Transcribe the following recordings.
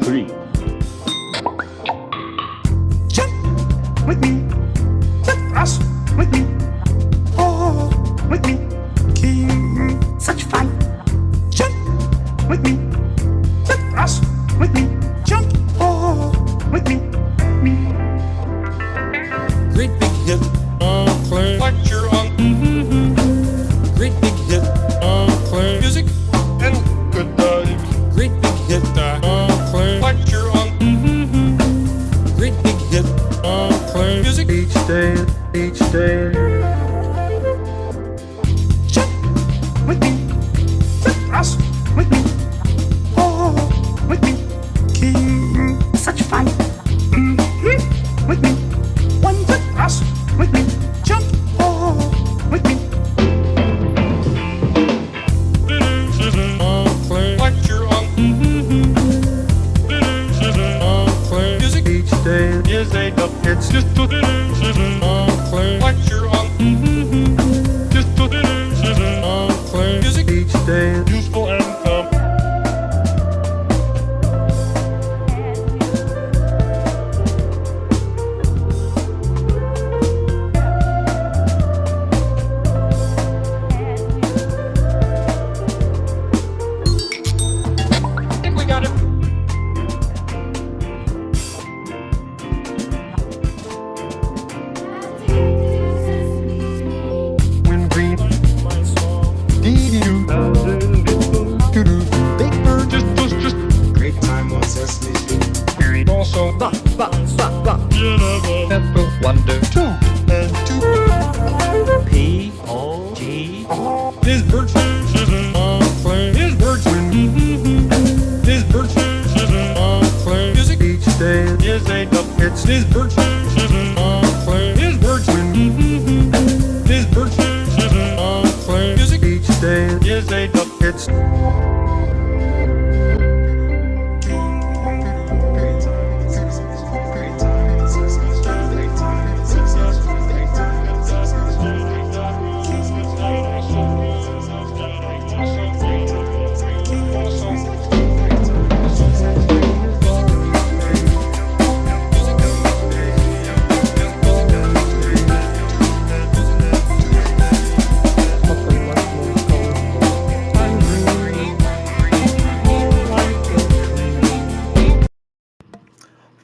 three. Jump with me, cross with me, oh, with me, King, such fun. Jump with me, cross with me, jump, oh, with me, me. Great big hit, play lecture on. Great big hit, play music and good times. Great big hit, play lecture on. Great big hit, play music each day. Jump with me, cross with me, oh, with me, King, such fun. With me, one foot cross with me, jump, oh, with me. Play lecture on. Play music each day is a dub. It's just to play lecture on. Just to play music each day. Useful and fun. I think we got it. When green, dee-dee-doo, doo-doo, big bird, just, great time on Sesame Street. Buried also, Pepper Wonder, 2 and 2. P-O-G. This bird play. This bird This bird play. Music each day is a dub. It's this bird play. This bird This bird play. Music each day is a dub. It's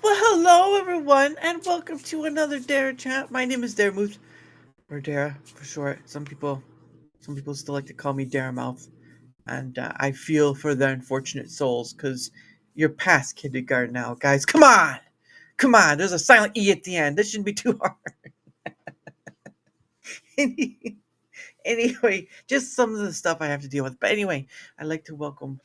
Well, hello everyone, and welcome to another Darachat. My name is Daramouthe, or Dara for short. Some people still like to call me Daramouthe, and I feel for their unfortunate souls because you're past kindergarten now, guys. Come on. There's a silent E at the end. This shouldn't be too hard. Anyway, just some of the stuff I have to deal with. But anyway, I'd like to welcome,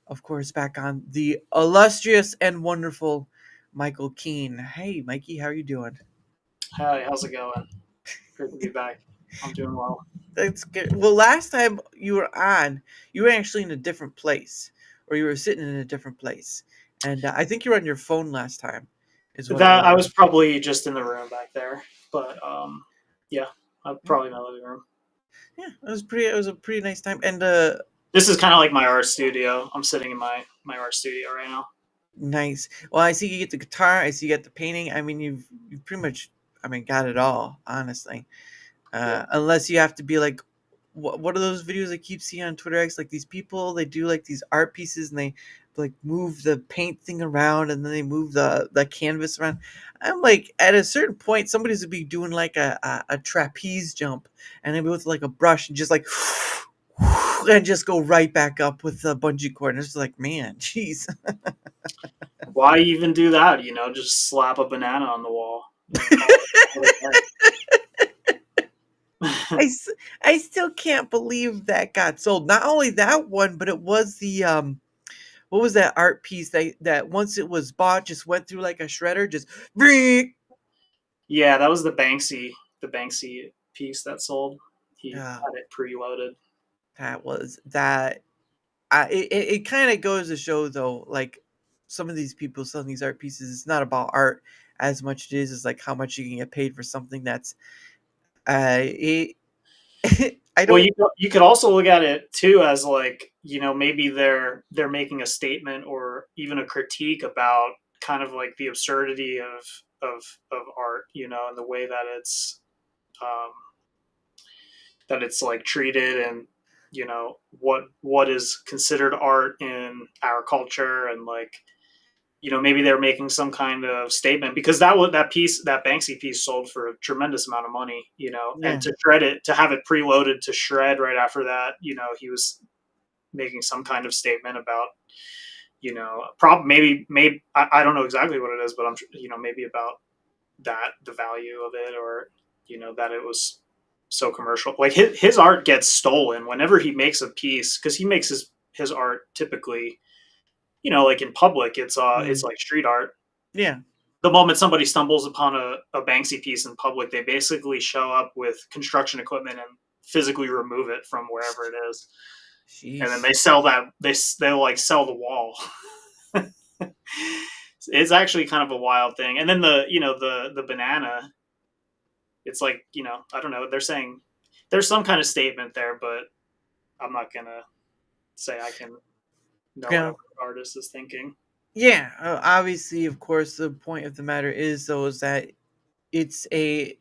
of course, back on the illustrious and wonderful Michael Keane. Hey, Mikey, how are you doing? Hi, how's it going? Great to be back. I'm doing well. That's good. Well, last time you were on, you were actually in a different place, or you were sitting in a different place, and I think you were on your phone last time. Is what it That I was probably just in the room back there, but yeah, I'm probably in my living room. Yeah, it was pretty. It was a pretty nice time, and This is kind of like my art studio. I'm sitting in my art studio right now. nice. Well, I see you get the guitar. I see you get the painting. I mean, you've pretty much, got it all, honestly. Yeah. Unless you have to be like, what are those videos I keep seeing on Twitter X? Like these people, they do like these art pieces and they like move the paint thing around and then they move the canvas around. I'm like, at a certain point, somebody's gonna be doing like a trapeze jump and then with like a brush and just like and just go right back up with the bungee cord. And it's like, man, jeez. Why even do that? Just slap a banana on the wall. I still can't believe that got sold. Not only that one, but it was the what was that art piece that once it was bought just went through like a shredder, just Yeah, that was the Banksy piece that sold. He Yeah. had it preloaded. that was that. It kind of goes to show though, like some of these people selling these art pieces, it's not about art as much as it is like how much you can get paid for something that's it I Well, don't. you could also look at it too as like, maybe they're making a statement or even a critique about kind of like the absurdity of art, and the way um, that it's like treated, and what is considered art in our culture, and like, maybe they're making some kind of statement, because that Banksy piece sold for a tremendous amount of money, and Yeah. to shred it, to have it preloaded to shred right after that, he was making some kind of statement about, maybe I don't know exactly what it is, but I'm, maybe about that, the value of it, or that it was so commercial. Like his art gets stolen whenever he makes a piece, because he makes his art typically, like in public, it's Mm. like street art. Yeah. The moment somebody stumbles upon a Banksy piece in public, they basically show up with construction equipment and physically remove it from wherever it is, and then Jeez. they sell that, they'll like sell the wall. It's actually kind of a wild thing. And then the banana, it's like, I don't know, they're saying there's some kind of statement there, but I'm not gonna say I can know what Yeah. an artist is thinking. Yeah. Obviously, of course, the point of the matter is though is that it's a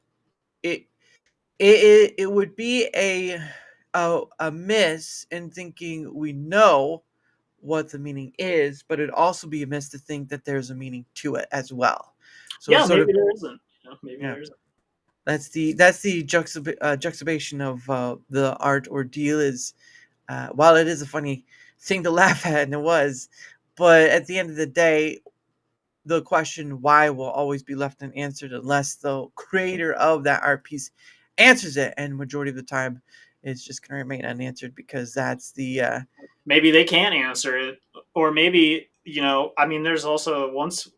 it it would be a miss in thinking we know what the meaning is, but it'd also be a miss to think that there's a meaning to it as well. So it's Yeah, sort of maybe there isn't. Maybe yeah. there isn't. That's the juxtaposition of the art ordeal is while it is a funny thing to laugh at, and it was, but at the end of the day, the question why will always be left unanswered unless the creator of that art piece answers it, and majority of the time it's just going to remain unanswered because that's the Maybe they can't answer it, or maybe, I mean, there's also, once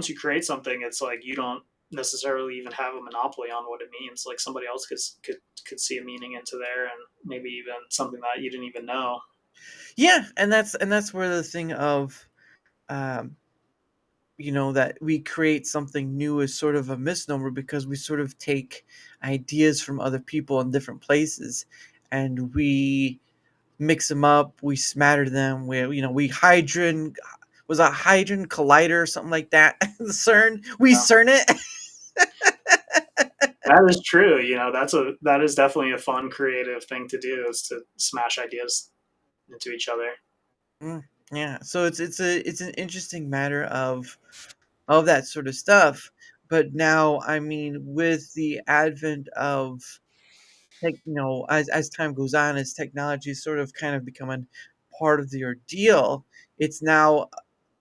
you create something, it's like you don't necessarily even have a monopoly on what it means. Like somebody else could see a meaning into there, and maybe even something that you didn't even know. yeah, and that's where the thing of um that we create something new is sort of a misnomer because we sort of take ideas from other people in different places and we mix them up, we smatter them, we hydrogen was a hydrogen collider or something like that. The CERN, we Yeah. CERN it. That is true. That is definitely a fun, creative thing to do, is to smash ideas into each other. Mm, yeah, so it's an interesting matter of that sort of stuff. But now, I mean, with the advent of as time goes on, as technology sort of kind of becoming part of the ordeal, it's now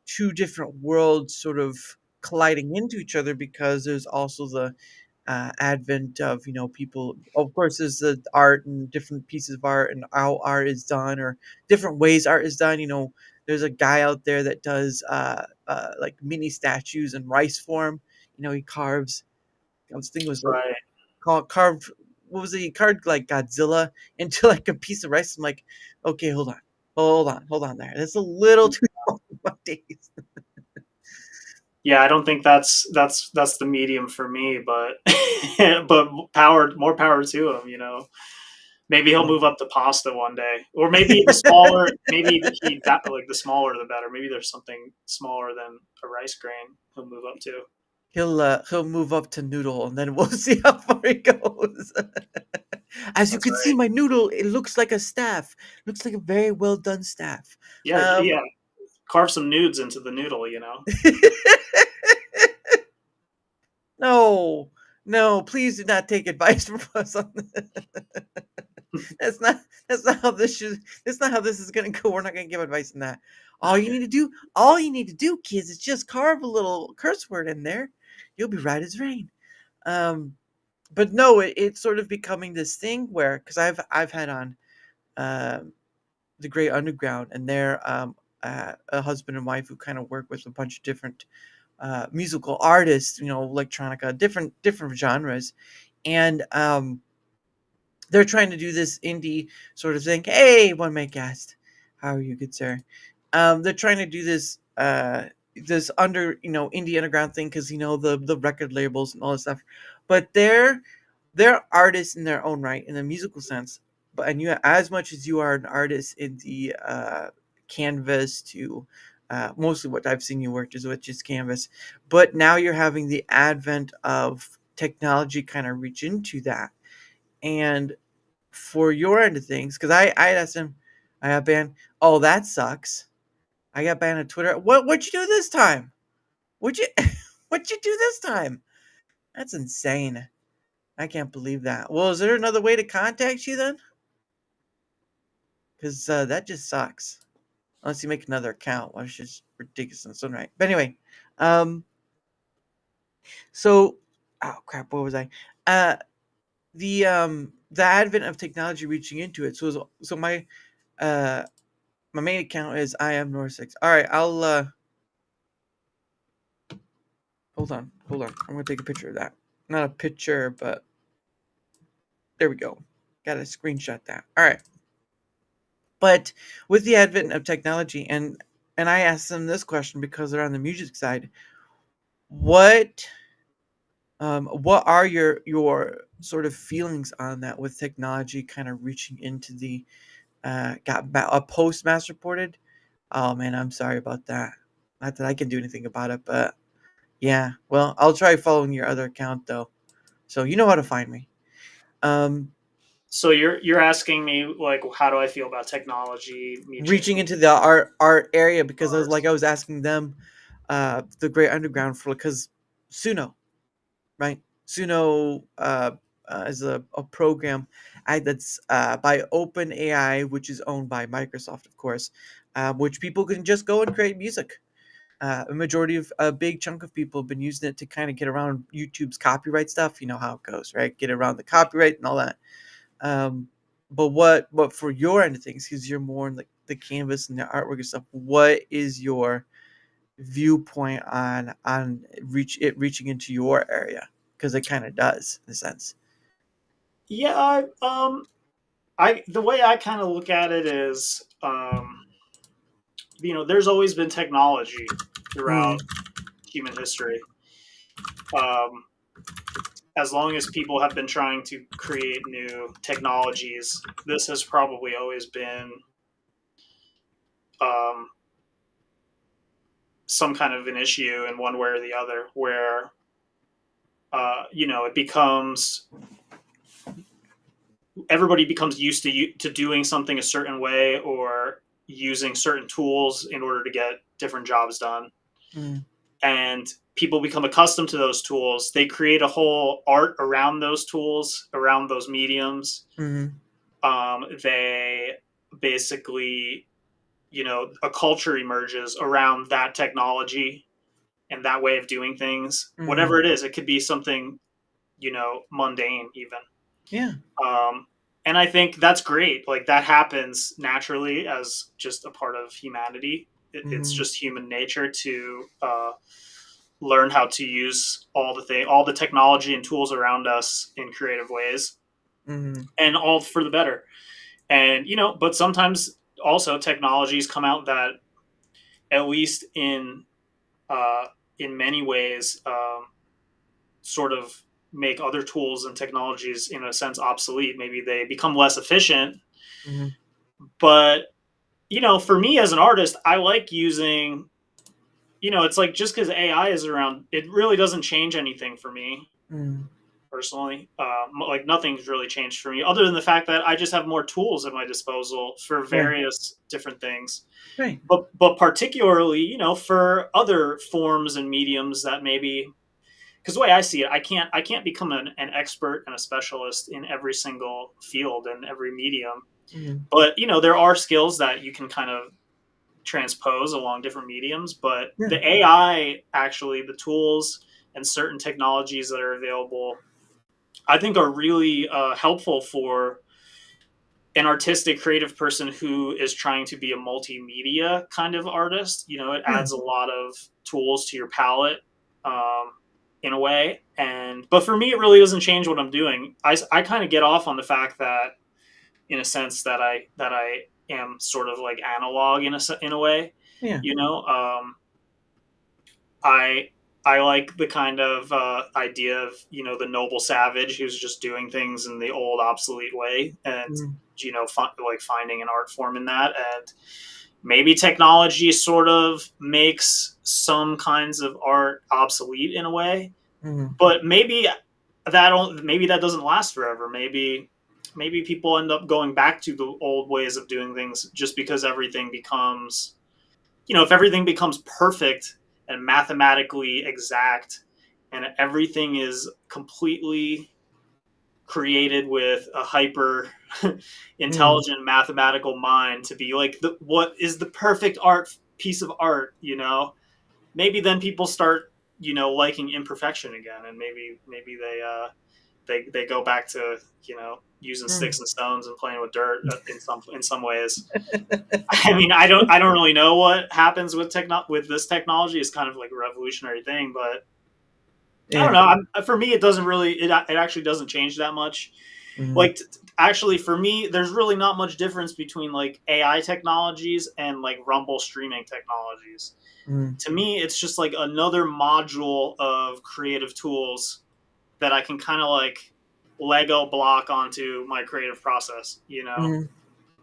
two different worlds sort of colliding into each other because there's also the advent of people. Of course, there's the art and different pieces of art and how art is done or different ways art is done. There's a guy out there that does like mini statues in rice form. He carves. I was thinking it was like Right. carved. What was it? He carved like Godzilla into like a piece of rice. I'm like, okay, hold on there. That's a little too long for my taste. Yeah, I don't think that's the medium for me, but but more power to him. Maybe he'll Yeah. move up to pasta one day, or maybe the smaller. Maybe like the smaller the better. Maybe there's something smaller than a rice grain he'll move up to. He'll move up to noodle, and then we'll see how far he goes. As you That's can see, right. my noodle, it looks like a staff. Looks like a very well done staff. Yeah, Um, yeah. Carve some nudes into the noodle. no, no, please do not take advice from us on this. That's not that's not how this should that's not how this is gonna go. We're not gonna give advice on that. All you need to do, kids, is just carve a little curse word in there. You'll be right as rain. Um, but no, it's sort of becoming this thing where because I've had on um the Great Underground, and they're a husband and wife who kind of work with a bunch of different musical artists, electronica, different genres, and they're trying to do this indie sort of thing. Hey, one man cast, how are you, good sir? They're trying to do this under indie underground thing because the record labels and all this stuff, but they're they're artists in their own right in the musical sense, but and you as much as you are an artist in the canvas to mostly what I've seen you work is with just canvas, but now you're having the advent of technology kind of reach into that. And for your end of things, because I asked him, I got banned. Oh, that sucks. I got banned on Twitter. What'd you do this time? What'd you what'd you do this time? That's insane. I can't believe that. Well, is there another way to contact you then? Because that just sucks. Unless you make another account, which is ridiculous in its own right. But anyway, um, so oh crap, what was I? Uh, the advent of technology reaching into it. So uh my main account is I am Nor6. All right, I'll hold on. I'm gonna take a picture of that. Not a picture, but there we go. Got to screenshot that. All right. But with the advent of technology, and I asked them this question because they're on the music side. What what are your sort of feelings on that with technology kind of reaching into the a post mass reported? Oh man, I'm sorry about that. Not that I can do anything about it, but yeah. Well, I'll try following your other account though, so you know how to find me. Um, So you're asking me like, how do I feel about technology Reaching reaching into the art area because art? I was asking them, the Great Underground for because Suno, right? Suno is a program that's by OpenAI, which is owned by Microsoft, of course, which people can just go and create music. A majority of a big chunk of people have been using it to kind of get around YouTube's copyright stuff. You know how it goes, right? Get around the copyright and all that. Um, but what for your end of things, because you're more in the canvas and the artwork and stuff, what is your viewpoint on reaching into your area? Because it kind of does in a sense. Yeah, I the way I kind of look at it is, there's always been technology throughout Mm, human history. Um, as long as people have been trying to create new technologies, this has probably always been um, some kind of an issue in one way or the other, where it becomes everybody becomes used to doing something a certain way or using certain tools in order to get different jobs done, mm, and people become accustomed to those tools. They create a whole art around those tools, around those mediums. mm, They basically, a culture emerges around that technology and that way of doing things, mm. whatever it is. It could be something, mundane even. Yeah. um, and I think that's great. Like, that happens naturally as just a part of humanity. It's Mm, just human nature to learn how to use all the technology and tools around us in creative ways, mm, and all for the better. And but sometimes also technologies come out that, at least in many ways, sort of make other tools and technologies in a sense obsolete. Maybe they become less efficient. mm, But for me as an artist, I like using. It's like, just because AI is around, it really doesn't change anything for me mm. personally. Like, nothing's really changed for me other than the fact that I just have more tools at my disposal for Right. various different things. Right. But particularly, for other forms and mediums that maybe, because the way I see it, I can't become an expert and a specialist in every single field and every medium. Mm, But there are skills that you can kind of transpose along different mediums. But yeah. the AI, actually, the tools and certain technologies that are available, I think are really helpful for an artistic creative person who is trying to be a multimedia kind of artist. It Yeah. adds a lot of tools to your palette, um, in a way. But for me, it really doesn't change what I'm doing. I kind of get off on the fact that, in a sense, that I am sort of like analog in a way. Yeah. you know um, I I like the kind of idea of, you know, the noble savage who's just doing things in the old obsolete way, and Mm, you know, like finding an art form in that. And maybe technology sort of makes some kinds of art obsolete in a way, mm, but maybe that doesn't last forever. Maybe people end up going back to the old ways of doing things just because everything becomes, you know, if everything becomes perfect and mathematically exact, and everything is completely created with a hyper mm, intelligent mathematical mind to be like what is the perfect art piece of art, you know, maybe then people start, you know, liking imperfection again, and maybe they go back to, you know, using mm. sticks and stones and playing with dirt in some ways. I mean, I don't really know what happens with with this technology. It's kind of like a revolutionary thing, but I don't Yeah. know. For me, it doesn't really. It actually doesn't change that much. Mm, Like, actually, for me, there's really not much difference between like AI technologies and like Rumble streaming technologies. mm, To me, it's just like another module of creative tools that I can kind of like Lego block onto my creative process. You know, mm,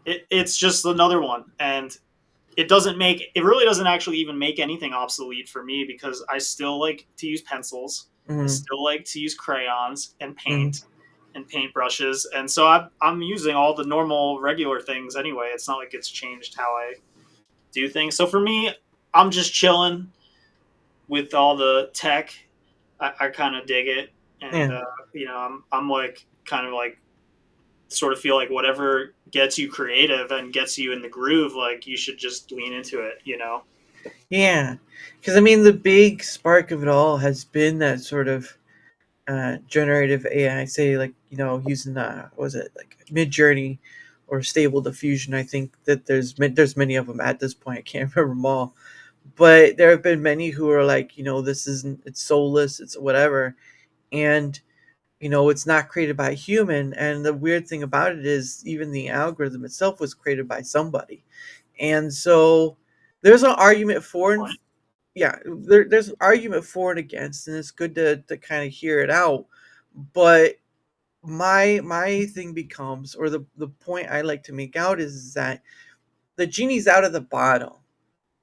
it's just another one, and it really doesn't actually even make anything obsolete for me, because I still like to use pencils. I mm, still like to use crayons and mm. paint and paintbrushes, and so I'm using all the normal regular things anyway. It's not like it's changed how I do things. So for me, I'm just chilling with all the tech. I kind of dig it, and Yeah. you know, I'm like kind of like sort of feel like whatever gets you creative and gets you in the groove, like you should just lean into it, you know? Yeah. Because I mean, the big spark of it all has been that sort of generative AI, say like using what was it like Mid Journey or Stable Diffusion. I think that there's many of them at this point. I can't remember them all, but there have been many who are like, this isn't, it's soulless, it's whatever, and it's not created by a human. And the weird thing about it is even the algorithm itself was created by somebody, and so there's an argument for and Point. yeah, there's an argument for and against, and it's good to kind of hear it out. But my thing becomes, or the point I like to make out is that the genie's out of the bottle,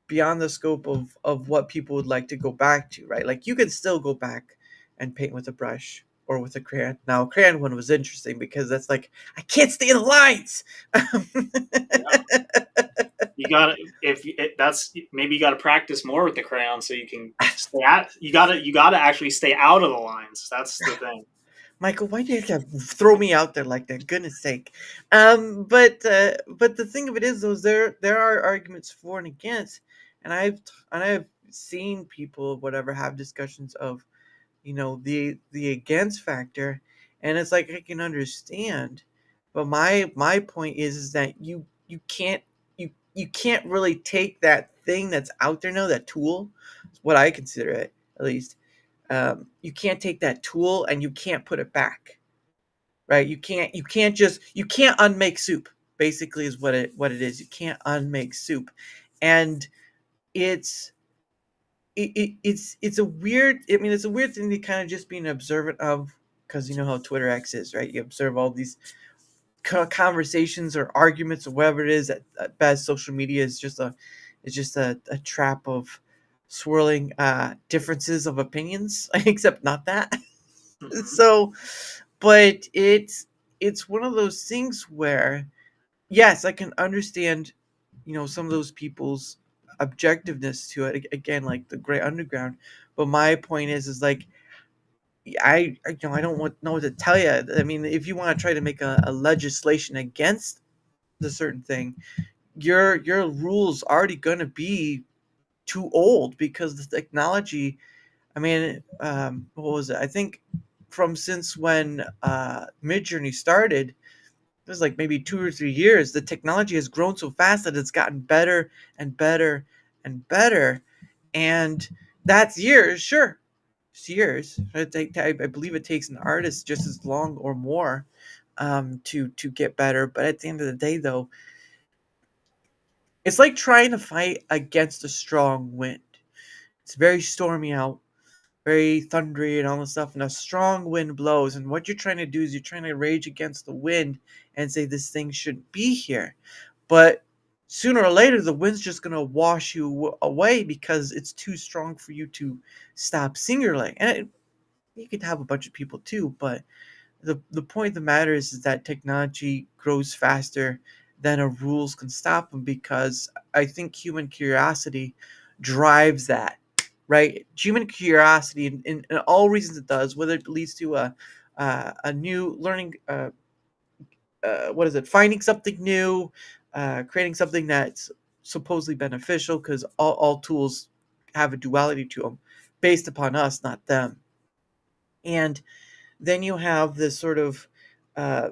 beyond the scope of what people would like to go back to, right? Like you can still go back and paint with a brush or with a crayon. Now, a crayon one was interesting because that's like I can't stay in the lines. Yeah. You gotta, that's, maybe you gotta practice more with the crayon so you can you gotta actually stay out of the lines. That's the thing. Michael, why did you have to throw me out there like that? Goodness sake. But the thing of it is, though, is there are arguments for and against, and I've seen people, whatever, have discussions of, the against factor, and it's like I can understand, but my point is that you can't you can't really take that thing that's out there now, that tool, what I consider it at least. You can't take that tool and you can't put it back, right? You can't unmake soup. Basically, is what it is. You can't unmake soup, and it's it's a weird. I mean, it's a weird thing to kind of just being observant of, because you know how Twitter X is, right? You observe all these conversations or arguments or whatever it is. At best, social media is just a trap of swirling differences of opinions, except not that. Hmm. So, but it's one of those things where, yes, I can understand, some of those people's objectiveness to it, again, like the Great Underground. But my point is like I don't know what to tell you. I mean, if you want to try to make a legislation against the certain thing, your rules already going to be too old, because the technology, I mean, what was it? I think from since when Midjourney started, it was like maybe 2 or 3 years. The technology has grown so fast that it's gotten better and better and better, and that's years. Sure, it's years. I believe it takes an artist just as long or more to get better. But at the end of the day, though, it's like trying to fight against a strong wind. It's very stormy out. very thundery and all this stuff, and a strong wind blows, and what you're trying to do is you're trying to rage against the wind and say this thing shouldn't be here. But sooner or later the wind's just going to wash you away because it's too strong for you to stop singularly. And you could have a bunch of people too, but the point of the matter is that technology grows faster than our rules can stop them, because I think human curiosity drives that, right? Human curiosity, in all reasons it does, whether it leads to a new learning, what is it, finding something new, creating something that's supposedly beneficial, because all tools have a duality to them based upon us, not them. And then you have this sort of uh,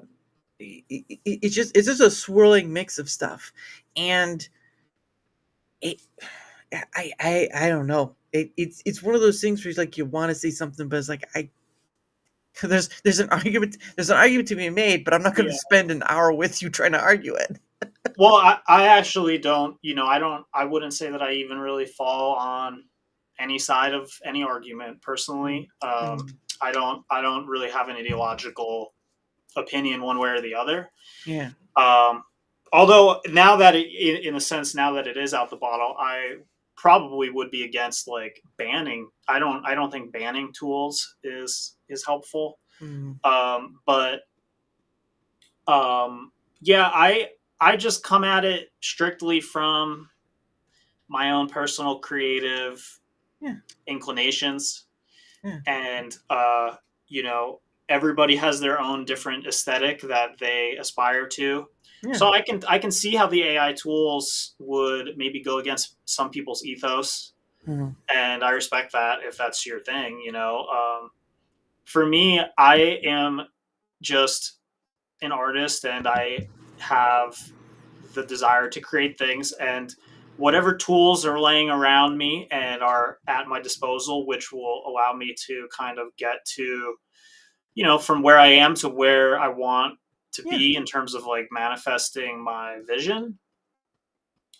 it's just a swirling mix of stuff, and it I don't know. It's one of those things where it's like you want to say something, but it's like there's an argument to be made, but I'm not going to Yeah. spend an hour with you trying to argue it. Well, I actually don't, I wouldn't say that I even really fall on any side of any argument personally. I don't really have an ideological opinion one way or the other. Yeah. Although now that in a sense, now that it is out the bottle, I probably would be against like banning. I don't think banning tools is helpful. Mm. But yeah, I just come at it strictly from my own personal creative Yeah. inclinations. Yeah. And everybody has their own different aesthetic that they aspire to. Yeah. So I can see how the AI tools would maybe go against some people's ethos. Mhm. And I respect that if that's your thing. For me, I am just an artist, and I have the desire to create things, and whatever tools are laying around me and are at my disposal, which will allow me to kind of get to, from where I am to where I want to Yeah. be in terms of like manifesting my vision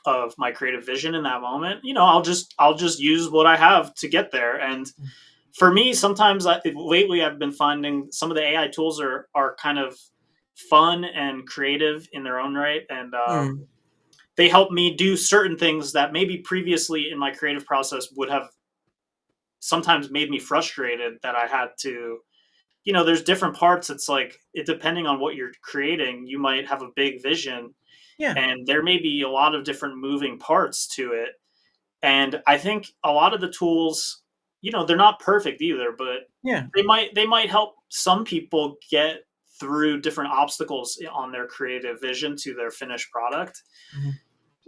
of my creative vision in that moment. I'll just use what I have to get there. And for me, sometimes lately I've been finding some of the AI tools are kind of fun and creative in their own right, and Mm. they help me do certain things that maybe previously in my creative process would have sometimes made me frustrated, that I had to, there's different parts. It's like, depending on what you're creating, you might have a big vision, Yeah. and there may be a lot of different moving parts to it. And I think a lot of the tools, they're not perfect either, but Yeah. they might help some people get through different obstacles on their creative vision to their finished product. Mhm.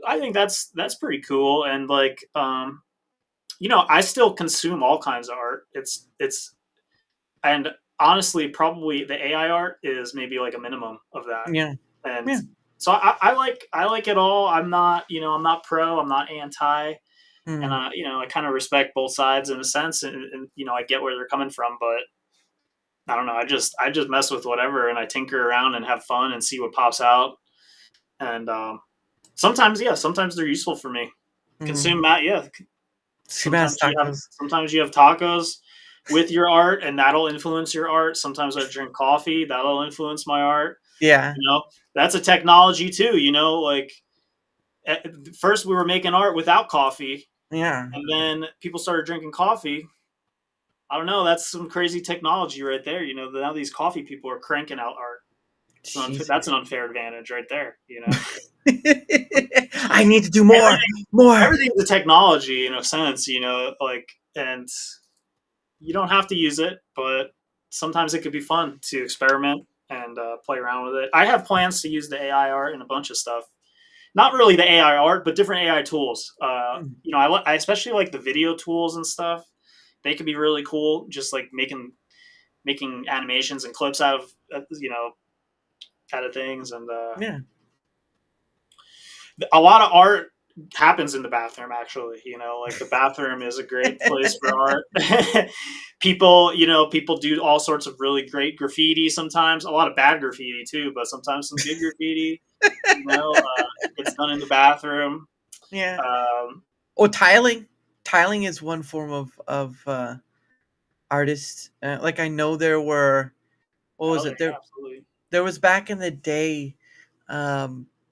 I think that's pretty cool. And like, I still consume all kinds of art. And honestly, probably the AI art is maybe like a minimum of that. Yeah. And Yeah. so I like it all. I'm not, I'm not pro, I'm not anti. And Mm. I kind of respect both sides in a sense, and I get where they're coming from, but I don't know. I just mess with whatever, and I tinker around and have fun and see what pops out. And sometimes they're useful for me. Consume that, yeah. Sometimes Tacos. sometimes you have tacos with your art, and that'll influence your art. Sometimes I drink coffee, that'll influence my art. Yeah. That's a technology too. Like at first we were making art without coffee, Yeah. and then people started drinking coffee. I don't know. That's some crazy technology right there. Now these coffee people are cranking out art. Jeez. That's an unfair advantage right there. I need to do more. More. Everything's a technology in a sense, and you don't have to use it, but sometimes it could be fun to experiment and play around with it. I have plans to use the AI art in a bunch of stuff. Not really the AI art, but different AI tools. I especially like the video tools and stuff. They could be really cool, just like making animations and clips out of things. And Yeah. a lot of art happens in the bathroom, actually. Like the bathroom is a great place for art. People do all sorts of really great graffiti sometimes. A lot of bad graffiti too, but sometimes some good graffiti. It's done in the bathroom. Yeah. Tiling. Tiling is one form of artists. Like I know there were, what was Oh, it? yeah, absolutely. There was back in the day,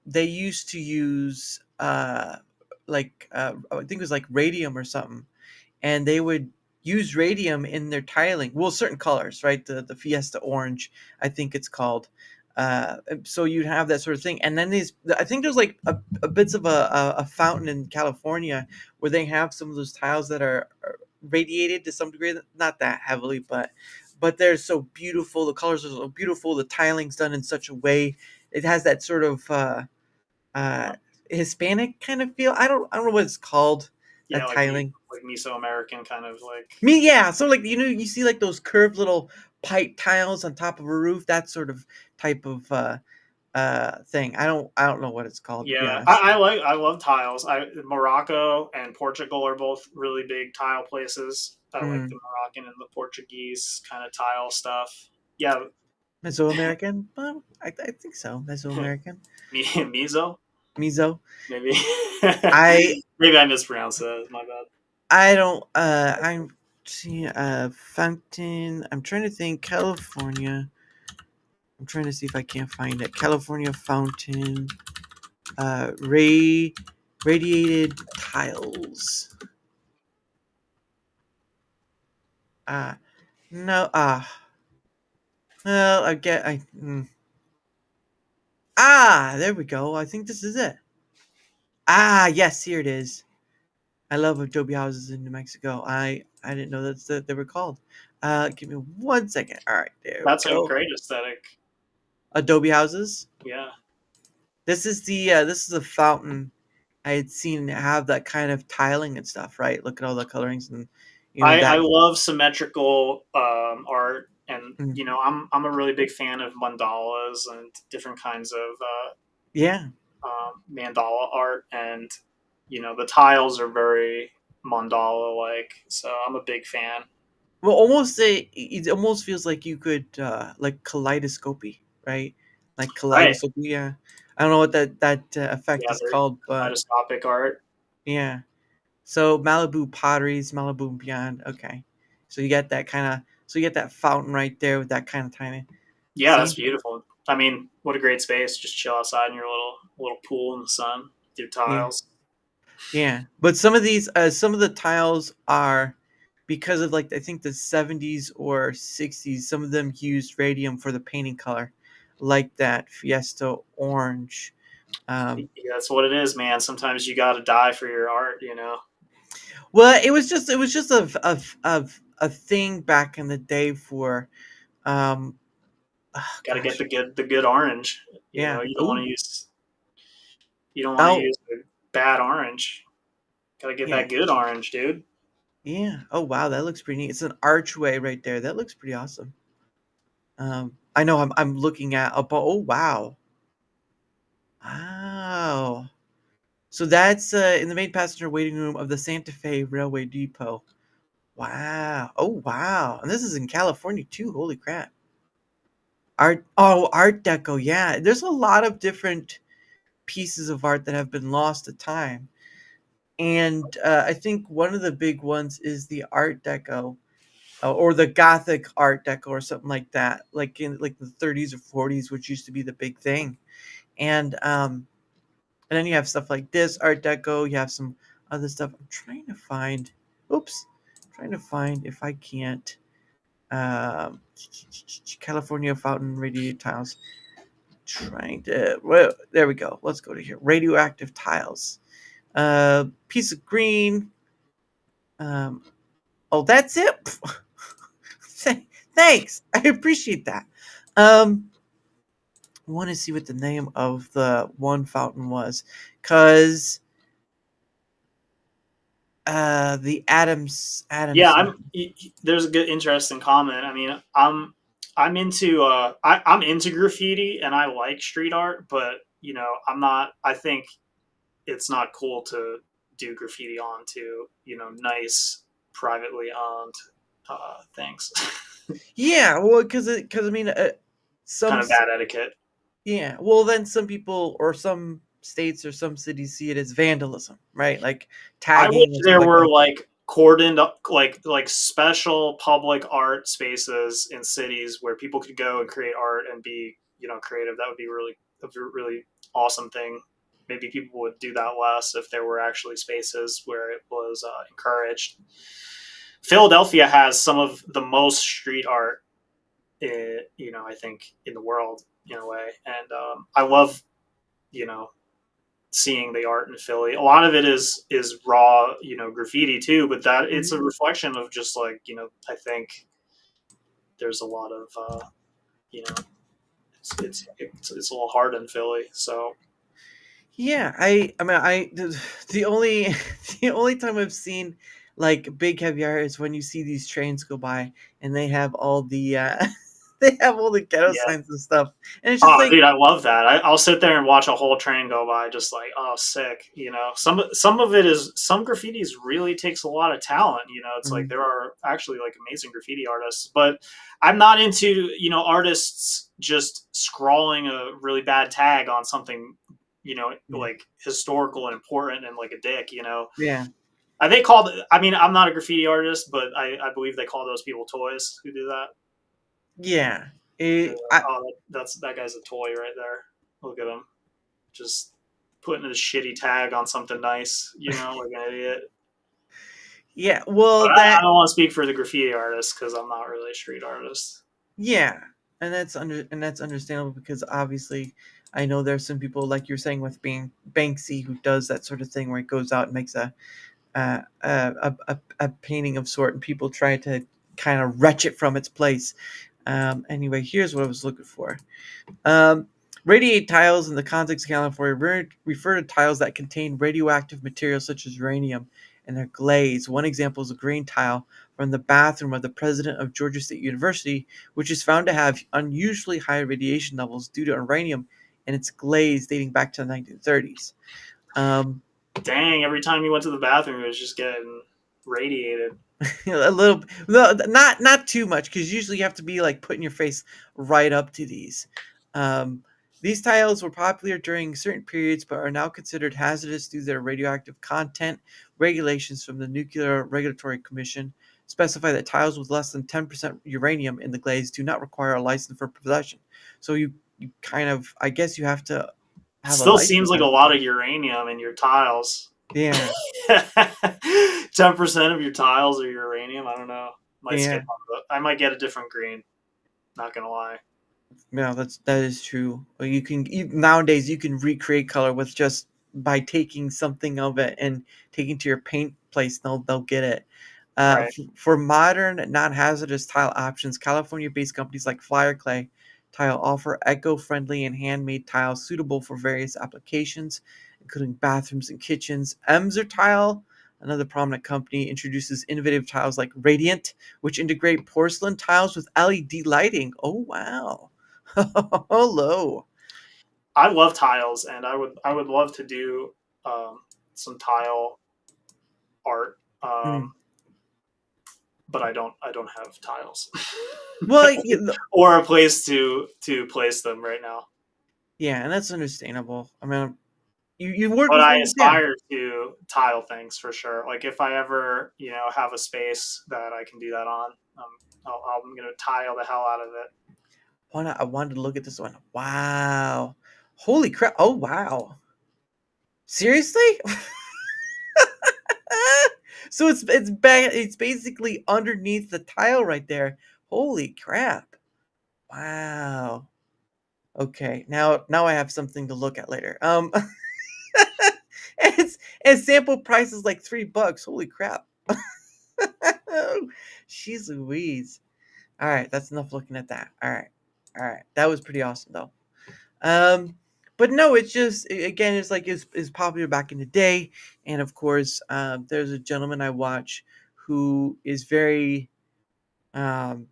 they used to use I think it was like radium or something, and they would use radium in their tiling. Well, certain colors, right? The Fiesta orange, I think it's called. So you'd have that sort of thing, and then I think there's like a bits of a fountain in California where they have some of those tiles that are radiated to some degree, not that heavily, but they're so beautiful. The colors are so beautiful. The tiling's done in such a way. It has that sort of uh, Hispanic kind of feel. I don't know what it's called. Yeah, That tiling. like Mesoamerican kind of like. Me, yeah. So like you see like those curved little pipe tiles on top of a roof. That sort of type of thing. I don't know what it's called, to be Yeah, honest. I love tiles. Morocco and Portugal are both really big tile places. I like the Mm. Moroccan and the Portuguese kind of tile stuff. Yeah, Mesoamerican? Well, I think so. Mesoamerican. Mizo Mizo. maybe. I Maybe I mispronounced that. My bad. I don't I'm seeing fountain. I'm trying to think California. I'm trying to see if I can't find it. California fountain. Ray radiated tiles. Uh no well I get I there we go. I think this is it. Yes, here it is. I love adobe houses in New Mexico. I didn't know that's what they were called. Give me 1 second. All right, there we That's a go. great aesthetic. Adobe houses. Yeah, This is a fountain I had seen have that kind of tiling and stuff. Right. Look at all the colorings and I that. love symmetrical art, and Mm, I'm a really big fan of mandalas and different kinds of yeah. mandala art, and the tiles are very mandala like, so I'm a big fan. Well, almost it almost feels like you could like kaleidoscopy, right? Like Right. kaleidoscopy. Yeah. I don't know what that effect Yeah, is very called, but kaleidoscopic art. yeah. So Malibu potteries, Malibu and beyond. Okay, so you get that kind of, so you get that fountain right there with that kind of tiny. Yeah, that's See, beautiful. I mean, what a great space. Just chill outside in your little pool in the sun, do yeah, tiles. yeah. But some of the tiles are because of like I think the 70s or 60s. Some of them used radium for the painting color, like that Fiesta orange. Um, Yeah, that's what it is, man. Sometimes you got to die for your art. well, it was just a thing back in the day for um, oh Got to get gosh, the good orange. yeah. You don't want Oh, to use you don't want to oh, use a bad orange. Got to get yeah. that good orange, dude. Yeah. Oh wow, that looks pretty neat. It's an archway right there. That looks pretty awesome. I know I'm looking at up. Oh wow, wow. So that's in the main passenger waiting room of the Santa Fe Railway Depot. Wow. Oh wow. And this is in California too. Holy crap. Art Deco. Yeah. There's a lot of different pieces of art that have been lost to time, and I think one of the big ones is the Art Deco or the Gothic Art Deco or something like that, like in like the 30s or 40s, which used to be the big thing. And then you have stuff like this Art Deco. You have some other stuff. I'm trying to find. Oops, trying to find if I can't. Um, California fountain radiated tiles. Trying to. Well, there we go. Let's go to here. Radioactive tiles. Piece of green. Um, oh, that's it. Thanks. I appreciate that. I want to see what the name of the one fountain was, cause the Adams Yeah, fountain. there's a good interesting comment. I mean, I'm into graffiti and I like street art, but I'm not. I think it's not cool to do graffiti onto nice privately owned things. Yeah, well, cause I mean, Kind some of bad etiquette. yeah, well then some people or some states or some cities see it as vandalism, right? Like I wish tagging or stuff there like were that. like cordoned up, like special public art spaces in cities where people could go and create art and be, creative. That would be really a really awesome thing. Maybe people would do that less if there were actually spaces where it was encouraged. Philadelphia has some of the most street art, I think, in the world in a way, and I love, you know, seeing the art in Philly. A lot of it is raw, graffiti too, but that it's a reflection of just like, I think there's a lot of you know, it's a little hard in Philly. So Yeah, I mean, the only the only time I've seen like big heavy art is when you see these trains go by and they have all the they have all the ghetto yeah. signs and stuff, and it's just Oh, like, dude, I love that. I'll sit there and watch a whole train go by, just like, oh, sick. Some of it is some graffitis really takes a lot of talent. It's like mm, there are actually like amazing graffiti artists, but I'm not into artists just scrawling a really bad tag on something, yeah, like historical and important and like a dick. yeah, Are they called? I mean, I'm not a graffiti artist, but I believe they call those people toys who do that. yeah. They're like, oh, that guy's a toy right there. Look at him, just putting a shitty tag on something nice, like an idiot. Yeah, But well, I that, don't want to speak for the graffiti artists because I'm not really a street artist. yeah, and that's understandable because obviously I know there's some people like you're saying with being Banksy who does that sort of thing where he goes out and makes a painting of sort, and people try to kind of wretch it from its place. Anyway, here's what I was looking for. Um, Radiate tiles in the context of California refer to tiles that contain radioactive materials such as uranium and their glaze. One example is a green tile from the bathroom of the president of Georgia State University, which is found to have unusually high radiation levels due to uranium and its glaze dating back to the 1930s. Um, Dang, every time you went to the bathroom, it was just getting radiated. a little, no, not too much, because usually you have to be like putting your face right up to these. Um, these tiles were popular during certain periods, but are now considered hazardous due to their radioactive content. Regulations from the Nuclear Regulatory Commission specify that tiles with less than 10% uranium in the glaze do not require a license for possession. So you kind of, I guess you have to have a Still seems license. like a lot of uranium in your tiles. Yeah, 10% of your tiles are uranium. I don't know. yeah. I might get a different green. Not gonna lie. No, that is true. Nowadays you can recreate color with just by taking something of it and taking to your paint place. They'll get it. Right. For modern non-hazardous tile options, California-based companies like Flyer Clay Tile offer eco-friendly and handmade tiles suitable for various applications, including bathrooms and kitchens. Emser Tile, another prominent company, introduces innovative tiles like Radiant, which integrate porcelain tiles with LED lighting. Oh wow! Hello. I love tiles, and I would love to do some tile art, Mm. but I don't have tiles Well, or a place to place them right now. yeah, and that's understandable. I mean, you work But with I what you can. aspire to tile things for sure. Like if I ever have a space that I can do that on, I'm gonna tile the hell out of it. I wanted to look at this one. Wow. Holy crap. Oh wow. Seriously? So it's basically underneath the tile right there. Holy crap. Wow. Okay. Now I have something to look at later. And sample price is like $3. Holy crap. Jeez Louise. All right, that's enough looking at that. All right. All right. That was pretty awesome though. But no, it's just again, it's like it's popular back in the day, and of course, there's a gentleman I watch who is very, um,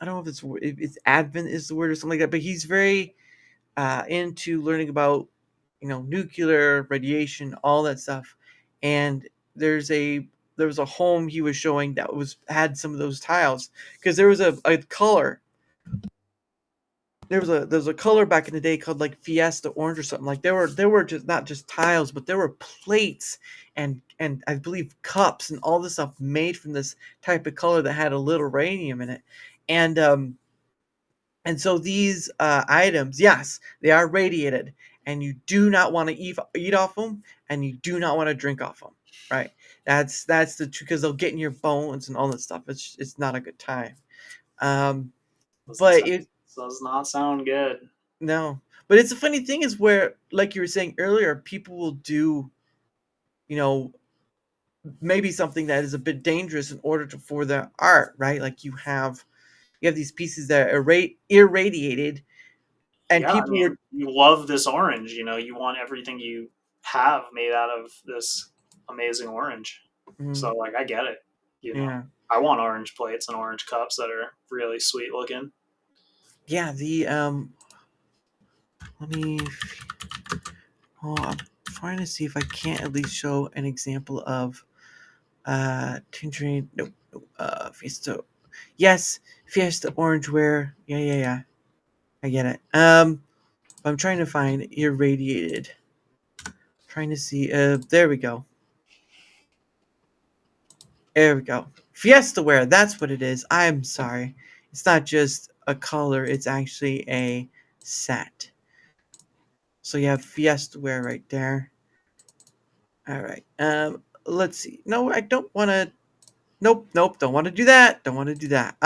I don't know if it's Advent is the word or something like that, but he's very into learning about nuclear radiation, all that stuff, and there was a home he was showing that was had some of those tiles because there was a color there was a color back in the day called like Fiesta Orange or something. Like there were just not just tiles, but there were plates and I believe cups and all this stuff made from this type of color that had a little radium in it. And and so these items, yes, they are radiated, and you do not want to eat off them, and you do not want to drink off them. Right? That's the truth because they'll get in your bones and all that stuff. It's not a good time. Um, Doesn't but sound, it does not sound good. no, but it's a funny thing is where, like you were saying earlier, people will do, you know, maybe something that is a bit dangerous in order to for their art, right? Like you have these pieces that are irradiated, and Yeah, I people were, mean, you love this orange. You want everything you have made out of this amazing orange. mm, So, like, I get it. yeah, I want orange plates and orange cups that are really sweet looking. yeah. The let me. Oh, I'm trying to see if I can't at least show an example of tangerine. No, no, Fiesta. Yes, Fiesta orange ware. Yeah, yeah, yeah. I get it. I'm trying to find irradiated. Trying to see. There we go. There we go. Fiesta ware. That's what it is. I'm sorry. It's not just a color. It's actually a set. So you have Fiesta ware right there. All right. Let's see. No, I don't want to. Nope, nope. Don't want to do that. Don't want to do that.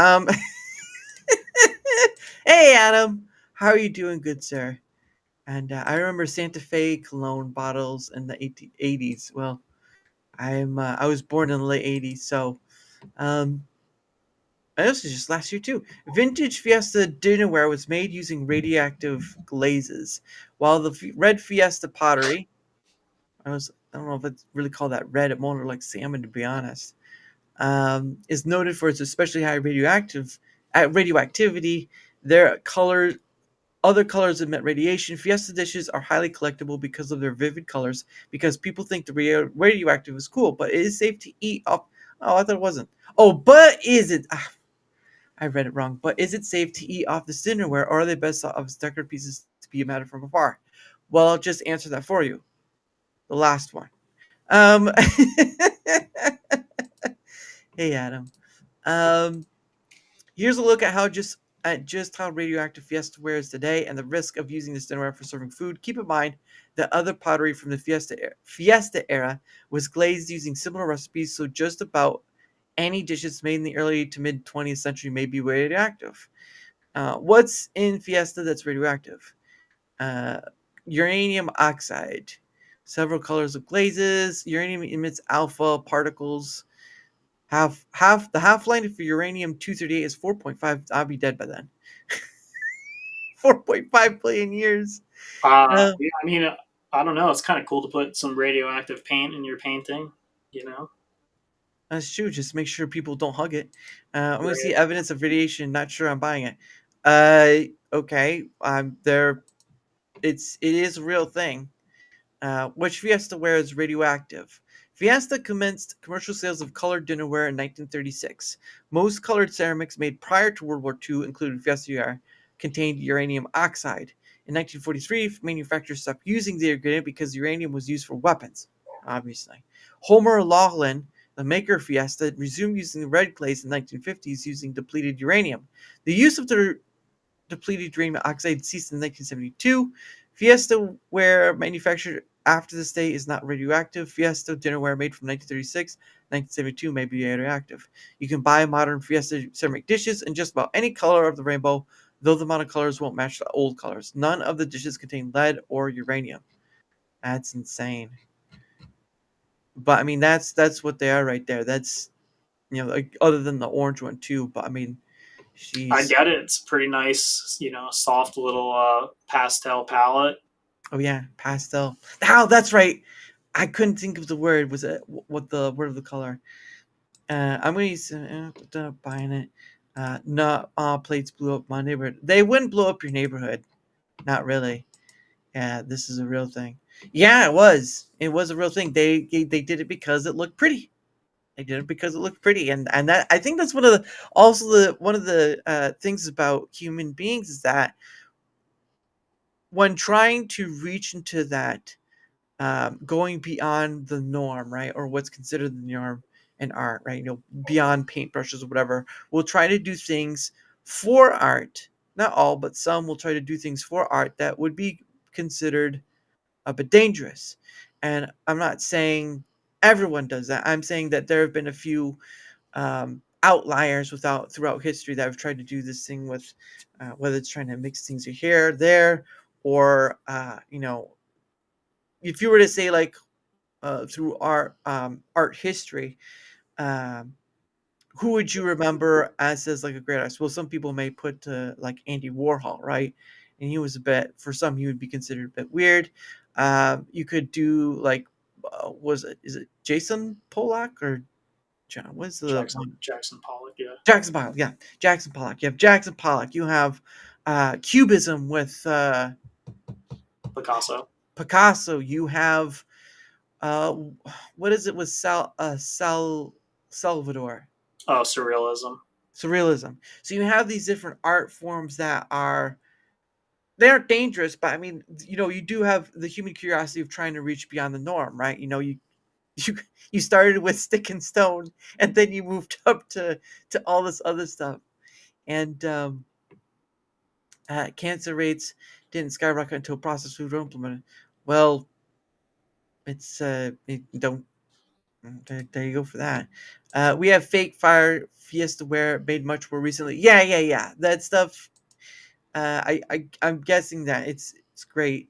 Hey, Adam. How are you doing, good sir? And I remember Santa Fe cologne bottles in the 80s. Well, I was born in the late 80s, so um, and this was just last year too. Vintage Fiesta dinnerware was made using radioactive glazes, while the red Fiesta pottery, I don't know if it's really called that red. It more looked like salmon, to be honest. Is noted for its especially high radioactivity. Their color Other colors emit radiation. Fiesta dishes are highly collectible because of their vivid colors, because people think the radioactive is cool, but it is safe to eat off. Oh, I thought it wasn't. Oh, but is it? I read it wrong. But is it safe to eat off this dinnerware, or are they best off as decorative pieces to be emitted from afar? Well, I'll just answer that for you. The last one. Um, hey, Adam. Um, Here's a look at just how radioactive Fiestaware is today and the risk of using this dinnerware for serving food. Keep in mind that other pottery from the Fiesta era was glazed using similar recipes, so just about any dishes made in the early to mid 20th century may be radioactive. What's in Fiesta that's radioactive? Uh, Uranium oxide. Several colors of glazes. Uranium emits alpha particles. Half-life for uranium 238 is 4.5. I'll be dead by then. 4.5 billion years. Uh, Yeah, I mean, I don't know. It's kind of cool to put some radioactive paint in your painting. You know, that's true. Just make sure people don't hug it. I'm gonna see right? evidence of radiation. Not sure I'm buying it. Okay. There. It is a real thing. Which Fiesta ware is radioactive? Fiesta commenced commercial sales of colored dinnerware in 1936. Most colored ceramics made prior to World War II, including Fiesta ware, contained uranium oxide. In 1943, manufacturers stopped using the ingredient because uranium was used for weapons, obviously. Homer Laughlin, the maker of Fiesta, resumed using the red glaze in the 1950s using depleted uranium. The use of the depleted uranium oxide ceased in 1972. Fiesta ware manufactured after this date is not radioactive. Fiesta dinnerware made from 1936 1972 may be radioactive. You can buy modern Fiesta ceramic dishes in just about any color of the rainbow, though the modern colors won't match the old colors. None of the dishes contain lead or uranium. That's insane. But I mean, that's what they are right there. That's, like, other than the orange one too. But I mean, I she's get it. It's pretty nice. Soft little pastel palette. oh yeah, pastel. Oh, that's right. I couldn't think of the word. Was it what the word of the color? I'm gonna use buying it. Not all plates blew up my neighborhood. They wouldn't blow up your neighborhood. Not really. Yeah, this is a real thing. Yeah, it was. It was a real thing. They did it because it looked pretty. They did it because it looked pretty, and that I think that's one of the things about human beings is that when trying to reach into that, going beyond the norm, right, or what's considered the norm in art, right, beyond paintbrushes or whatever, we'll try to do things for art. Not all, but some will try to do things for art that would be considered a bit dangerous. And I'm not saying everyone does that. I'm saying that there have been a few outliers throughout history that have tried to do this thing with, whether it's trying to mix things here, there, or if you were to say like through art history, um, who would you remember as like a great artist? Well, some people may put like Andy Warhol, right? And he was a bit, for some, he would be considered a bit weird. You could do like, is it Jason Pollock or John? What's the one? Jackson Pollock, yeah. Jackson Pollock, yeah, Jackson Pollock. You have Jackson Pollock. You have Cubism with Picasso. Picasso. You have uh, what is it with Salvador? Oh, surrealism. Surrealism. So you have these different art forms that are, they aren't dangerous, but I mean, you do have the human curiosity of trying to reach beyond the norm, right? You you started with stick and stone, and then you moved up to all this other stuff, and cancer rates didn't skyrocket until processed food were implemented. Well, it's don't. There you go for that. We have fake fire fiesta ware made much more recently. Yeah. That stuff. I'm guessing that it's great.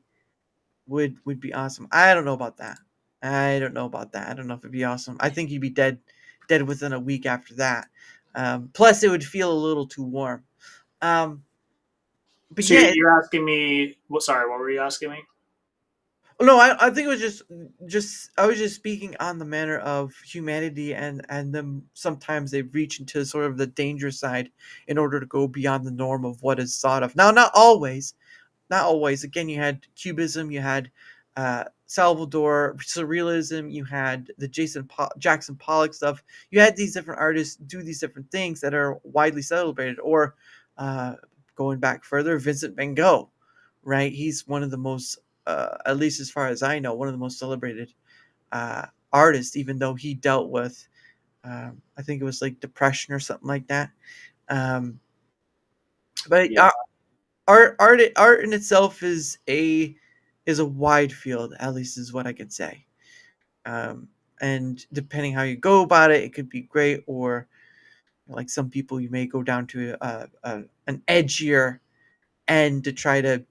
Would be awesome. I don't know about that. I don't know if it'd be awesome. I think you'd be dead within a week after that. Plus, it would feel a little too warm. But So yeah, you're asking me? What? Sorry, what were you asking me? no, I think it was just I was just speaking on the manner of humanity, and them sometimes they reach into sort of the danger side in order to go beyond the norm of what is thought of. Now, not always. Again, you had Cubism, you had Salvador Surrealism, you had the Jackson Pollock stuff. You had these different artists do these different things that are widely celebrated. Or going back further, Vincent Van Gogh, right? He's one of the most, at least as far as I know, one of the most celebrated artists, even though he dealt with, I think it was like depression or something like that. Um, but Yeah. art in itself is a wide field, at least is what I could say. And depending how you go about it, it could be great, or like some people, you may go down to an edgier end to try to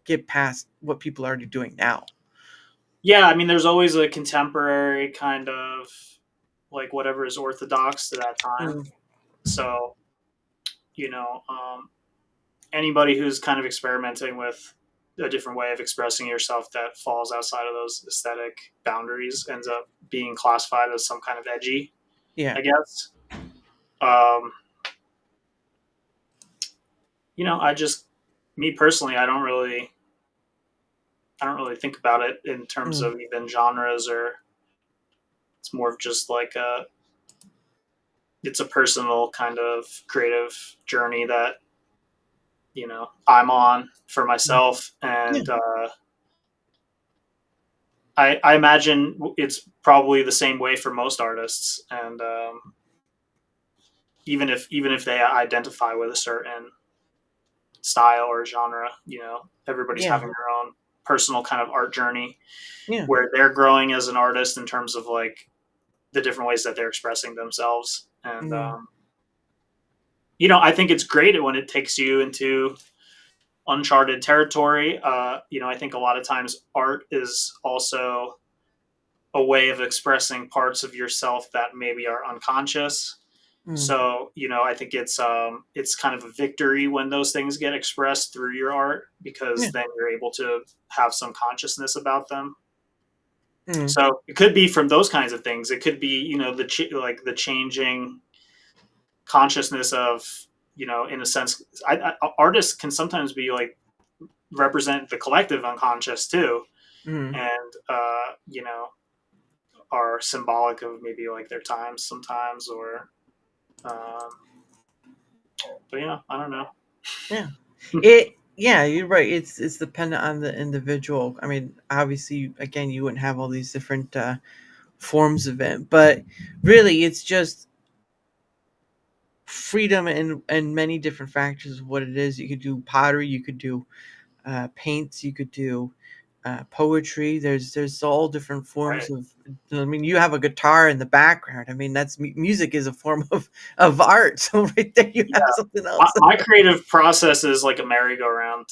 get past what people are already doing now. Yeah, I mean, there's always a contemporary kind of like whatever is orthodox to that time. Mm, So, you know, anybody who's kind of experimenting with a different way of expressing yourself that falls outside of those aesthetic boundaries ends up being classified as some kind of edgy, yeah. I guess. Um, I just, me personally, I don't really think about it in terms Mm, of even genres, or it's more of just like it's a personal kind of creative journey that I'm on for mm, myself, yeah. and I imagine it's probably the same way for most artists, and even if they identify with a certain style or genre, everybody's Yeah. having their own personal kind of art journey Yeah. where they're growing as an artist in terms of like the different ways that they're expressing themselves. And Mm, I think it's great when it takes you into uncharted territory. I think a lot of times art is also a way of expressing parts of yourself that maybe are unconscious. mm, So, I think it's kind of a victory when those things get expressed through your art, because yeah. then you're able to have some consciousness about them. Mm, So it could be from those kinds of things. It could be, like the changing consciousness of, in a sense, artists can sometimes be like represent the collective unconscious too, mm. and are symbolic of maybe like their times sometimes, or but I don't know. Yeah. It Yeah, you're right. It's dependent on the individual. I mean, obviously, again, you wouldn't have all these different forms of it, but really, it's just freedom and many different factors of what it is. You could do pottery, you could do paints, you could do poetry. There's all different forms Right. of. I mean, you have a guitar in the background. I mean, that's music is a form of art. So right there, you have Yeah. something My, else. my creative process is like a merry-go-round.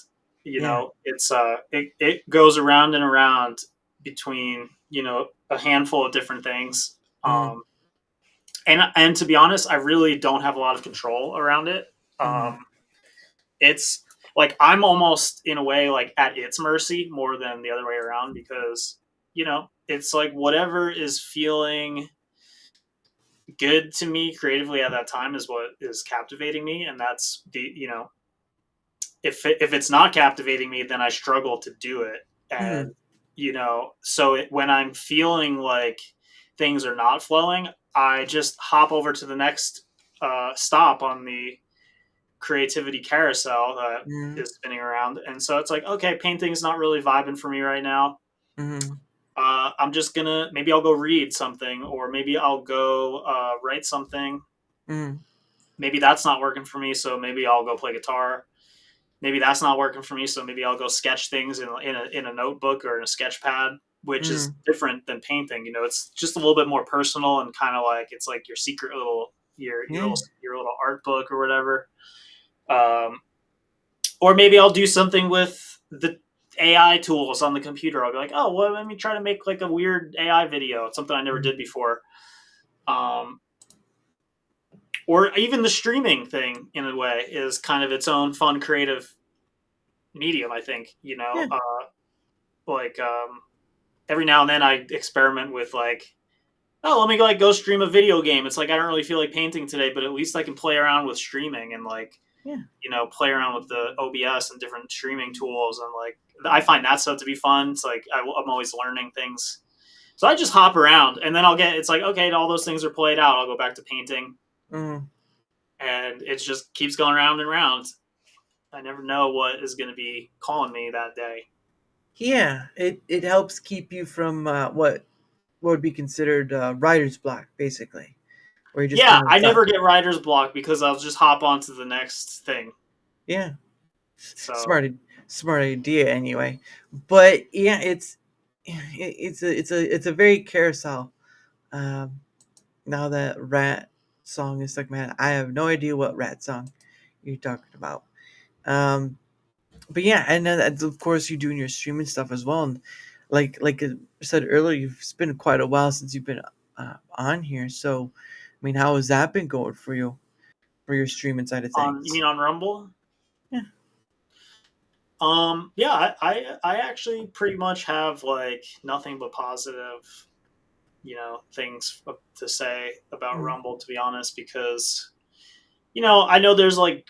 You Yeah. know, it goes around and around between, you know, a handful of different things. Mm, And to be honest, I really don't have a lot of control around it. mm, Um, it's like I'm almost in a way like at its mercy more than the other way around, because you know it's like whatever is feeling good to me creatively at that time is what is captivating me, and that's the, you know, if it's not captivating me, then I struggle to do it. mm, And you know, so when I'm feeling like things are not flowing, I just hop over to the next stop on the creativity carousel that mm, is spinning around. And so it's like, okay, painting's not really vibing for me right now. mm, I'm just gonna, maybe I'll go read something, or maybe I'll go write something. mm, Maybe that's not working for me, so maybe I'll go play guitar. Maybe that's not working for me, so maybe I'll go sketch things in a notebook or in a sketch pad, which is mm. different than painting. You know, it's just a little bit more personal and kind of like it's like your secret little Yeah. your little art book or whatever. Um, or maybe I'll do something with the AI tools on the computer. I'll be like, oh, well, let me try to make like a weird AI video. It's something I never Mm, did before. Um, or even the streaming thing, in a way, is kind of its own fun, creative medium. I think, you know, yeah. like every now and then I experiment with like, oh, let me like go stream a video game. It's like I don't really feel like painting today, but at least I can play around with streaming and like, Yeah. you know, play around with the OBS and different streaming tools. And like, I find that stuff to be fun. It's like I'm always learning things. So I just hop around, and then it's like, okay, all those things are played out. I'll go back to painting, Mm. and it just keeps going round and round. I never know what is going to be calling me that day. Yeah. It helps keep you from what would be considered writer's block, basically, where you're just Yeah, kind of I stuck. never get writer's block because I'll just hop on to the next thing. Yeah. So Smart, smart idea anyway. But yeah, it's a very carousel. Um, Now that rat song is stuck, man, I have no idea what rat song you're talking about. Um, but yeah, and then of course you're doing your streaming stuff as well. And like I said earlier, it's been quite a while since you've been on here. So, I mean, how has that been going for you for your streaming side of on, you things? mean on Rumble? Yeah. Yeah, I actually pretty much have like nothing but positive, you know, things to say about Mm, Rumble, to be honest, because you know, I know there's like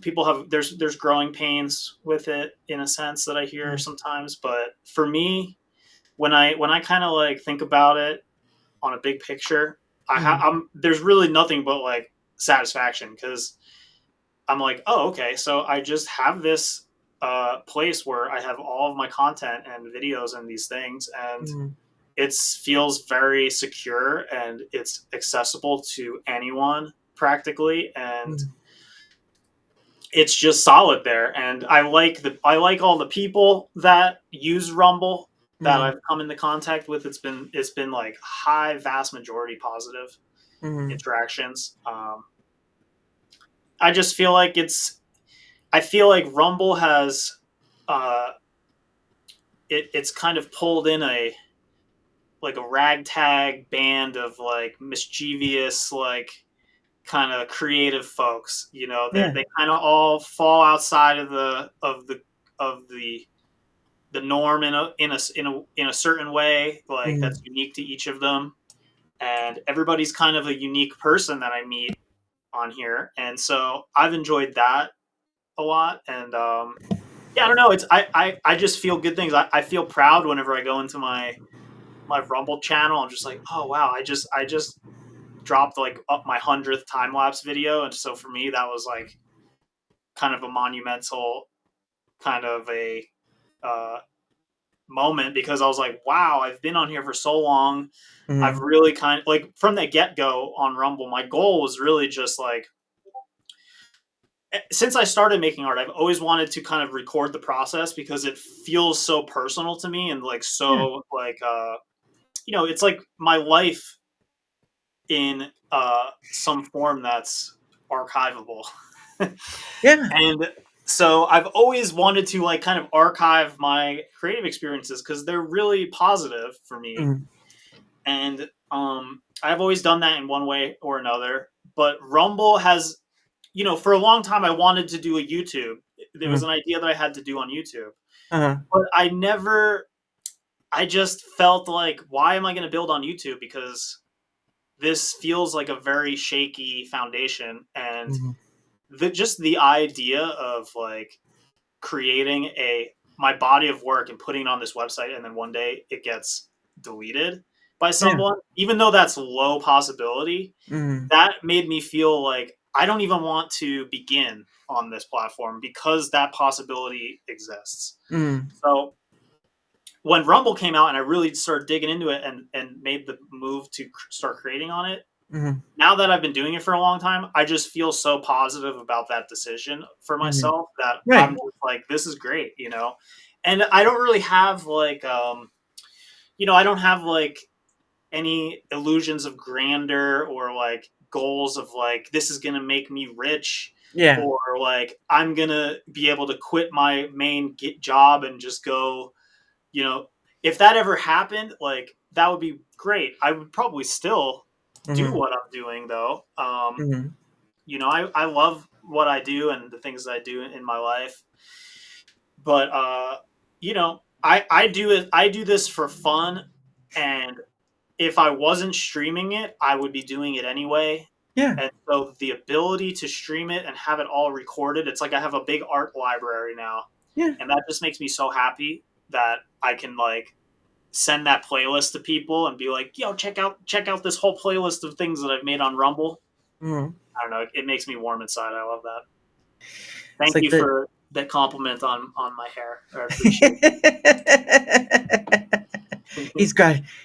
people have there's growing pains with it in a sense that I hear mm, sometimes, but for me, when I kind of like think about it on a big picture, mm, I'm there's really nothing but like satisfaction, because I'm like, oh, okay, so I just have this place where I have all of my content and videos and these things, and mm, it feels very secure and it's accessible to anyone practically, and mm, it's just solid there. And I like all the people that use Rumble that mm, I've come into contact with. It's been like high vast majority positive mm, interactions. I just feel like I feel like Rumble has uh, it's kind of pulled in a like a ragtag band of like mischievous, like kind of creative folks. You know, yeah. they kind of all fall outside of of the norm in a certain way, like Mm, that's unique to each of them. And everybody's kind of a unique person that I meet on here, and so I've enjoyed that a lot. And yeah, I don't know. It's I just feel good things. I feel proud whenever I go into my Rumble channel. I'm just like, oh wow, I just dropped like up my 100th time lapse video, and so for me that was like kind of a monumental kind of a moment, because I was like, wow, I've been on here for so long. I've really kind of like from the get go on Rumble, my goal was really just like, since I started making art, I've always wanted to kind of record the process because it feels so personal to me and like so like it's like my life in some form that's archivable. Yeah. And so I've always wanted to like kind of archive my creative experiences because they're really positive for me. And I've always done that in one way or another. But Rumble has, for a long time I wanted to do a YouTube. There was an idea that I had to do on YouTube. But I just felt like, why am I going to build on YouTube? Because this feels like a very shaky foundation. And just the idea of like creating my body of work and putting it on this website, and then one day it gets deleted by someone, even though that's low possibility, that made me feel like I don't even want to begin on this platform because that possibility exists. So when Rumble came out and I really started digging into it and made the move to start creating on it, now that I've been doing it for a long time, I just feel so positive about that decision for myself that I'm just like, this is great, And I don't really have like, I don't have like any illusions of grandeur or like goals of like, this is going to make me rich. Or like, I'm going to be able to quit my main job and just go, if that ever happened, like that would be great. I would probably still do what I'm doing though. I love what I do and the things that I do in my life. But I do this for fun, and if I wasn't streaming it, I would be doing it anyway. And so the ability to stream it and have it all recorded, it's like I have a big art library now. And that just makes me so happy that I can like send that playlist to people and be like, yo, check out this whole playlist of things that I've made on Rumble. I don't know. It makes me warm inside. I love that. Thank you for that compliment on my hair. I appreciate it.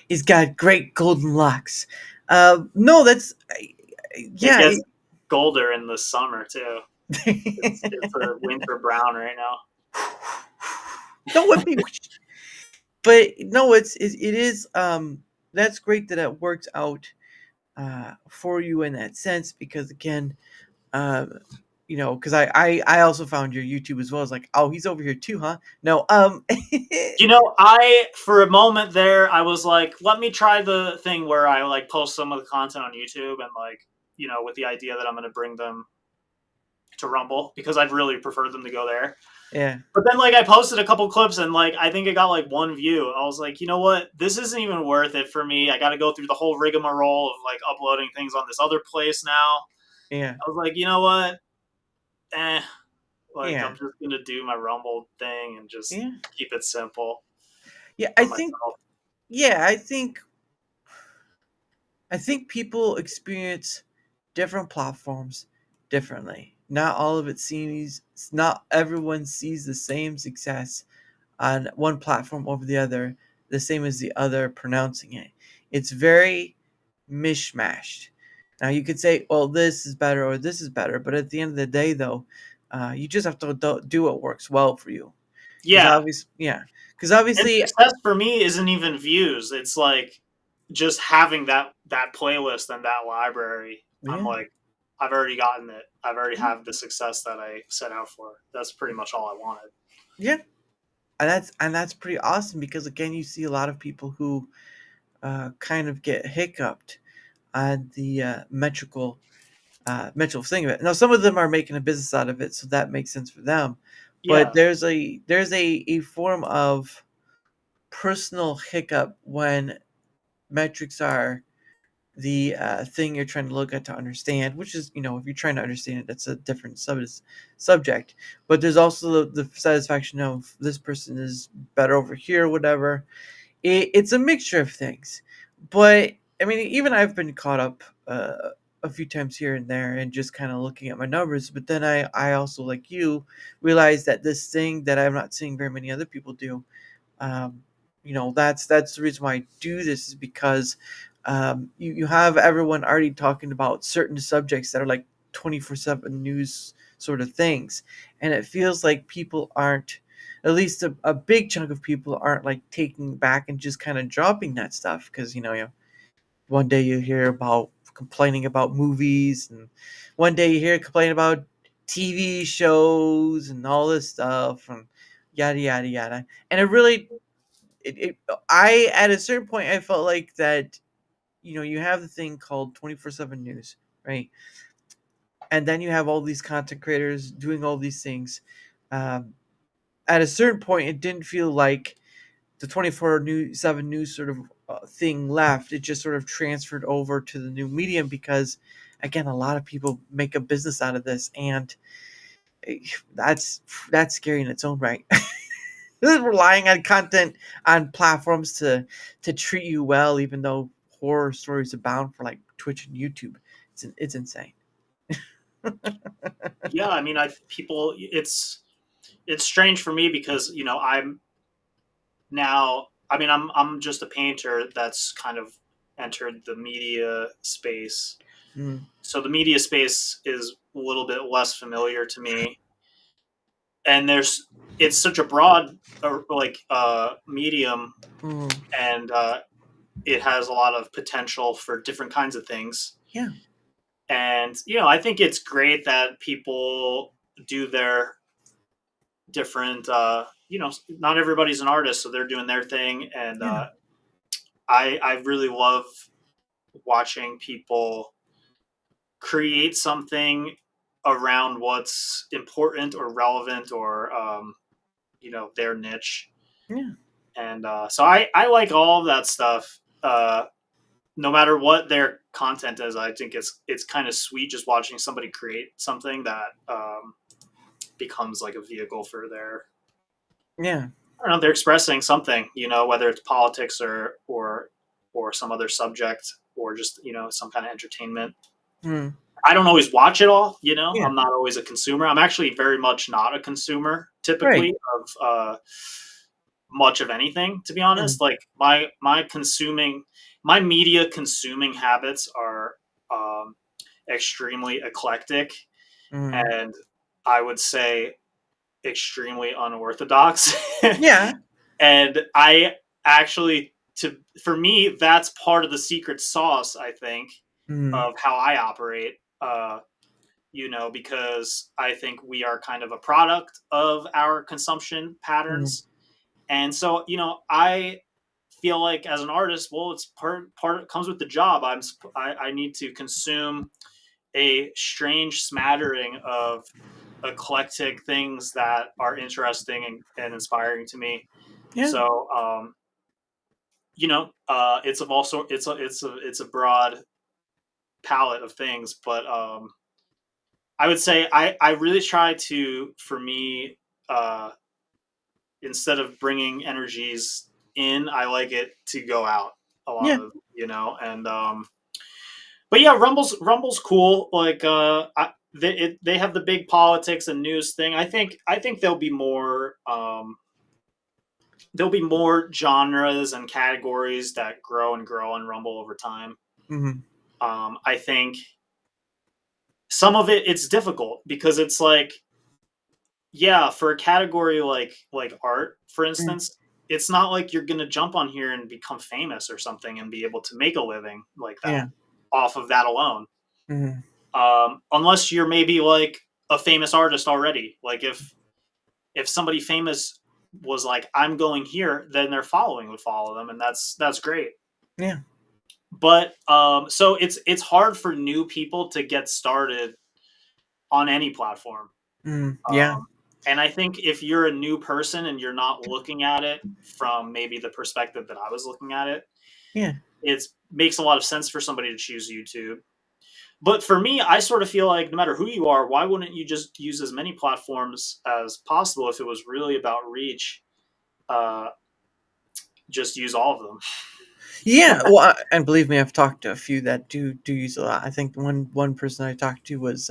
He's got great golden locks. No, that's It gets golder in the summer too. It's a winter brown right now. No, but no, it is. That's great that it works out for you in that sense, because again, because I also found your YouTube as well. It's like, oh, he's over here too, huh? No, I for a moment there, I was like, let me try the thing where I like post some of the content on YouTube and like, with the idea that I'm going to bring them to Rumble because I'd really prefer them to go there. Yeah. But then like I posted a couple clips and like I think it got like 1 view. I was like, you know what? This isn't even worth it for me. I got to go through the whole rigmarole of like uploading things on this other place now. Yeah. I was like, you know what? I'm just going to do my Rumble thing and just keep it simple. Yeah, I think people experience different platforms differently. Not everyone sees the same success on one platform over the other, the same as the other pronouncing it. It's very mishmashed. Now you could say, well, this is better or this is better, but at the end of the day, though, you just have to do what works well for you. Because obviously, and success for me isn't even views. It's like just having that playlist and that library. I'm like, I've already gotten it. I've already have the success that I set out for. That's pretty much all I wanted. Yeah, and that's pretty awesome, because again, you see a lot of people who kind of get hiccuped on the metrical thing of it. Now, some of them are making a business out of it, so that makes sense for them. But there's a form of personal hiccup when metrics are the thing you're trying to look at to understand, which is, if you're trying to understand it, that's a different subject. But there's also the satisfaction of this person is better over here, whatever. It's a mixture of things. But I mean, even I've been caught up a few times here and there and just kind of looking at my numbers. But then I also, like you, realized that this thing that I'm not seeing very many other people do, um, that's the reason why I do this, is because you have everyone already talking about certain subjects that are like 24/7 news sort of things. And it feels like people aren't, at least a big chunk of people aren't like taking back and just kind of dropping that stuff. Because one day you hear about complaining about movies, and one day you hear complaining about TV shows and all this stuff, and yada yada yada. And it really, it I at a certain point I felt like that, you have the thing called 24/7 news, right? And then you have all these content creators doing all these things. um, at a certain point it didn't feel like the 24/7 news sort of thing left. It just sort of transferred over to the new medium, because again, a lot of people make a business out of this. And eh, that's scary in its own right. Relying on content on platforms to treat you well, even though horror stories abound for like Twitch and YouTube. It's insane. Yeah, I mean, I people, it's strange for me because I'm now. I mean, I'm just a painter that's kind of entered the media space. Mm, So the media space is a little bit less familiar to me, and it's such a broad medium, mm, and it has a lot of potential for different kinds of things. yeah, And I think it's great that people do their different. Not everybody's an artist, so they're doing their thing, and yeah, I really love watching people create something around what's important or relevant or their niche. yeah, And so I like all of that stuff. No matter what their content is, I think it's kind of sweet just watching somebody create something that becomes like a vehicle for their, yeah, I don't know, they're expressing something, whether it's politics or some other subject, or just some kind of entertainment. mm, I don't always watch it all. yeah, I'm not always a consumer. I'm actually very much not a consumer right, typically of much of anything, to be mm, honest. Like my media consuming habits are um, extremely eclectic, mm, and I would say extremely unorthodox. yeah, And I actually, for me, that's part of the secret sauce, I think, mm, of how I operate. Because I think we are kind of a product of our consumption mm, patterns. And so, I feel like as an artist, well, it's part comes with the job. I need to consume a strange smattering of eclectic things that are interesting and inspiring to me. yeah, So, it's of also it's a broad palette of things, but I would say I really try to, for me, uh, instead of bringing energies in, I like it to go out a lot yeah, of, and but yeah, Rumble's cool. Like they have the big politics and news thing. I think there'll be more genres and categories that grow and grow on Rumble over time. mm, I think some of it's difficult because it's like, yeah, for a category like art, for mm, instance, it's not like you're gonna jump on here and become famous or something and be able to make a living like that yeah, off of that alone. mm, Unless you're maybe like a famous artist already. Like if somebody famous was like, I'm going here, then their following would follow them, and that's great. yeah, But so it's hard for new people to get started on any platform. yeah, Um, and I think if you're a new person and you're not looking at it from maybe the perspective that I was looking at it, yeah, it makes a lot of sense for somebody to choose YouTube. But for me, I sort of feel like no matter who you are, why wouldn't you just use as many platforms as possible if it was really about reach? Uh, just use all of them. Yeah, well, and believe me, I've talked to a few that do use a lot. I think one person I talked to was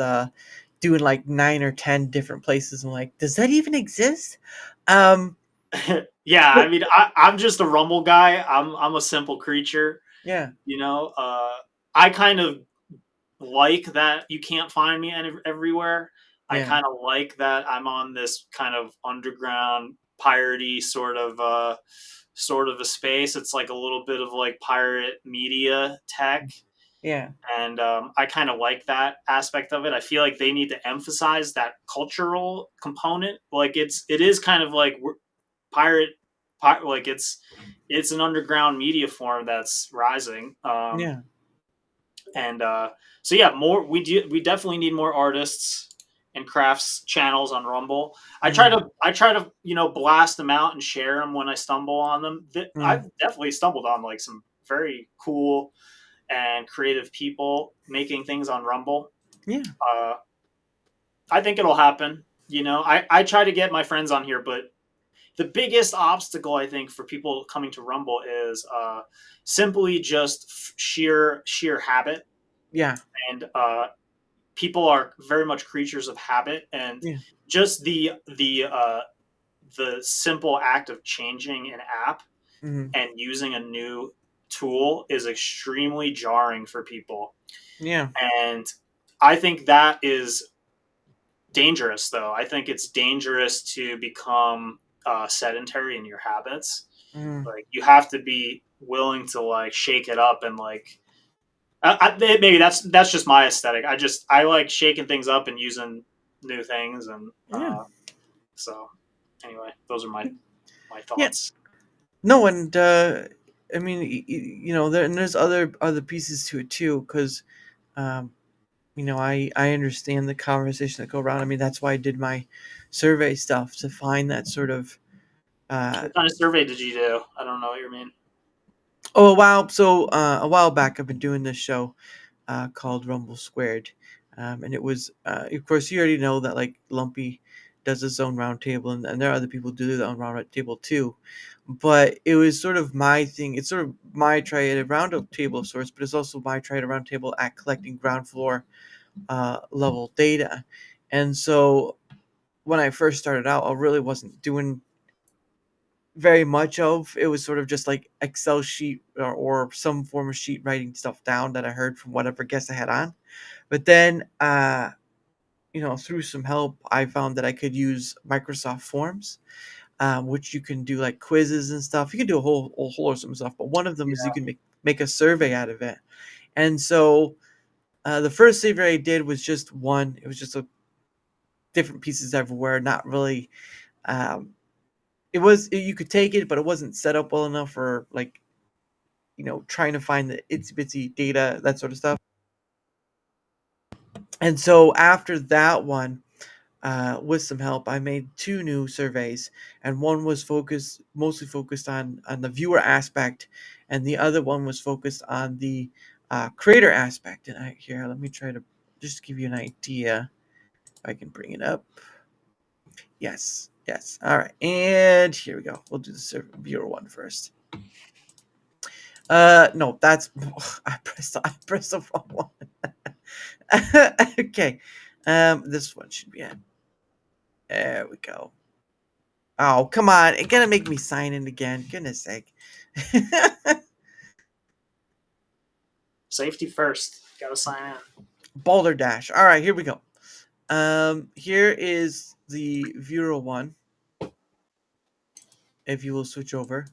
doing like 9 or 10 different places. I'm like, does that even exist? Um, Yeah, but I mean, I'm just a Rumble guy. I'm a simple creature, yeah, you know. I kind of like that you can't find me everywhere. I yeah, kind of like that I'm on this kind of underground piratey sort of a space. It's like a little bit of like pirate media tech, yeah, and I kind of like that aspect of it. I feel like they need to emphasize that cultural component. Like it is kind of like pirate, like it's an underground media form that's rising. yeah, And so yeah, we definitely need more artists and crafts channels on Rumble. mm, I try to blast them out and share them when I stumble on them. mm, I've definitely stumbled on like some very cool and creative people making things on Rumble. yeah, Uh, I think it'll happen. I try to get my friends on here, but the biggest obstacle I think for people coming to Rumble is simply just sheer habit, yeah, and people are very much creatures of habit, and yeah, just the simple act of changing an app mm, and using a new tool is extremely jarring for people, yeah, and I think that is dangerous. Though I think it's dangerous to become sedentary in your habits. mm, Like you have to be willing to like shake it up and like maybe that's just my aesthetic. I like shaking things up and using new things, and yeah, so anyway, those are my yeah. thoughts. No, and I mean, and there's other pieces to it too, because um, I understand the conversation that go around. I mean, that's why I did my survey stuff to find that sort of. Uh, What kind of survey did you do? I don't know what you mean. oh, a while back, I've been doing this show called Rumble Squared, and it was, of course, you already know that like Lumpy does his own roundtable, and there are other people who do their own roundtable too. But it was sort of my thing. It's sort of my try at a roundtable of sorts, but it's also my try at a roundtable at collecting ground floor level data. And so when I first started out, I really wasn't doing very much of. It was sort of just like Excel sheet or some form of sheet writing stuff down that I heard from whatever guest I had on. But then, through some help, I found that I could use Microsoft Forms, which you can do like quizzes and stuff. You can do a whole lot of some stuff, but one of them is you Yeah, can make a survey out of it. And so the first survey I did was just one. It was just a different pieces everywhere, not really. Um, you could take it, but it wasn't set up well enough for like trying to find the itsy bitsy data, that sort of stuff. And so after that one, with some help, I made two new surveys, and one was mostly focused on the viewer aspect, and the other one was focused on the creator aspect. And let me try to just give you an idea. If I can bring it up. Yes, yes. All right, and here we go. We'll do the viewer one first. No, that's I pressed the wrong one. Okay, this one should be it. There we go. Oh, come on. It's going to make me sign in again. Goodness sake. safety first. Got to sign in. Boulder Dash. All right, here we go. Here is the viewer one. If you will switch over.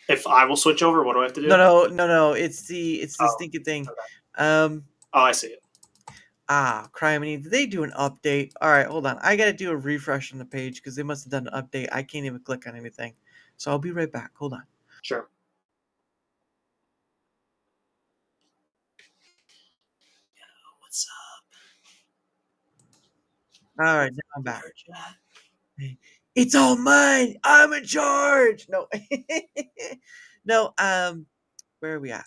If I will switch over, what do I have to No, do? no, no, no. It's the Oh, stinking thing. okay. Um, Oh, I see it. Criminy, did they do an update? All right, hold on. I got to do a refresh on the page because they must have done an update. I can't even click on anything. So I'll be right back. Hold on. Sure. What's All up? right, now I'm back. It's all mine. I'm in charge. No, no. Where are we at?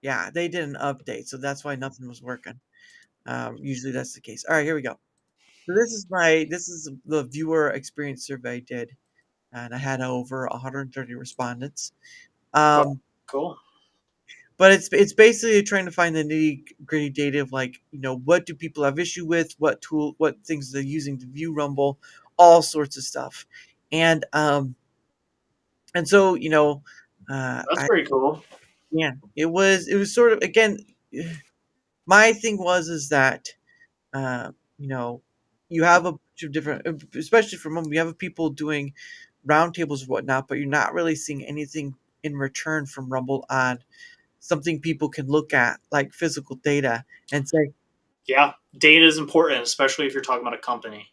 Yeah, they did an update, so that's why nothing was working. Usually that's the case. All right, here we go. So this is the viewer experience survey I did, and I had over 130 respondents. Oh, Um, cool. but it's basically trying to find the nitty gritty data of like, what do people have issue with, what things they're using to view Rumble, all sorts of stuff. And so That's I pretty cool. yeah, it was sort of, again, my thing was is that uh, you know you have a bunch of different, especially for Rumble, you have people doing roundtables and whatnot, but you're not really seeing anything in return from Rumble on something people can look at, like physical data, and say, Yeah, data is important, especially if you're talking about a company.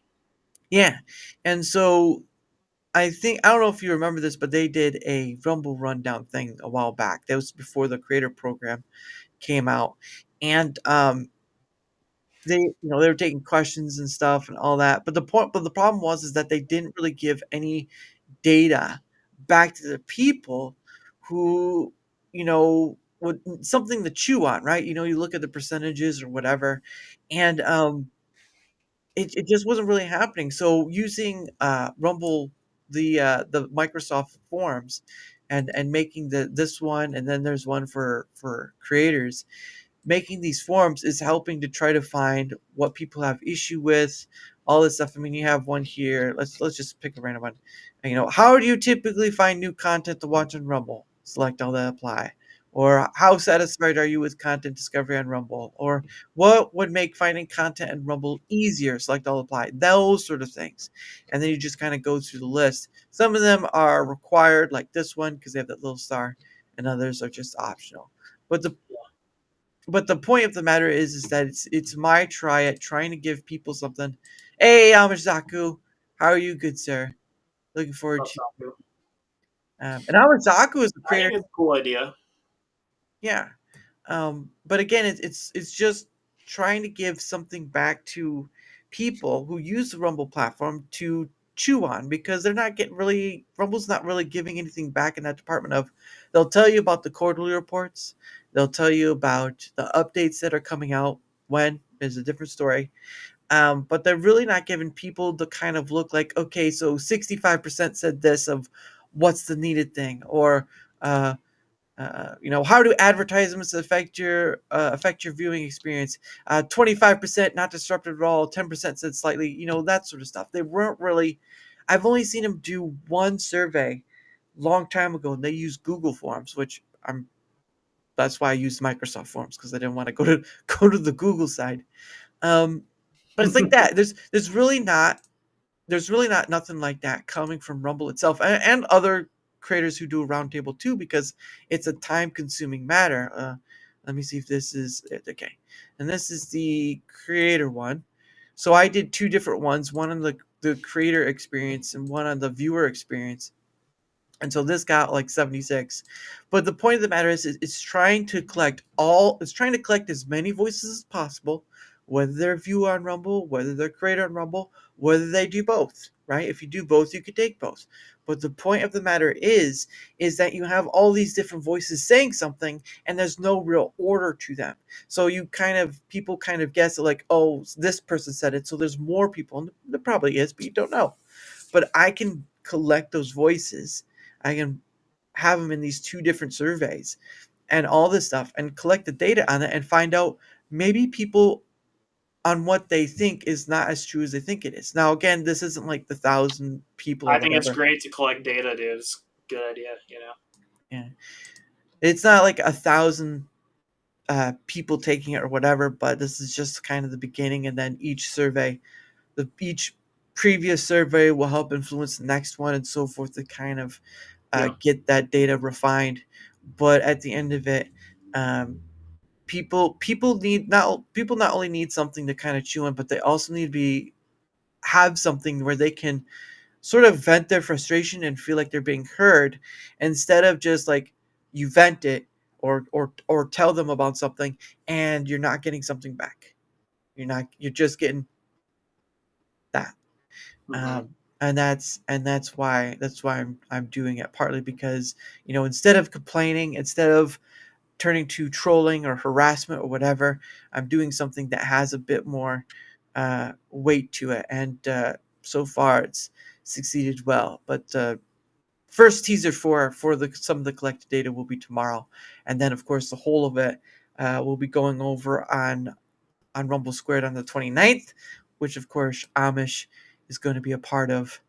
yeah. And so I don't know if you remember this, but they did a Rumble rundown thing a while back. That was before the creator program came out. And they were taking questions and stuff and all that. But the problem was is that they didn't really give any data back to the people who, would something to chew on, right? You look at the percentages or whatever, and it just wasn't really happening. So using Rumble, the Microsoft forums, and making this one, and then there's one for creators, making these forums is helping to try to find what people have issue with, all this stuff. I mean, you have one here. Let's just pick a random one. How do you typically find new content to watch on Rumble? Select all that apply. Or how satisfied are you with content discovery on Rumble? Or what would make finding content in Rumble easier? Select all apply. Those sort of things. And then you just kind of go through the list. Some of them are required, like this one, because they have that little star, and others are just optional. But the point of the matter is that it's my try at trying to give people something. Hey, Amazaku, how are you, good sir? Looking forward That's to. not cool. And Amazaku is the I creator. think it's a cool idea. Yeah. But again, it's just trying to give something back to people who use the Rumble platform to chew on, because they're not getting really Rumble's not really giving anything back in that department of. They'll tell you about the quarterly reports. They'll tell you about the updates that are coming out. When is a different story. But they're really not giving people the kind of look like, okay, so 65% said this of what's the needed thing, or uh, how do advertisements affect your viewing experience? 25% not disrupted at all. 10% said slightly. That sort of stuff. They weren't really. I've only seen them do one survey, long time ago, and they used Google Forms, which I'm. That's why I used Microsoft Forms, because I didn't want to go to go to the Google side. Um, but it's like that. There's really not nothing like that coming from Rumble itself, and other creators who do a roundtable too, because it's a time consuming matter. Let me see if this is it. Okay. And this is the creator one. So I did two different ones, one on the creator experience and one on the viewer experience. And so this got like 76. But the point of the matter is it's trying to collect as many voices as possible, whether they're view on Rumble, whether they're creator on Rumble, whether they do both, right? If you do both, you could take both. But the point of the matter is that you have all these different voices saying something, and there's no real order to them. So people kind of guess like, oh, this person said it, so there's more people, and there probably is, but you don't know. But I can collect those voices. I can have them in these two different surveys and all this stuff, and collect the data on it, and find out maybe people on what they think is not as true as they think it is. Now, again, this isn't like the 1,000 people or I think it's whatever. great to collect data, dude. It's a good idea, you know. Yeah, it's not like 1,000 people taking it or whatever, but this is just kind of the beginning, and then each previous survey will help influence the next one, and so forth, to kind of Yeah. get that data refined. But at the end of it, um, people not only need something to kind of chew on, but they also need to have something where they can sort of vent their frustration and feel like they're being heard, instead of just like you vent it, or tell them about something and you're not getting something back. You're just getting that. Hmm. And that's why I'm doing it, partly because instead of complaining, instead of turning to trolling or harassment or whatever, I'm doing something that has a bit more weight to it, and so far it's succeeded well. But first teaser for the some of the collected data will be tomorrow, and then of course the whole of it will be going over on Rumble Squared on the 29th, which of course Amish is going to be a part of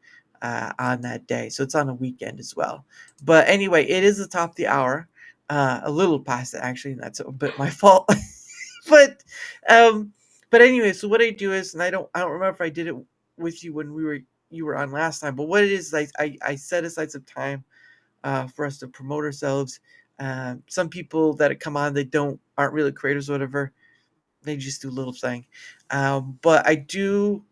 on that day. So it's on a weekend as well. But anyway, it is the top of the hour, a little past it actually, and that's a bit my fault. but um, but anyway, so what I do is, and I don't remember if I did it with you when you were on last time, but what it is, I set aside some time for us to promote ourselves. Some people that come on, they aren't really creators or whatever. They just do a little thing. But I do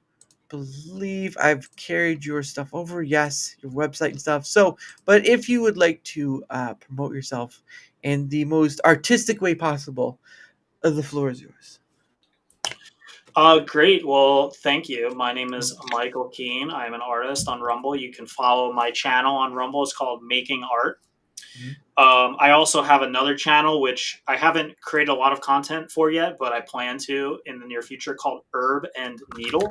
believe I've carried your stuff over. Yes, your website and stuff. So, but if you would like to promote yourself in the most artistic way possible, the floor is yours. Great. Well, thank you. My name is Michael Keane. I'm an artist on Rumble. You can follow my channel on Rumble. It's called Making Art. I also have another channel, which I haven't created a lot of content for yet, but I plan to in the near future, called Herb and Needle.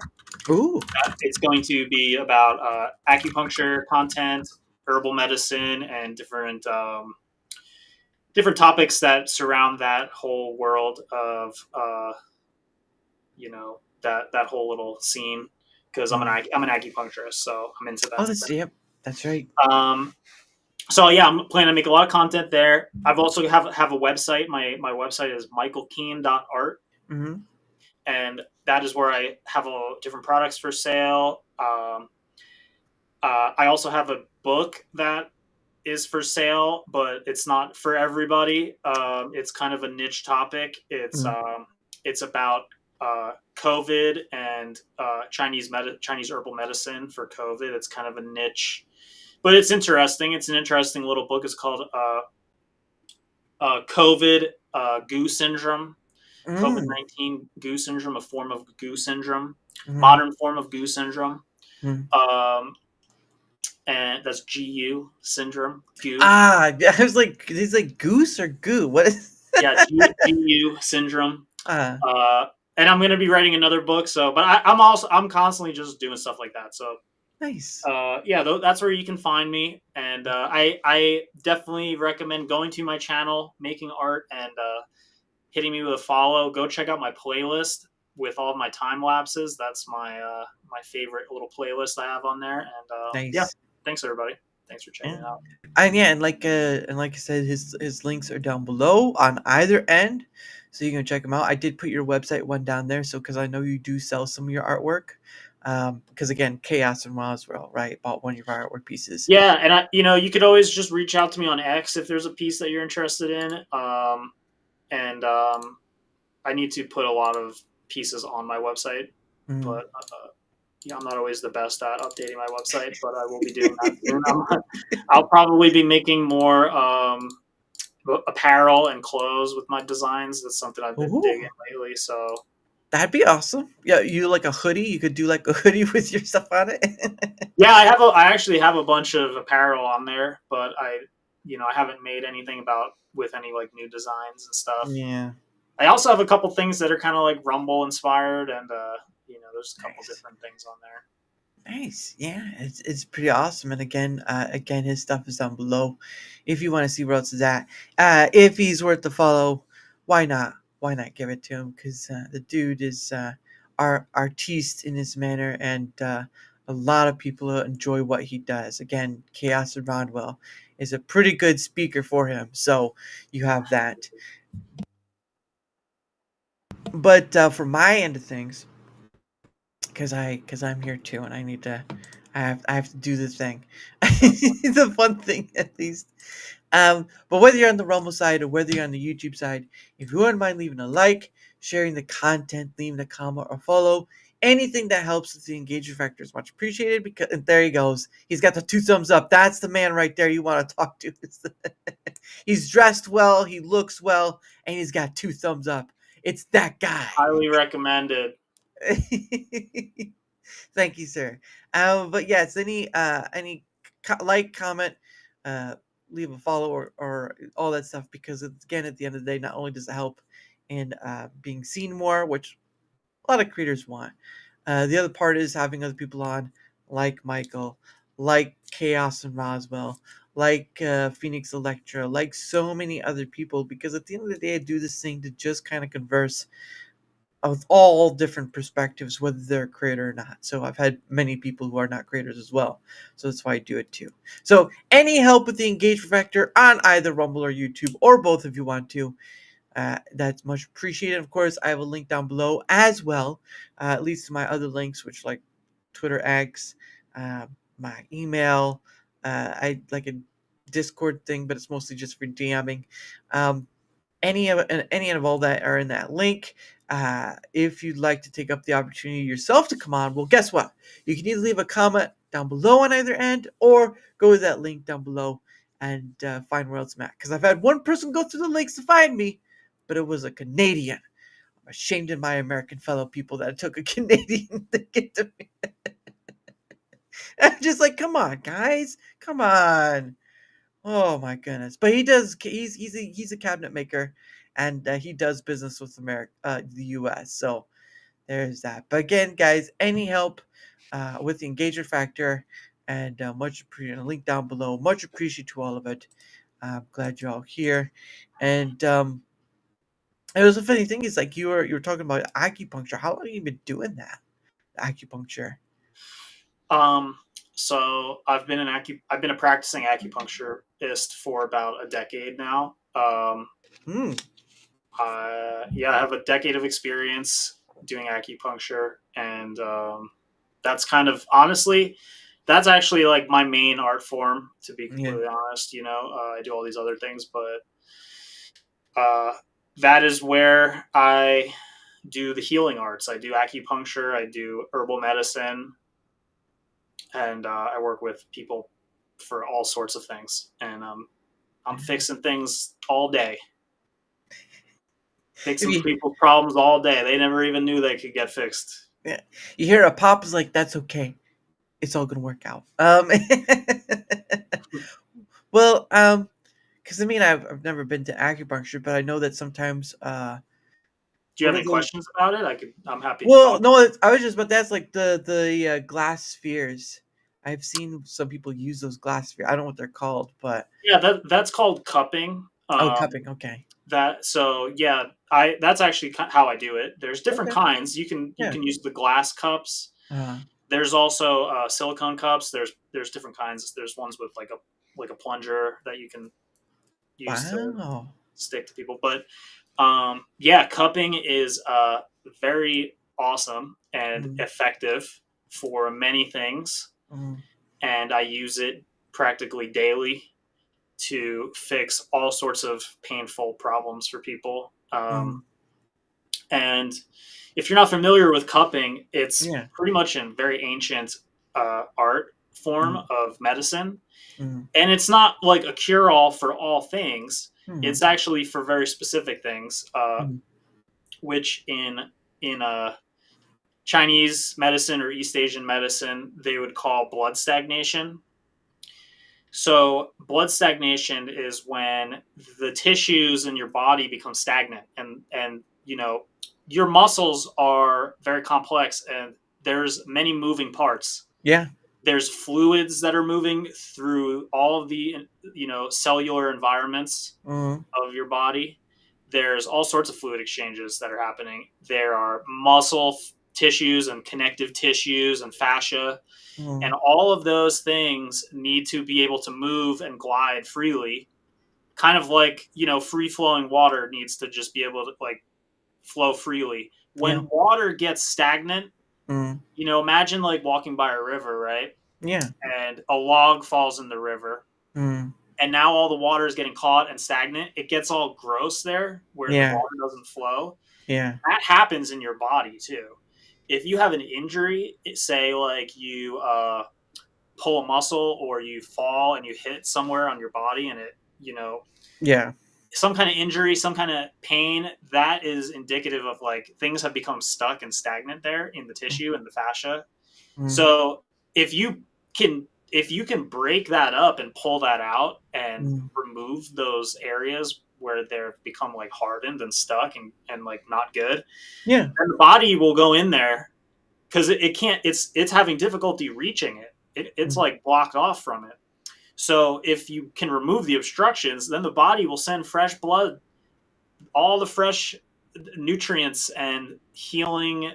Ooh. It's going to be about acupuncture content, herbal medicine, and different topics that surround that whole world of that whole little scene. Because I'm an acupuncturist, so I'm into that. Oh, that's right. So yeah, I'm planning to make a lot of content there. I've also have a website. My website is michaelkeane.art. Mm-hmm. And that is where I have different products for sale. I also have a book that is for sale, but it's not for everybody. It's kind of a niche topic. It's about COVID and Chinese herbal medicine for COVID. It's kind of a niche, but it's interesting. It's an interesting little book. It's called COVID Goo Syndrome. COVID-19 Goo Syndrome, a form of Goo Syndrome, modern form of Goo Syndrome. And that's GU syndrome. Goo. I was like, is it goose or goo? What is? Yeah, GU syndrome. And I'm going to be writing another book. So, but I'm constantly just doing stuff like that. So nice. Yeah, that's where you can find me. And I definitely recommend going to my channel, Making Art, and hitting me with a follow. Go check out my playlist with all of my time lapses. That's my favorite little playlist I have on there. And nice. Yeah, thanks everybody. Thanks for checking it out. And like I said, his links are down below on either end, so you can check them out. I did put your website one down there, so because I know you do sell some of your artwork. Because again, Chaos and Roswell, right, bought one of your artwork pieces. Yeah, and you could always just reach out to me on X if there's a piece that you're interested in. And I need to put a lot of pieces on my website, but I'm not always the best at updating my website, but I will be doing that soon. I'll probably be making more apparel and clothes with my designs. That's something I've been digging lately. So that'd be awesome. Yeah, you like a hoodie? You could do like a hoodie with your stuff on it. Yeah, I actually have a bunch of apparel on there, but I haven't made anything with any like new designs and stuff. Yeah. I also have a couple things that are kind of like Rumble inspired, and there's a couple different things on there. Nice. Yeah, it's pretty awesome. And again, his stuff is down below if you want to see where else is at. If he's worth the follow, why not? Why not give it to him? Because the dude is artiste in his manner, and a lot of people enjoy what he does. Again, Chaos and Rodwell is a pretty good speaker for him, so you have that. But for my end of things, because I'm here too, and I have to do the thing, the fun thing at least. But whether you're on the Rumble side or whether you're on the YouTube side, if you wouldn't mind leaving a like, sharing the content, leaving a comment or follow, anything that helps with the engagement factor is much appreciated. Because and there he goes, he's got the 2 thumbs up. That's the man right there you want to talk to. He's dressed well, he looks well, and he's got 2 thumbs up. It's that guy. Highly recommended. Thank you, sir. But yes, any like, comment, leave a follow or all that stuff, because again, at the end of the day, not only does it help in being seen more, which a lot of creators want, the other part is having other people on like Michael, like Chaos and Roswell, like Phoenix Electra, like so many other people, because at the end of the day, I do this thing to just kind of converse with all different perspectives, whether they're a creator or not. So I've had many people who are not creators as well. So that's why I do it too. So any help with the engagement factor on either Rumble or YouTube, or both if you want to, that's much appreciated. Of course, I have a link down below as well, at least to my other links, which like Twitter X, uh, my email. I like a Discord thing, but it's mostly just for DMing. Um, any of all that are in that link. If you'd like to take up the opportunity yourself to come on, well, guess what? You can either leave a comment down below on either end, or go to that link down below and find where else I'm at. Because I've had one person go through the links to find me, but it was a Canadian. I'm ashamed of my American fellow people that it took a Canadian to get to me. I'm just like, come on, guys, come on. Oh my goodness! But he does. He's a cabinet maker, and he does business with America, the U.S. So there's that. But again, guys, any help with the engagement factor, and much appreciated. Link down below. Much appreciated to all of it. I'm glad you're all here, and it was a funny thing. Is like you were talking about acupuncture. How long have you been doing that? Acupuncture. So I've been a practicing acupuncturist for about a decade now. Hmm. Yeah, I have a decade of experience doing acupuncture, and that's kind of honestly, that's actually like my main art form. To be completely honest, I do all these other things, but that is where I do the healing arts. I do acupuncture. I do herbal medicine. And I work with people for all sorts of things, and I'm fixing things all day, fixing people's problems all day. They never even knew they could get fixed. Yeah, you hear a pop is like, that's okay, it's all gonna work out. Well, because I mean, I've never been to acupuncture, but I know that sometimes. Do you have any questions about it? I'm happy. Well, no, I was just, but that's like the glass spheres. I've seen some people use those glass spheres. I don't know what they're called, but yeah, that's called cupping. Cupping. Okay. That's actually how I do it. There's different kinds. You can use the glass cups. There's also silicone cups. There's different kinds. There's ones with like a plunger that you can use to stick to people. But cupping is very awesome and effective for many things. And I use it practically daily to fix all sorts of painful problems for people. And if you're not familiar with cupping, it's pretty much a very ancient art form of medicine. And it's not like a cure-all for all things. It's actually for very specific things, which in Chinese medicine or East Asian medicine, they would call blood stagnation. So blood stagnation is when the tissues in your body become stagnant, and your muscles are very complex, and there's many moving parts. Yeah. There's fluids that are moving through all of the cellular environments of your body. There's all sorts of fluid exchanges that are happening. There are muscle tissues and connective tissues and fascia. And all of those things need to be able to move and glide freely. Kind of like, free flowing water needs to just be able to like flow freely. When water gets stagnant, imagine like walking by a river, right? Yeah. And a log falls in the river. And now all the water is getting caught and stagnant. It gets all gross there where the water doesn't flow. Yeah. That happens in your body too. If you have an injury, say like you pull a muscle or you fall and you hit somewhere on your body and it, some kind of injury, some kind of pain, that is indicative of like things have become stuck and stagnant there in the tissue and the fascia. So if you can break that up and pull that out and remove those areas where they've become like hardened and stuck and like not good, and the body will go in there because it's having difficulty reaching it. It's like blocked off from it. So if you can remove the obstructions, then the body will send fresh blood, all the fresh nutrients and healing,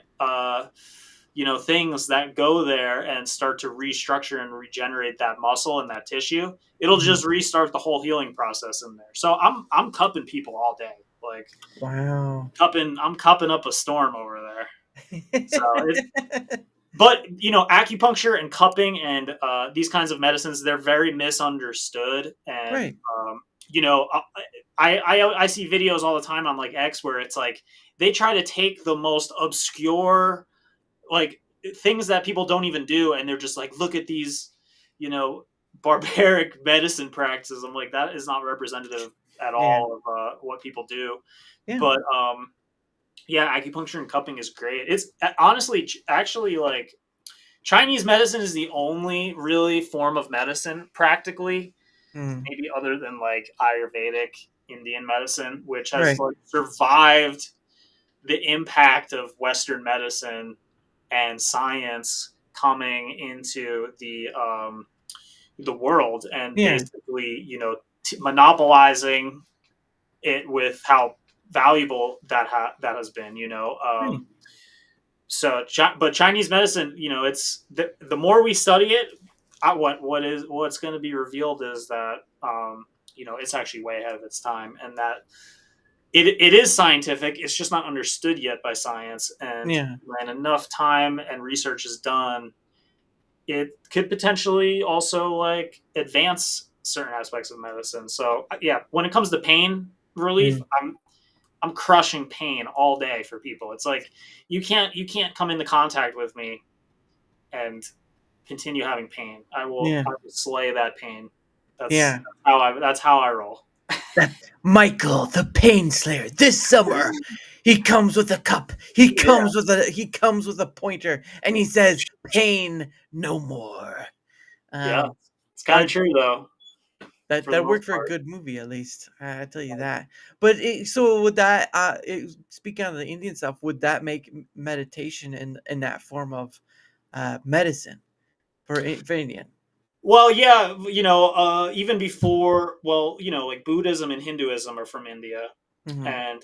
things that go there and start to restructure and regenerate that muscle and that tissue. It'll just restart the whole healing process in there. So I'm cupping people all day, like Wow. I'm cupping up a storm over there. So but acupuncture and cupping and these kinds of medicines, they're very misunderstood. And Right. I see videos all the time on like X where it's like they try to take the most obscure like things that people don't even do, and they're just like, look at these, barbaric medicine practices. I'm like, that is not representative at all of what people do. Yeah. But acupuncture and cupping is great. It's honestly, actually, like Chinese medicine is the only really form of medicine, practically, maybe other than like Ayurvedic Indian medicine, which has like survived the impact of Western medicine and science coming into the world, and basically, monopolizing it with how valuable that has been. So, but Chinese medicine, it's the more we study it, what's going to be revealed is that it's actually way ahead of its time, and that it is scientific. It's just not understood yet by science. And when enough time and research is done, it could potentially also like advance certain aspects of medicine. So when it comes to pain relief, I'm crushing pain all day for people. It's like you can't come into contact with me and continue having pain. I will slay that pain. That's how I roll. Michael, the Pain Slayer, this summer, he comes with a cup. He comes with a pointer, and he says, "Pain no more." It's kind of true though. That worked for a good movie, at least. I tell you that. But so would that, speaking of the Indian stuff, would that make meditation in that form of medicine for Indian? Well, yeah, even before, like Buddhism and Hinduism are from India, and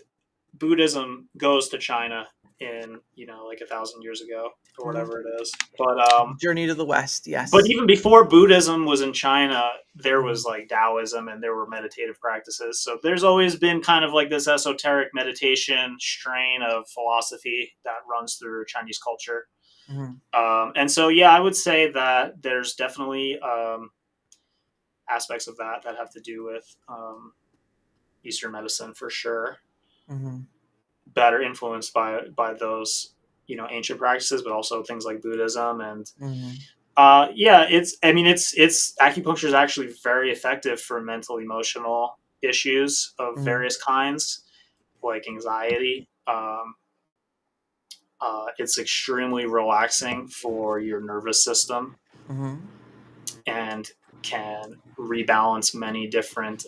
Buddhism goes to China in, like 1,000 years ago or whatever it is. But Journey to the West, yes. But even before Buddhism was in China, there was like Taoism and there were meditative practices. So there's always been kind of like this esoteric meditation strain of philosophy that runs through Chinese culture. And so, I would say that there's definitely aspects of that have to do with Eastern medicine for sure, that are influenced by those ancient practices, but also things like Buddhism and it's acupuncture is actually very effective for mental emotional issues of various kinds, like anxiety. It's extremely relaxing for your nervous system, and can rebalance many different,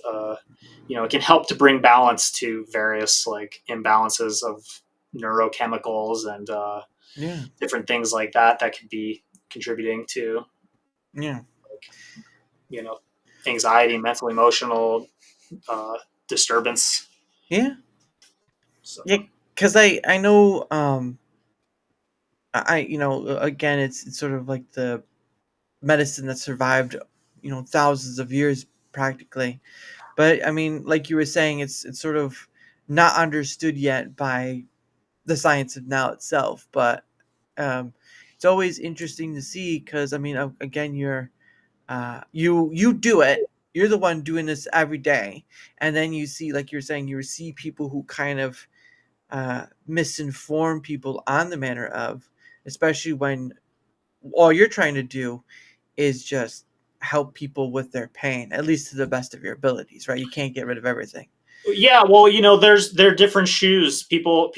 it can help to bring balance to various like imbalances of neurochemicals and different things like that could be contributing to anxiety, mental emotional disturbance. Because I know again, it's sort of like the medicine that survived thousands of years practically, but I mean, like you were saying, it's sort of not understood yet by the science of now itself. But it's always interesting to see, because I mean, again, you're you do it, you're the one doing this every day, and then you see, like you're saying, you see people who kind of misinform people on the manner of, especially when all you're trying to do is just help people with their pain, at least to the best of your abilities, right? You can't get rid of everything. Yeah, well, they're different shoes. People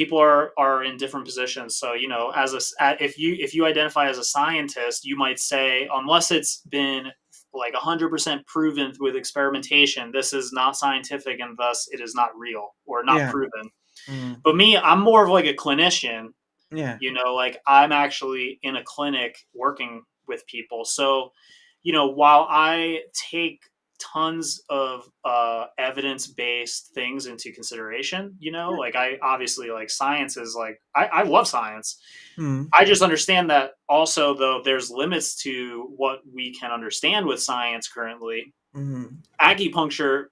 are in different positions. So, if you identify as a scientist, you might say, unless it's been like 100% proven with experimentation, this is not scientific and thus it is not real or not proven. But me, I'm more of like a clinician. Like I'm actually in a clinic working with people. So, while I take tons of evidence-based things into consideration, like I obviously like science is like I love science. Mm-hmm. I just understand that also, though, there's limits to what we can understand with science currently. Mm-hmm. Acupuncture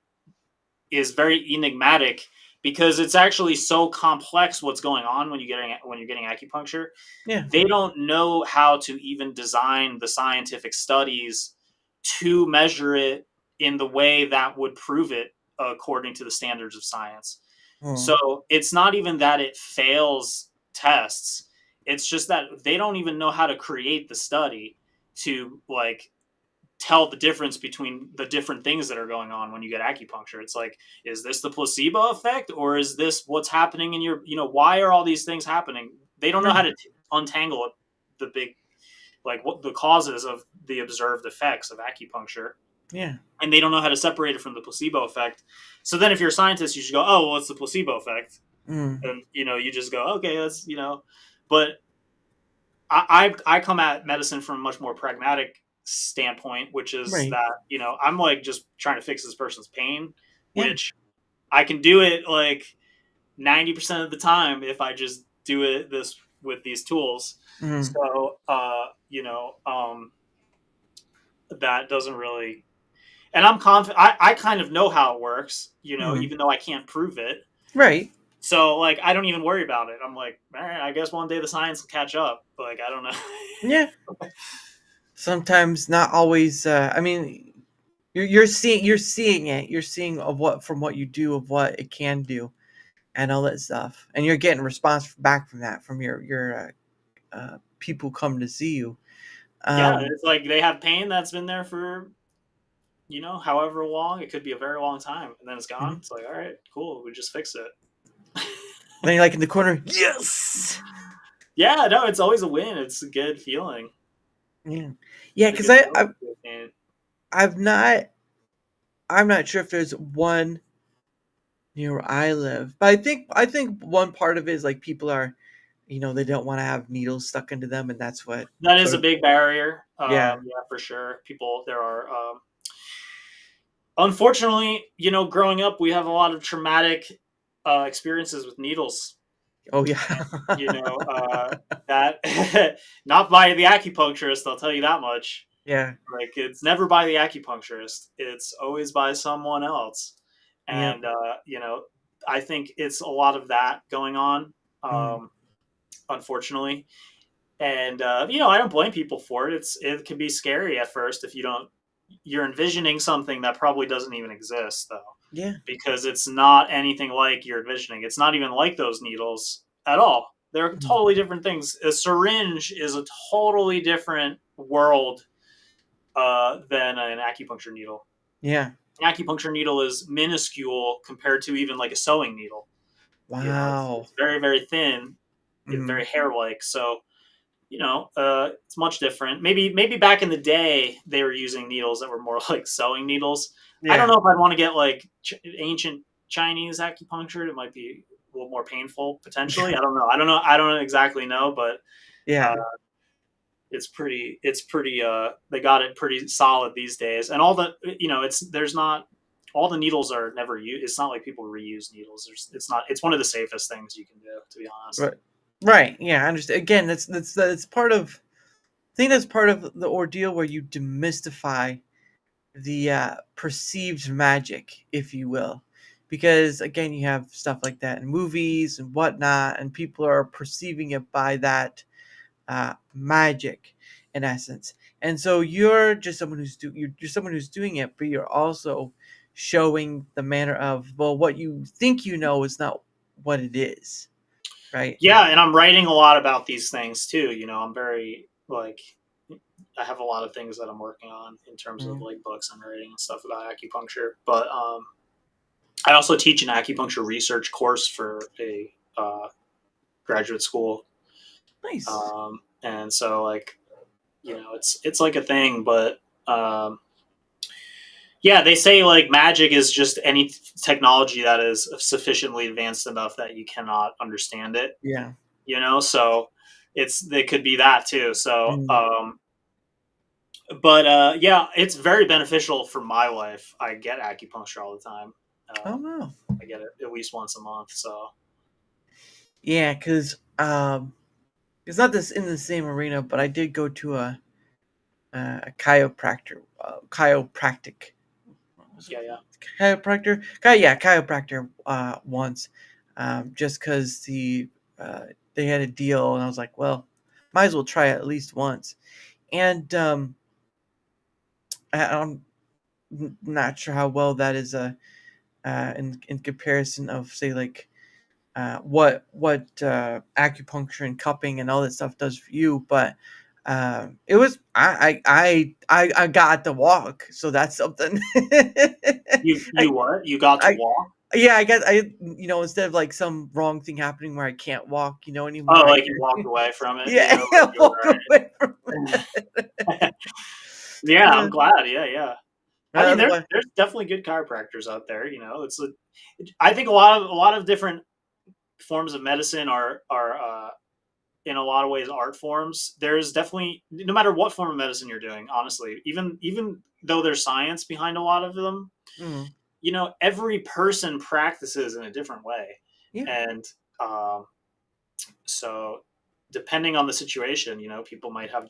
is very enigmatic because it's actually so complex what's going on when you're getting acupuncture. Yeah. They don't know how to even design the scientific studies to measure it in the way that would prove it according to the standards of science. Oh. So it's not even that it fails tests. It's just that they don't even know how to create the study to like tell the difference between the different things that are going on when you get acupuncture. It's like, is this the placebo effect, or is this what's happening in your, why are all these things happening? They don't know how to untangle the big, like what the causes of the observed effects of acupuncture. Yeah. And they don't know how to separate it from the placebo effect. So then if you're a scientist, you should go, oh, well, it's the placebo effect. Mm. And, you just go, okay, that's, but I come at medicine from a much more pragmatic standpoint, which is Right. that, I'm like just trying to fix this person's pain, Yeah. which I can do it like 90% of the time if I just do it with these tools. Mm. So, that doesn't really, and I'm confident, I kind of know how it works, even though I can't prove it. Right. So, like, I don't even worry about it. I'm like, all right, I guess one day the science will catch up. Like, I don't know. Yeah. Sometimes not always. I mean, you're seeing it. You're seeing of what you do, of what it can do, and all that stuff, and you're getting response back from that from your people come to see you. Yeah, it's like they have pain that's been there for, however long. It could be a very long time, and then it's gone. Mhm. It's like, all right, cool, we just fixed it. Then you're like in the corner. Yes. Yeah, no, it's always a win. It's a good feeling. Yeah. Yeah. It's a Because good feeling to get pain. I'm not sure if there's one near where I live, but I think one part of it is like people are, they don't want to have needles stuck into them, and that's what. That is sort a of- big barrier. Yeah. Yeah, for sure. There are, unfortunately, growing up, we have a lot of traumatic experiences with needles. Oh yeah. That not by the acupuncturist, I'll tell you that much. Yeah. Like, it's never by the acupuncturist, it's always by someone else. Yeah. And I think it's a lot of that going on, unfortunately. And I don't blame people for it. It can be scary at first if you're envisioning something that probably doesn't even exist, though. Yeah. Because it's not anything like you're envisioning. It's not even like those needles at all. They're totally different things. A syringe is a totally different world than an acupuncture needle. Yeah. An acupuncture needle is minuscule compared to even like a sewing needle. Wow. It's very, very thin. It's very hair-like. So, it's much different. Maybe back in the day they were using needles that were more like sewing needles. Yeah. I don't know if I'd want to get like ancient Chinese acupuncture. It might be a little more painful potentially. I don't know. I don't exactly know, but Yeah. it's pretty. They got it pretty solid these days, and all the all the needles are never used. It's not like people reuse needles. It's one of the safest things you can do, to be honest. Right. Right. Yeah, I understand. Again, that's part of. I think that's part of the ordeal where you demystify the perceived magic, if you will, because again, you have stuff like that in movies and whatnot, and people are perceiving it by that magic, in essence. And so you're just someone you're someone who's doing it, but you're also showing the manner of, well, what you think is not what it is. Right. Yeah, and I'm writing a lot about these things too. I'm very I have a lot of things that I'm working on in terms of like books I'm writing and stuff about acupuncture. But I also teach an acupuncture research course for a graduate school. Nice. And so it's like a thing, but yeah, they say like magic is just any technology that is sufficiently advanced enough that you cannot understand it. Yeah. So it could be that too. So But yeah, it's very beneficial for my life. I get acupuncture all the time. Oh Um, wow. I get it at least once a month. So Yeah, because it's not this in the same arena, but I did go to a chiropractor, chiropractic. What was it? yeah, yeah, Chiropractor, yeah, chiropractor once, just because they had a deal, and I was like, well, might as well try it at least once. And I'm not sure how well that is in comparison of say like what acupuncture and cupping and all that stuff does for you, but it was I got to walk, so that's something. you I, what? You got to I walk? yeah, I guess instead of like some wrong thing happening where I can't walk, anymore, Oh, I like you can walked away from it. yeah, yeah, walk away from Right. Yeah, I'm it. glad. Yeah, yeah. I mean, Otherwise, there's definitely good chiropractors out there. I think a lot of different forms of medicine are in a lot of ways art forms. There's definitely, no matter what form of medicine you're doing, honestly, even though there's science behind a lot of them, mm, every person practices in a different way, yeah, and um, so depending on the situation, people might have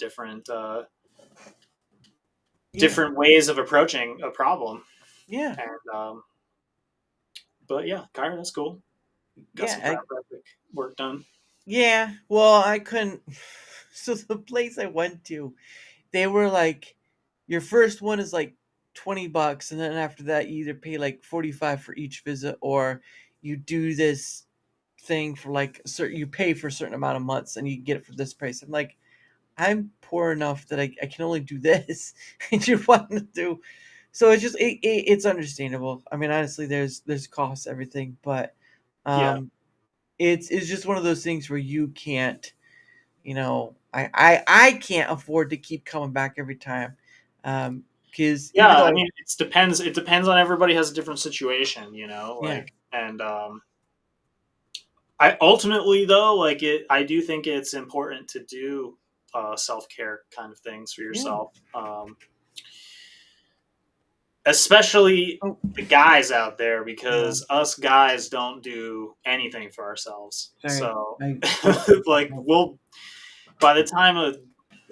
yeah, different ways of approaching a problem. yeah, And but yeah, Kyra, that's cool. Got yeah. some chiropractic work done. Yeah, well, I couldn't. So the place I went to, they were like, your first one is like $20, and then after that, you either pay like 45 for each visit, or you do this thing for like certain. You pay for a certain amount of months, and you get it for this price. I'm like, I'm poor enough that I can only do this, and you want to do. So it's just it's understandable. I mean, honestly, there's costs everything, but Yeah, um, it's just one of those things where you can't I can't afford to keep coming back every time, because even yeah. I though mean, it depends. It depends on everybody has a different situation, yeah, and I ultimately though, I do think it's important to do self care kind of things for yeah, yourself, especially oh, the guys out there, yeah, because us guys don't do anything for ourselves. sorry, So, I like, by the time a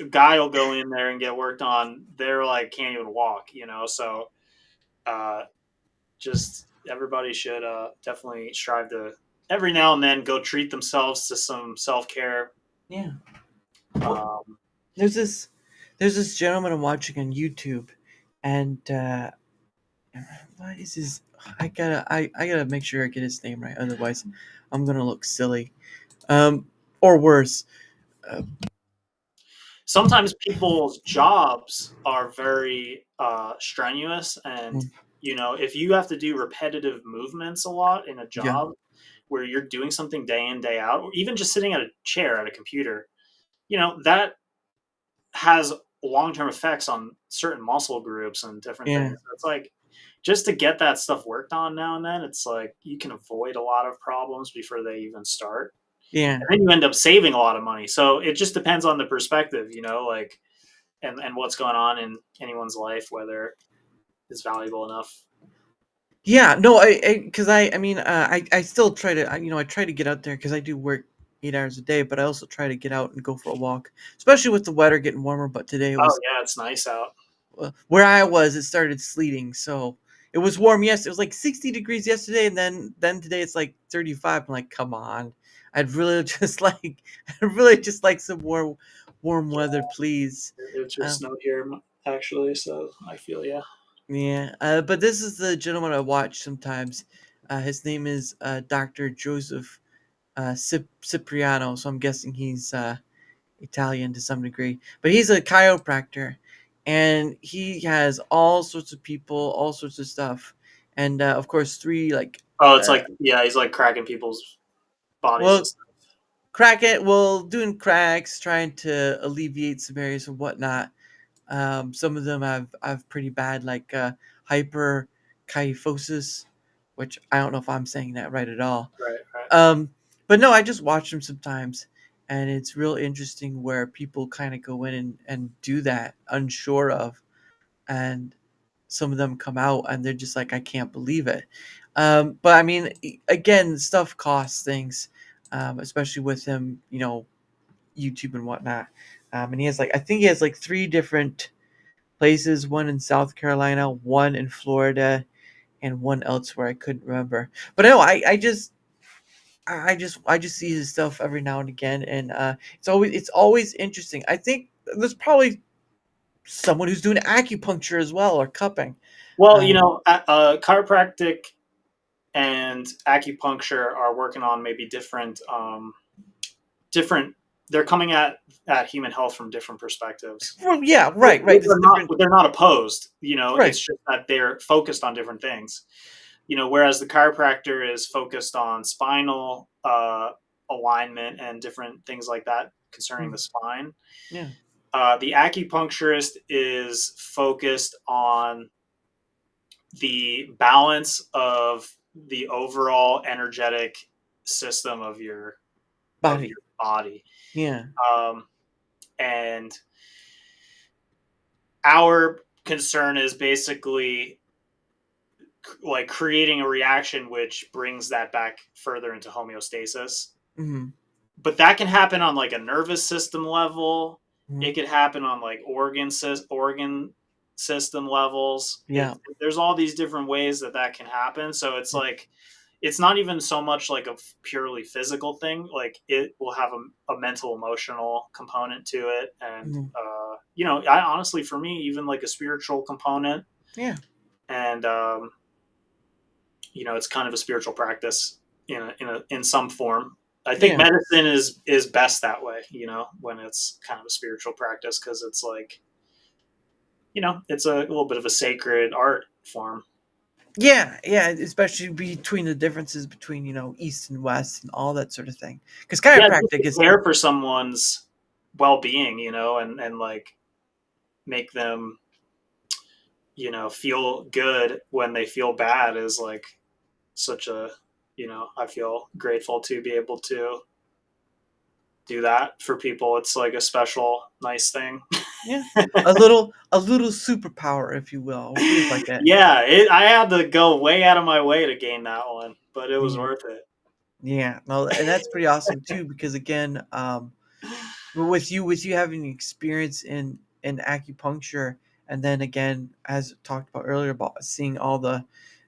guy will go in there and get worked on, they're like can't even walk. So, uh, just everybody should definitely strive to every now and then go treat themselves to some self care. yeah. Well, Um, there's this there's this gentleman I'm watching on YouTube, and what is his? I gotta make sure I get his name right, otherwise I'm gonna look silly, or worse. Uh, Sometimes people's jobs are very strenuous, and mm, if you have to do repetitive movements a lot in a yeah, job where you're doing something day in day out, or even just sitting at a chair at a computer, that has long-term effects on certain muscle groups and different yeah, things. It's like, just to get that stuff worked on now and then, it's like you can avoid a lot of problems before they even start, yeah. and then you end up saving a lot of money. So it just depends on the perspective, like, and what's going on in anyone's life, whether it's valuable enough. Yeah, no, because I mean, I still try to, I try to get out there because I do work 8 hours a day, but I also try to get out and go for a walk, especially with the weather getting warmer. But today it Oh was yeah, it's nice out. where I was, it started sleeting, so it was warm. Yes, it was like 60 degrees yesterday, and then today it's like 35. I'm like, come on, I'd really just like, I'd really just like some warm weather, please. It just Um, snowed here actually, so I feel yeah. yeah, but this is the gentleman I watch sometimes. His name is Dr. Joseph Cipriano, so I'm guessing he's Italian to some degree. But he's a chiropractor, and he has all sorts of people, all sorts of stuff, and of course, three like Oh, it's uh, like, yeah, he's like cracking people's bodies and well, stuff. crack it, well, doing cracks, trying to alleviate some areas and whatnot. Some of them have pretty bad, like hyperkyphosis, which I don't know if I'm saying that right at all. Right, right. Um, but no, I just watch him sometimes, and it's real interesting where people kind of go in and do that unsure of, and some of them come out and they're just like, I can't believe it. But I mean, again, stuff costs things, especially with him, YouTube and whatnot. And he has like, I think he has like three different places, one in South Carolina, one in Florida, and one elsewhere I couldn't remember. But no, I just see his stuff every now and again, and it's always interesting. I think there's probably someone who's doing acupuncture as well, or cupping. Well, Um, chiropractic and acupuncture are working on maybe different. They're coming at human health from different perspectives. well, yeah, right, right. It's different, They're not opposed. right. It's just that they're focused on different things. Whereas the chiropractor is focused on spinal alignment and different things like that concerning the Mm, spine. yeah, The acupuncturist is focused on the balance of the overall energetic system of your body. body. Yeah, Um, and our concern is basically like creating a reaction which brings that back further into homeostasis. hmm, But that can happen on like a nervous system level. hmm, It could happen on like organ system levels. yeah, There's all these different ways that can happen. So it's yeah, like it's not even so much like a purely physical thing. Like it will have a mental emotional component to it, and mhm, I honestly, for me, even like a spiritual component, yeah, and it's kind of a spiritual practice in some form. I think yeah, medicine is best that way, when it's kind of a spiritual practice, because it's like, it's a little bit of a sacred art form. yeah, yeah. Especially between the differences between East and West and all that sort of thing. Because Yeah, just chiropractic to is, care for someone's well-being, and like make them, feel good when they feel bad is like such a, I feel grateful to be able to do that for people. It's like a special, nice thing. yeah, a little superpower, if you will. It feels like it. Yeah, I had to go way out of my way to gain that one, but it was Yeah. worth it. Yeah, no, and that's pretty awesome too. Because again, with you having experience in acupuncture, and then again, as talked about earlier, about seeing all the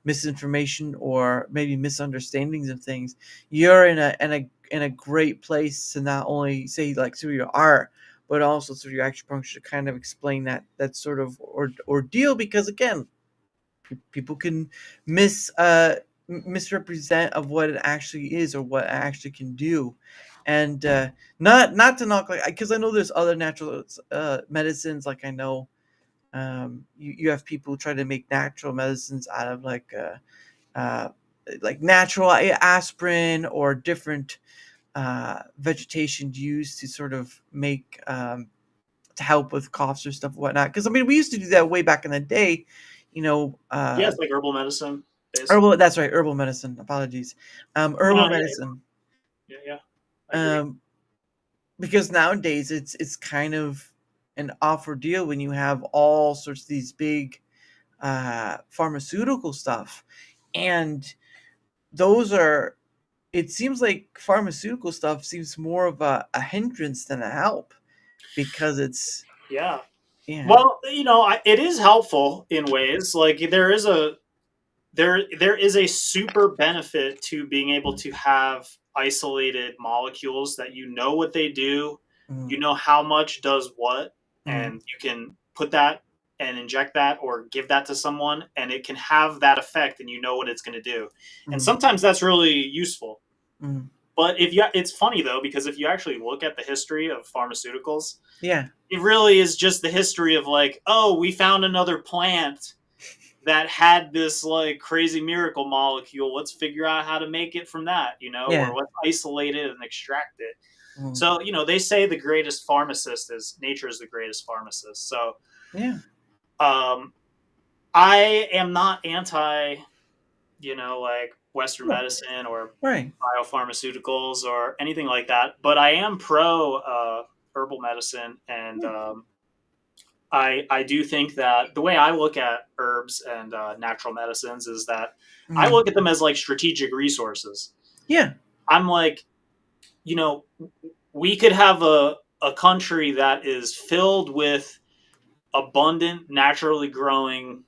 misinformation or maybe misunderstandings of things, you're in a great place to not only say like through your art, but also through your acupuncture to kind of explain that sort of ordeal. Because again, people can misrepresent of what it actually is or what it actually can do, and not to knock, like, because I know there's other natural medicines. Like I know, you have people try to make natural medicines out of uh, like natural aspirin or different vegetation used to sort of make to help with coughs or stuff whatnot. Because I mean, we used to do that way back in the day. you know Yeah, uh it's like herbal medicine, Herbal, basically. that's right, herbal medicine. Apologies. Herbal No, medicine. yeah, I agree. Um, because nowadays it's kind of an off deal when you have all sorts of these big pharmaceutical stuff, and those are. It seems like pharmaceutical stuff seems more of a hindrance than a help, because it's, Yeah. yeah. Well, it is helpful in ways. Like there is a super benefit to being able to have isolated molecules that what they do, Mm, how much does what, mm, and you can put that and inject that or give that to someone, and it can have that effect, and you know what it's going to do. And mm, sometimes that's really useful. mm. But it's funny though, because if you actually look at the history of pharmaceuticals, Yeah. it really is just the history of like, oh, we found another plant that had this like crazy miracle molecule. Let's figure out how to make it from that, Yeah. or let's isolate it and extract it. Mm, So, they say the greatest pharmacist is nature is the greatest pharmacist. So, yeah. um, I am not anti, like Western Yeah. medicine or Right. biopharmaceuticals or anything like that. But I am pro herbal medicine, and Yeah. I do think that the way I look at herbs and natural medicines is that I Mhm. look at them as like strategic resources. Yeah. I'm like, you know, we could have a country that is filled with abundant, naturally growing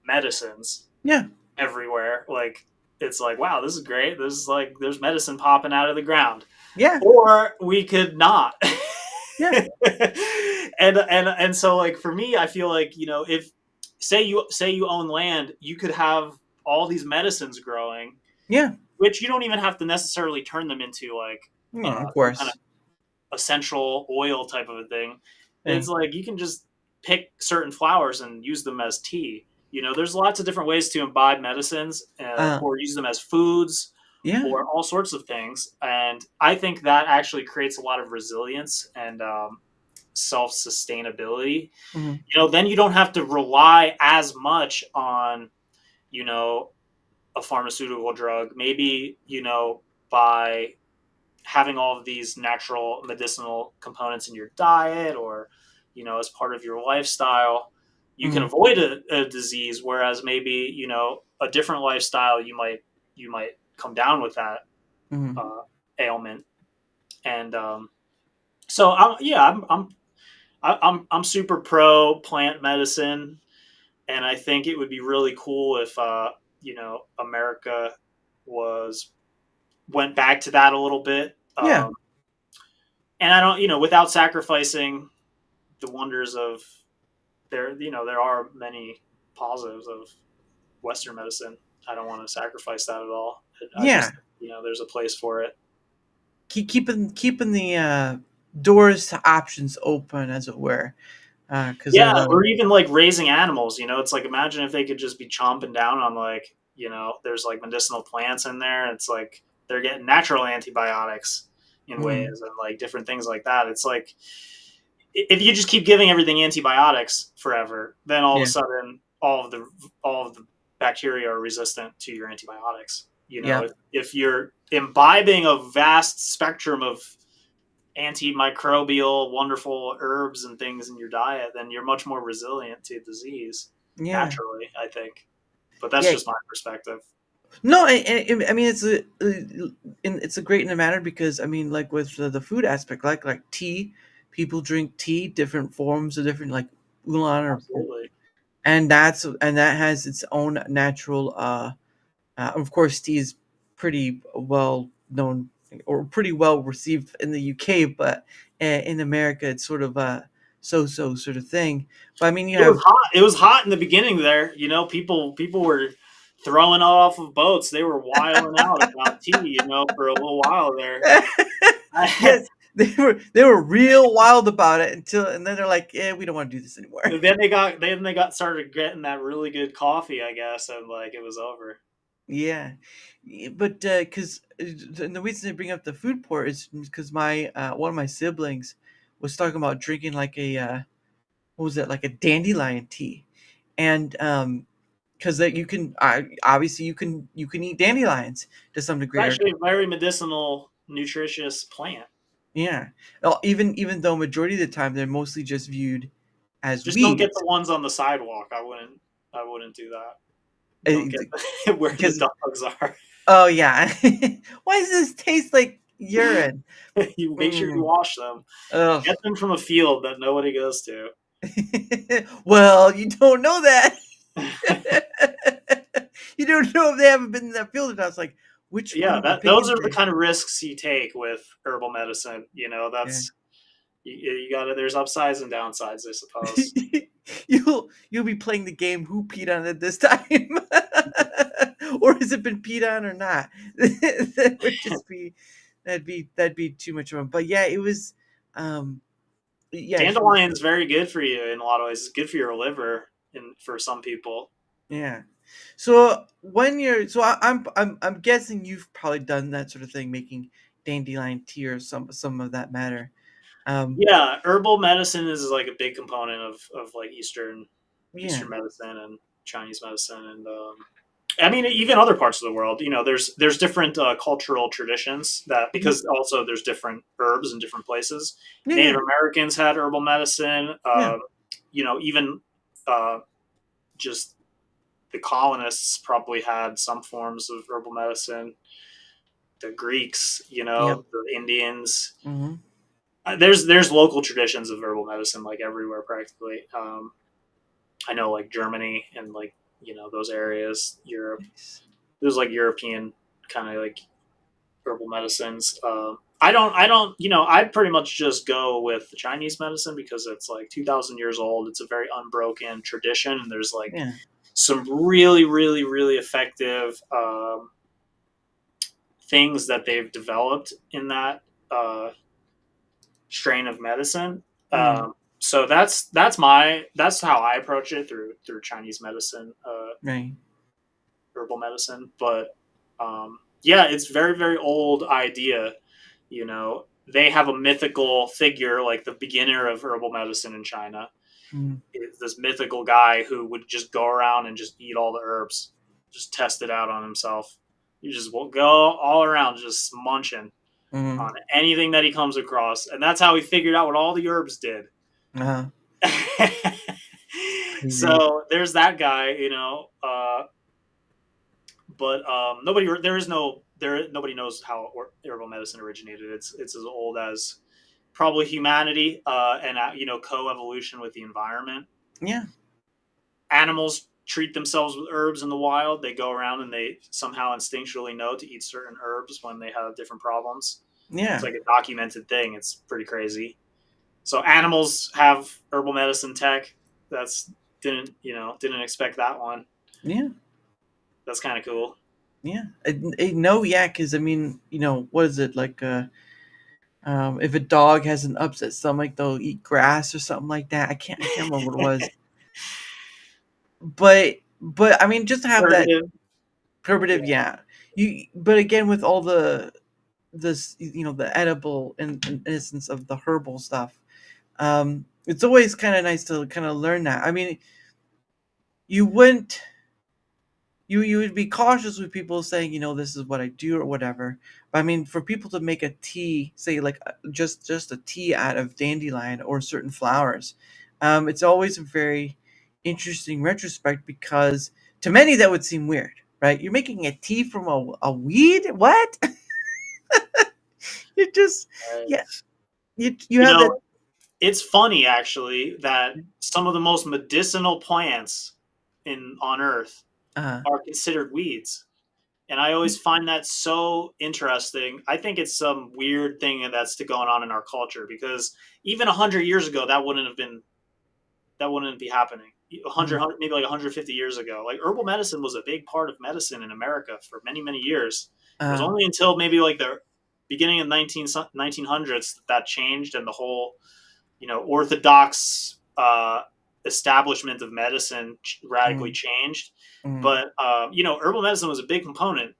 medicines Yeah. everywhere. Like, it's like, wow, this is great. This is like, there's medicine popping out of the ground. Yeah. Or we could not. Yeah. And so like for me, I feel like, if say you own land, you could have all these medicines growing, Yeah. which you don't even have to necessarily turn them into like Yeah. Of some kind of course. essential oil type of a thing. Yeah. It's like you can just pick certain flowers and use them as tea. There's lots of different ways to imbibe medicines, Uh. or use them as foods, Yeah. or all sorts of things. And I think that actually creates a lot of resilience and self sustainability. Mhm. Then you don't have to rely as much on, you know, a pharmaceutical drug. Maybe, by having all of these natural medicinal components in your diet, or as part of your lifestyle, you can Mhm. avoid a disease. Whereas maybe, a different lifestyle, you might come down with that Mhm. uh, ailment. And so I'm super pro plant medicine, and I think it would be really cool if America was went back to that a little bit. Yeah. And I don't, without sacrificing the wonders of there are many positives of Western medicine. I don't want to sacrifice that at all. I Yeah. just, there's a place for it. Keeping the doors to options open, as it were. Because Yeah, or even like raising animals. It's like, imagine if they could just be chomping down on like, there's like medicinal plants in there. It's like they're getting natural antibiotics in Mhm. ways, and like different things like that. It's like, if you just keep giving everything antibiotics forever, then all of a Yeah. sudden all of the bacteria are resistant to your antibiotics. Yeah. If you're imbibing a vast spectrum of antimicrobial, wonderful herbs and things in your diet, then you're much more resilient to disease Yeah. naturally, I think. But that's Yeah. just my perspective. No, I mean it's a great in a manner because I mean like with the food aspect, like tea, people drink tea, different forms of different like oolong or Absolutely. and that has its own natural. Of course, tea is pretty well known or pretty well received in the UK, but in America, it's sort of a so sort of thing. But I mean, you It was have hot. It was hot in the beginning there. People were throwing off of boats. They were wiling out about tea, for a little while there. yes, they were real wild about it and then they're like, yeah, we don't want to do this anymore. then they got started getting that really good coffee, I guess, and like it was over. Yeah. But because the reason I bring up the food port is because my one of my siblings was talking about drinking like a what was it, like a dandelion tea, and because that you can obviously you can eat dandelions to some It's degree, or actually a very medicinal, nutritious plant. yeah. Well, even though majority of the time they're mostly just viewed as Just don't get the weeds, ones on the sidewalk. I wouldn't do that. Don't get where the because dogs are. oh yeah. Why does this taste like urine? You make sure you Mm. wash them. Ugh. Get them from a field that nobody goes to. Well, you don't know that. You don't know if they haven't been in that field. And I was like, which one Yeah, are you those picking are the today? kind of risks you take with herbal medicine. Yeah. That's you got to. There's upsides and downsides, I suppose. You'll be playing the game who peed on it this time. Or has it been peed on or not? That would just be that'd be too much fun. But yeah, it was um yeah, Dandelion's very good for you in a lot of ways. It's good for your liver, for some people. yeah. So when you're so I'm guessing you've probably done that sort of thing, making dandelion tea or some of that matter. Um Yeah, herbal medicine is like a big component of like Eastern yeah. medicine and Chinese medicine, and I mean, even other parts of the world, there's different cultural traditions that, because also there's different herbs in different places. Yeah, Native yeah, Americans had herbal medicine. yeah. Even uh, just the colonists probably had some forms of herbal medicine. The Greeks, Yep. the Indians. Mm-hmm. There's local traditions of herbal medicine like everywhere practically. I know like Germany and like those areas, Europe. Nice. There's like European kind of like herbal medicines. I pretty much just go with the Chinese medicine because it's like 2,000 years old. It's a very unbroken tradition, and there's like Yeah. some really, really, really effective things that they've developed in that uh, strain of medicine. Mm. So that's how I approach it through Chinese medicine, Right. herbal medicine. But yeah, it's very, very old idea. They have a mythical figure like the beginner of herbal medicine in China Mm. is this mythical guy who would just go around and just eat all the herbs, just test it out on himself. You just will go all around just munching Mm. on anything that he comes across, and that's how he figured out what all the herbs did. Uh-huh. Crazy. So there's that guy, but nobody knows how herbal medicine originated. It's as old as probably humanity, and co-evolution with the environment. Yeah. Animals treat themselves with herbs in the wild. They go around and they somehow instinctually know to eat certain herbs when they have different problems. It's Yeah. like a documented thing. It's pretty crazy. So animals have herbal medicine tech. That's didn't expect that one. Yeah. That's kind of cool. Yeah. I know. Yeah. Because I mean, what is it like? If a dog has an upset stomach, they'll eat grass or something like that. I can't remember what it was. But I mean, just to have that Curative. primitive, Yeah. yeah. But again, with all this, the edible and essence of the herbal stuff, it's always kind of nice to kind of learn that. I mean, you wouldn't you would be cautious with people saying, this is what I do or whatever. But I mean, for people to make a tea, say like just a tea out of dandelion or certain flowers, it's always a very interesting retrospect because to many that would seem weird, right? You're making a tea from a weed? What? You just yeah, you You have that. know, it's funny actually that some of the most medicinal plants on Earth Uh, are considered weeds. And I always find that so interesting. I think it's some weird thing that's going on in our culture because even 100 years ago, that wouldn't be happening. 100, mhm, maybe like 150 years ago, like herbal medicine was a big part of medicine in America for many, many years. It was uh, only until maybe like the beginning of 1900s that changed, and the whole orthodox establishment of medicine radically mm, changed. mm, But herbal medicine was a big component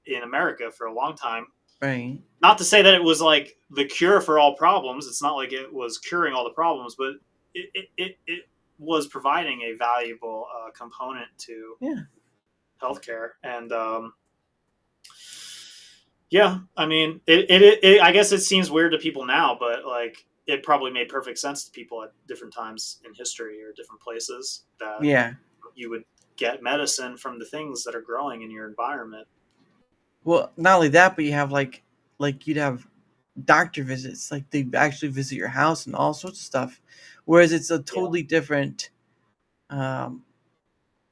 in America for a long time. right. Not to say that it was like the cure for all problems. It's not like it was curing all the problems, but it was providing a valuable component to Yeah. healthcare. And yeah, I mean, it I guess it seems weird to people now, but like it probably made perfect sense to people at different times in history or different places that Yeah. you would get medicine from the things that are growing in your environment. Well, not only that, but you have like you'd have doctor visits, like they actually visit your house and all sorts of stuff. Whereas it's a Yeah. totally different um,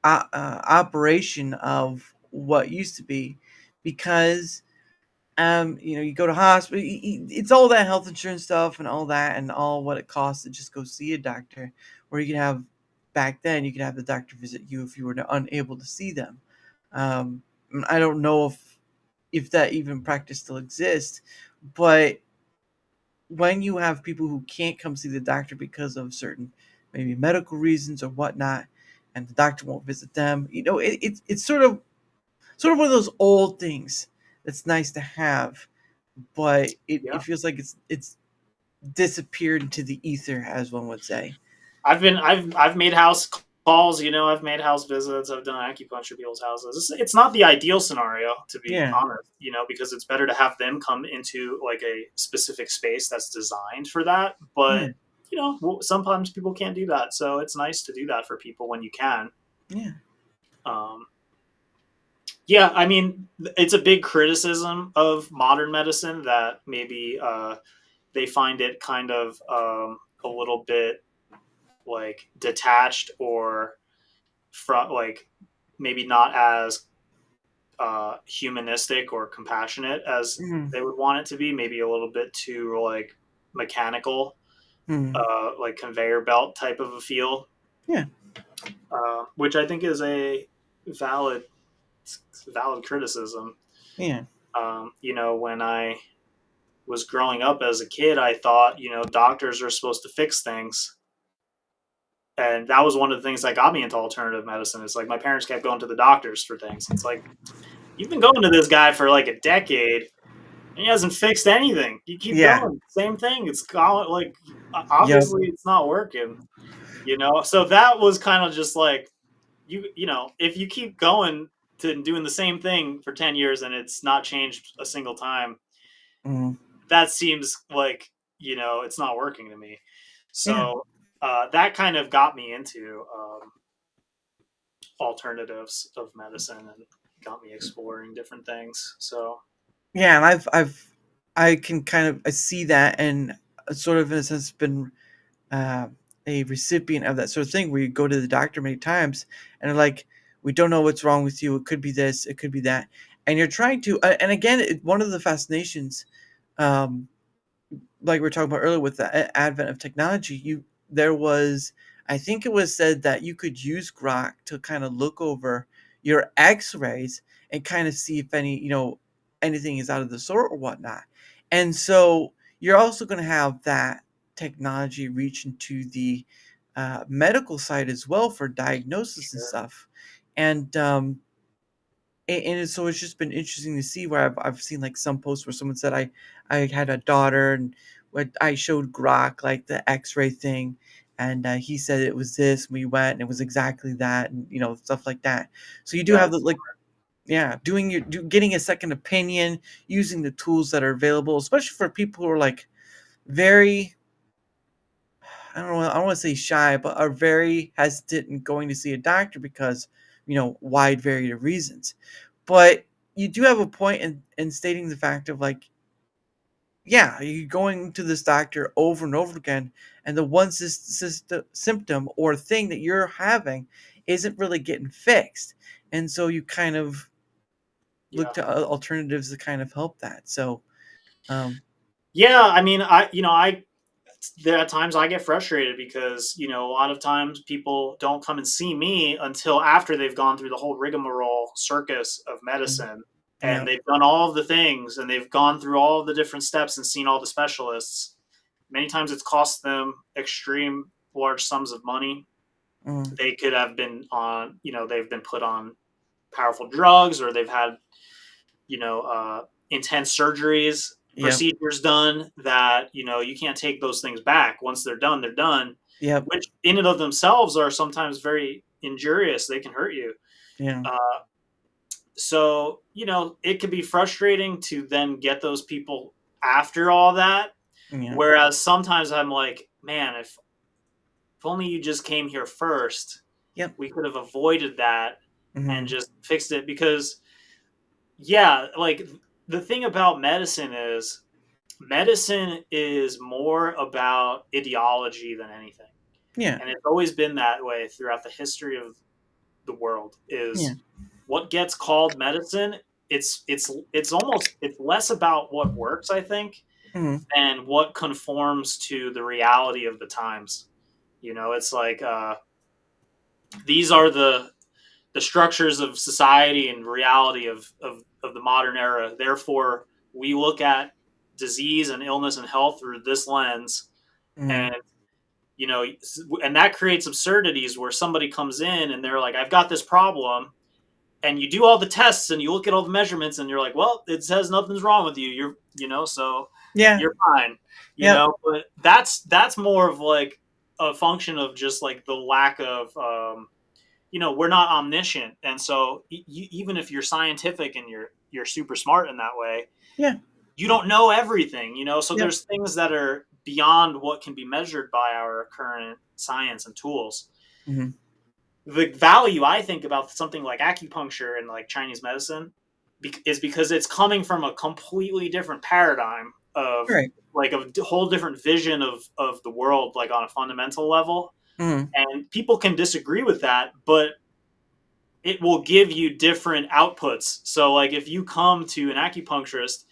operation of what used to be, because you go to hospital, it's all that health insurance stuff and all that and all what it costs to just go see a doctor. Where you can have back then, you could have the doctor visit you if you were unable to see them. Um, I don't know if that even practice still exists, but when you have people who can't come see the doctor because of certain maybe medical reasons or whatnot, and the doctor won't visit them, it's sort of one of those old things that's nice to have, but it Yeah. feels like it's disappeared into the ether, as one would say. I've made house calls. I've made house visits. I've done acupuncture at people's houses. It's not the ideal scenario, to be Yeah. honest. Because it's better to have them come into like a specific space that's designed for that. Yeah. But sometimes people can't do that, so it's nice to do that for people when you can. Yeah. Um, yeah, I mean, it's a big criticism of modern medicine that maybe they find it kind of a little bit like detached or from like maybe not as humanistic or compassionate as Mm-hmm. they would want it to be. Maybe a little bit too like mechanical, Mm-hmm. like conveyor belt type of a feel. Yeah. Which I think is a valid valid criticism. Yeah. When I was growing up as a kid, I thought, doctors are supposed to fix things. And that was one of the things that got me into alternative medicine. It's like my parents kept going to the doctors for things. It's like, you've been going to this guy for like a decade and he hasn't fixed anything. You keep Yeah. going. Same thing. It's like, Yep. obviously it's not working, So that was kind of just like, if you keep going to doing the same thing for 10 years and it's not changed a single time, Mm-hmm. that seems like, it's not working to me. Yeah. So that kind of got me into alternatives of medicine and got me exploring different things. So Yeah, and I can kind of I see that, and sort of in a sense been uh, a recipient of that sort of thing where you go to the doctor many times and they're like, we don't know what's wrong with you. It could be this, it could be that, and you're trying to. And again, one of the fascinations, um, like we were talking about earlier with the advent of technology, there was, I think it was said that you could use Grok to kind of look over your X-rays and kind of see if anything is out of the sort or whatnot. And so you're also going to have that technology reach into the medical side as well for diagnosis and sure. stuff. And so it's just been interesting to see where I've seen like some posts where someone said I had a daughter and what I showed Grok like the X-ray thing, and he said it was this. And we went and it was exactly that, and stuff like that. So you do have the That's like, yeah, getting a second opinion, using the tools that are available, especially for people who are like very, I don't want to say shy, but are very hesitant in going to see a doctor because wide variety of reasons. But you do have a point in stating the fact of like, yeah, you're going to this doctor over and over again, and the one symptom or thing that you're having isn't really getting fixed, and so you kind of look yeah. to alternatives to kind of help that. So, um, Yeah, I mean, I there are times I get frustrated because a lot of times people don't come and see me until after they've gone through the whole rigmarole circus of medicine yeah, and they've done all of the things and they've gone through all of the different steps and seen all the specialists. Many times it's cost them extreme large sums of money. mm, They could have been on, they've been put on powerful drugs or they've had intense surgeries, yep, procedures done that you can't take those things back. Once they're done, they're done. yep, Which in and of themselves are sometimes very injurious. They can hurt you. yeah, So it can be frustrating to then get those people after all that. yeah, Whereas sometimes I'm like, man, if only you just came here first, yep, we could have avoided that and mm-hmm, just fixed it. Because yeah, like the thing about medicine is more about ideology than anything. yeah, And it's always been that way throughout the history of the world yeah, is what gets called medicine. It's less about what works, I think, mm-hmm, and what conforms to the reality of the times. It's like these are the structures of society and reality of the modern era. Therefore, we look at disease and illness and health through this lens, mm-hmm, and and that creates absurdities where somebody comes in and they're like, I've got this problem, and you do all the tests and you look at all the measurements and you're like, well, it says nothing's wrong with you. So yeah, you're fine. yep, But that's more of like a function of just like the lack of we're not omniscient, and so even if you're scientific and you're super smart in that way, Yeah. you don't know everything, so Yep. there's things that are beyond what can be measured by our current science and tools. Hmm. The value I think about something like acupuncture and like Chinese medicine is because it's coming from a completely different paradigm of Right. like a whole different vision of the world, like on a fundamental level. Hmm. And people can disagree with that, but it will give you different outputs. So like if you come to an acupuncturist,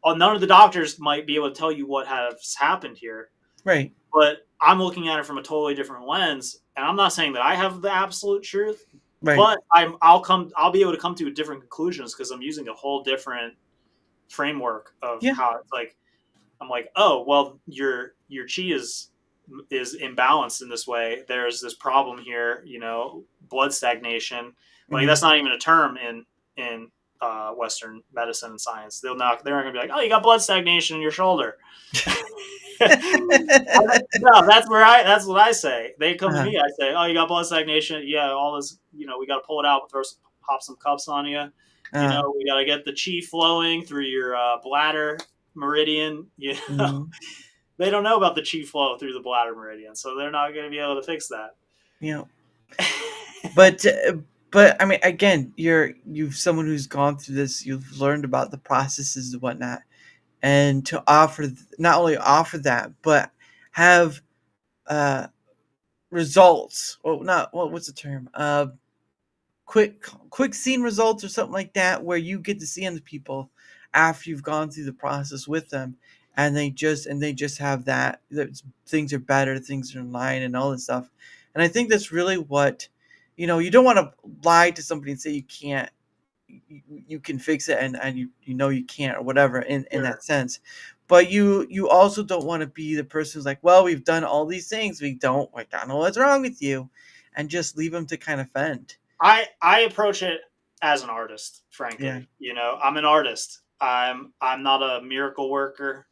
none of the doctors might be able to tell you what has happened here, Right. but I'm looking at it from a totally different lens, and I'm not saying that I have the absolute truth, Right. but I'll be able to come to different conclusions because I'm using a whole different framework of Yeah. how it's like. I'm like, oh well, your chi is imbalanced in this way. There's this problem here, blood stagnation. Like Hmm. that's not even a term in Western medicine and science. They're not gonna be like, oh, you got blood stagnation in your shoulder. No, that's what I say. They come to Uh-huh. me, I say, oh, you got blood stagnation. Yeah, all this, we got to pull it out, pop some cups on you. Uh-huh. We got to get the chi flowing through your bladder meridian. Mhm. They don't know about the chi flow through the bladder meridian, so they're not going to be able to fix that. Yeah. But I mean, again, you've someone who's gone through this. You've learned about the processes and whatnot, and to offer not only offer that, but have uh results. Well, not what's the term? Quick scene results or something like that, where you get to see other people after you've gone through the process with them, and they just have that things are better, things are in line, and all this stuff. And I think that's really what you don't want to lie to somebody and say you can't you can fix it, and you can't, or whatever, in Sure. that sense. But you also don't want to be the person who's like, well, we've done all these things, we don't know what's wrong with you, and just leave them to kind of fend. I approach it as an artist, Yeah. frankly. I'm an artist. I'm not a miracle worker.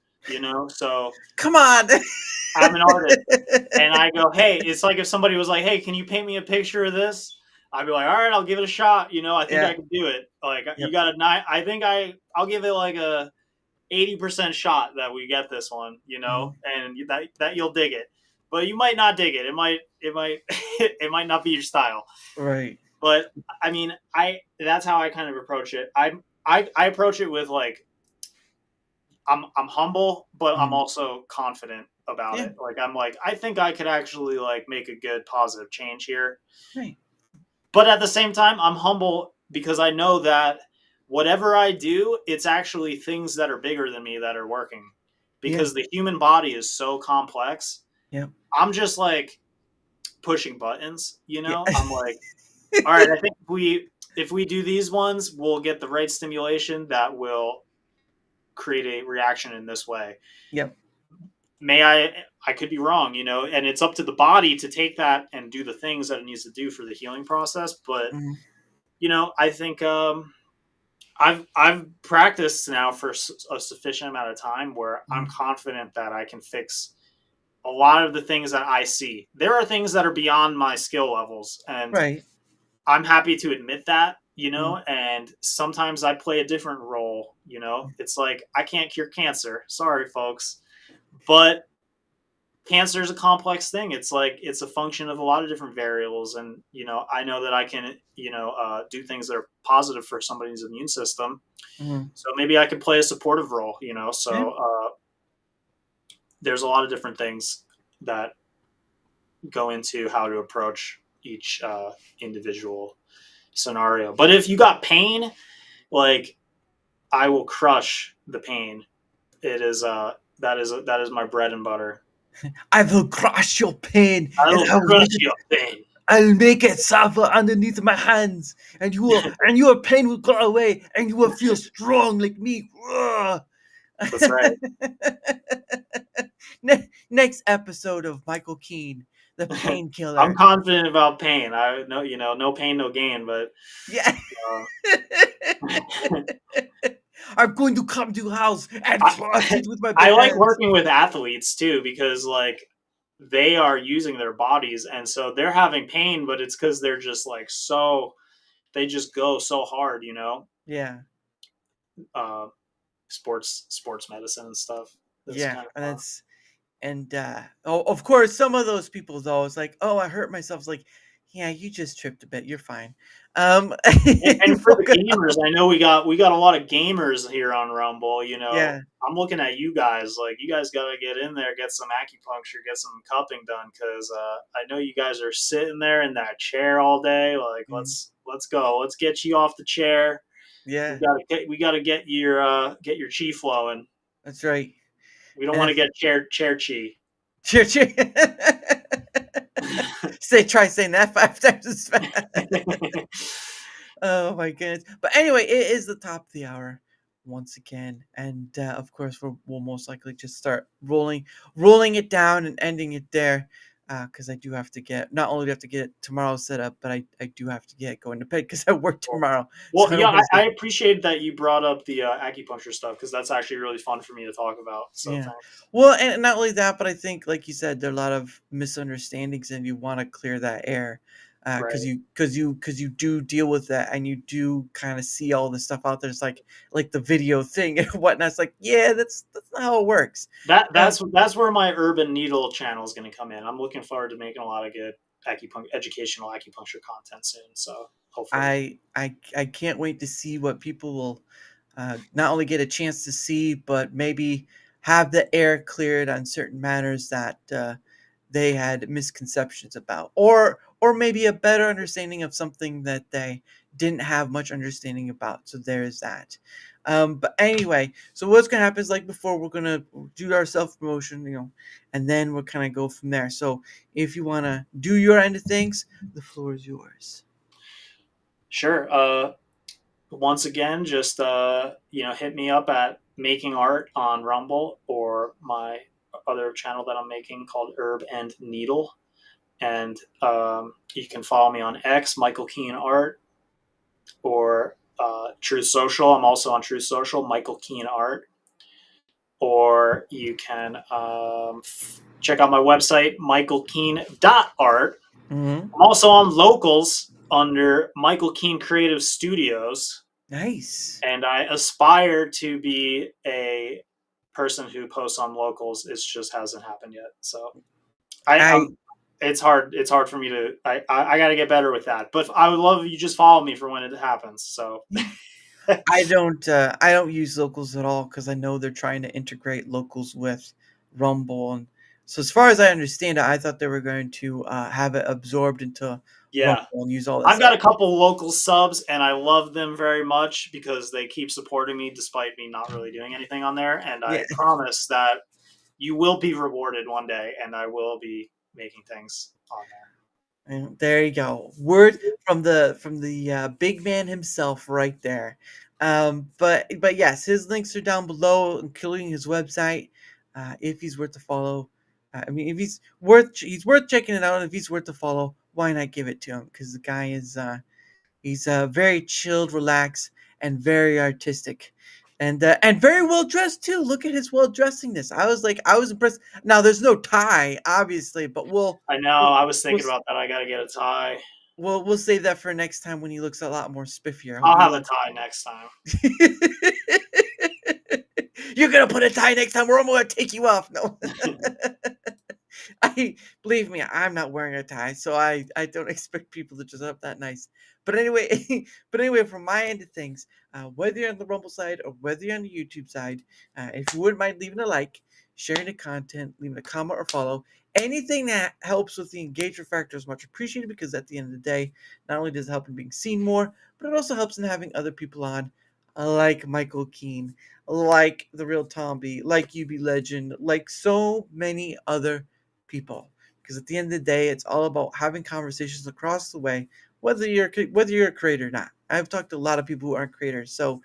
So Come on. I'm an artist, and I go, hey, it's like if somebody was like, hey, can you paint me a picture of this? I'd be like, all right, I'll give it a shot. I think Yeah. I can do it. Like you Yep. got a nine. I think I'll give it like a 80% shot that we get this one. Mhm. And that you'll dig it, but you might not dig it. It might it might not be your style. Right. But I mean, that's how I kind of approach it. I approach it with like I'm humble, but I'm Mhm. also confident about Yeah. it. Like I'm like I think I could actually like make a good positive change here. Right. But at the same time, I'm humble because I know that whatever I do, it's actually things that are bigger than me that are working. Yeah. Because the human body is so complex. Yeah. I'm just like pushing buttons, Yeah. I'm like, all right, I think if we do these ones, we'll get the right stimulation that will create a reaction in this way. Yep. I could be wrong, and it's up to the body to take that and do the things that it needs to do for the healing process. But Mhm. I think I've practiced now for a sufficient amount of time where I'm Mhm. confident that I can fix a lot of the things that I see. There are things that are beyond my skill levels, and Right. I'm happy to admit that, Mhm. and sometimes I play a different role, It's like I can't cure cancer. Sorry, folks. But cancer is a complex thing. It's like it's a function of a lot of different variables, and I know that I can do things that are positive for somebody's immune system. Mhm. So maybe I can play a supportive role. Yeah. So there's a lot of different things that go into how to approach each individual scenario. But if you got pain, like I will crush the pain. It is that is my bread and butter. I will crush your pain, I and will crush your pain. I'll make it suffer underneath my hands, and your pain will go away, and you will feel strong like me. Ugh. That's right. Next episode of Michael Keane, the I'm painkiller. confident about pain. I know, no pain, no gain. But Yeah. uh, I'm going to come to your house and crush I, it with my I bare like hands. working with athletes too because like they are using their bodies, and so they're having pain, but it's because they're just like they just go so hard, Yeah. uh, sports medicine and stuff. That's Yeah. kind of And fun. it's oh, of course, some of those people though, it's like, oh, I hurt myself. It's like, yeah, you just tripped a bit. You're fine. And for the Woke up. gamers, I know we got a lot of gamers here on Rumble. Yeah. I'm looking at you guys. Like, you guys got to get in there, get some acupuncture, get some cupping done, because I know you guys are sitting there in that chair all day. Like, Mm, let's go. Let's get you off the chair. yeah. We got to get your chi flowing. That's right. We don't And want to if, get chair chi. cheer, cheer. Try saying that 5 times as fast. Oh my goodness. But anyway, it is the top of the hour once again. And of course, we'll most likely just start rolling it down and ending it there. Because I do have to not only do I have to get tomorrow set up, but I do have to get going to bed because I work tomorrow. So Well, I yeah, don't want to I say, appreciate that you brought up the acupuncture stuff, because that's actually really fun for me to talk about. So yeah. thanks. Well, and not only that, but I think, like you said, there are a lot of misunderstandings, and you want to clear that air, because Right. you do deal with that, and you do kind of see all the stuff out there. It's like the video thing and whatnot. It's like, yeah, that's not how it works. That Um, that's where my urban needle channel is going to come in. I'm looking forward to making a lot of good educational acupuncture content soon. So hopefully, I can't wait to see what people will not only get a chance to see, but maybe have the air cleared on certain matters that they had misconceptions about, or maybe a better understanding of something that they didn't have much understanding about. So there's that. But anyway, so what's gonna happen is, like before, we're gonna do our self promotion, and then we'll kind of go from there. So if you wanna do your end of things, the floor is yours. sure. Once again, just hit me up at making art on Rumble, or my other channel that I'm making called Herb and Needle, and you can follow me on X, Michael Keane Art, or Truth Social. I'm also on Truth Social, Michael Keane Art. Or you can check out my website, michaelkeane.art. Mm-hmm. I'm also on Locals under Michael Keane Creative Studios, Nice. and I aspire to be a person who posts on Locals. It just hasn't happened yet. So I I'm. It's hard. It's hard for me to. I got to get better with that. But I would love if you just follow me for when it happens. So I don't use locals at all because I know they're trying to integrate locals with Rumble, and so as far as I understand it, I thought they were going to have it absorbed into Rumble yeah, and use all that I've stuff. got a couple local subs, and I love them very much because they keep supporting me despite me not really doing anything on there. And Yeah, I promise that you will be rewarded one day, and I will be making things on there. and there you go. Word from the big man himself, right there. But yes, his links are down below, including his website. If he's worth to follow, I mean, if he's worth checking it out. If he's worth to follow, why not give it to him? Because the guy is he's very chilled, relaxed, and very artistic, and very well dressed too. Look at his well dressingness. I was impressed. Now there's no tie, obviously, but I know. we'll I was we'll, thinking about that. I got to get a tie. we'll save that for next time when he looks a lot more spiffier. I'll have a tie next time. You're gonna put a tie next time, or I'm gonna take you off. No. I believe me, I'm not wearing a tie, so I don't expect people to dress up that nice. But anyway, from my end of things, whether you're on the Rumble side or whether you're on the YouTube side, if you wouldn't mind leaving a like, sharing the content, leaving a comment or follow, anything that helps with the engagement factor is much appreciated, because at the end of the day, not only does it help in being seen more, but it also helps in having other people on, like Michael Keane, like the Real Tomby, like UB Legend, like so many other people. Because at the end of the day, it's all about having conversations across the way, whether you're a creator or not. I've talked to a lot of people who aren't creators, so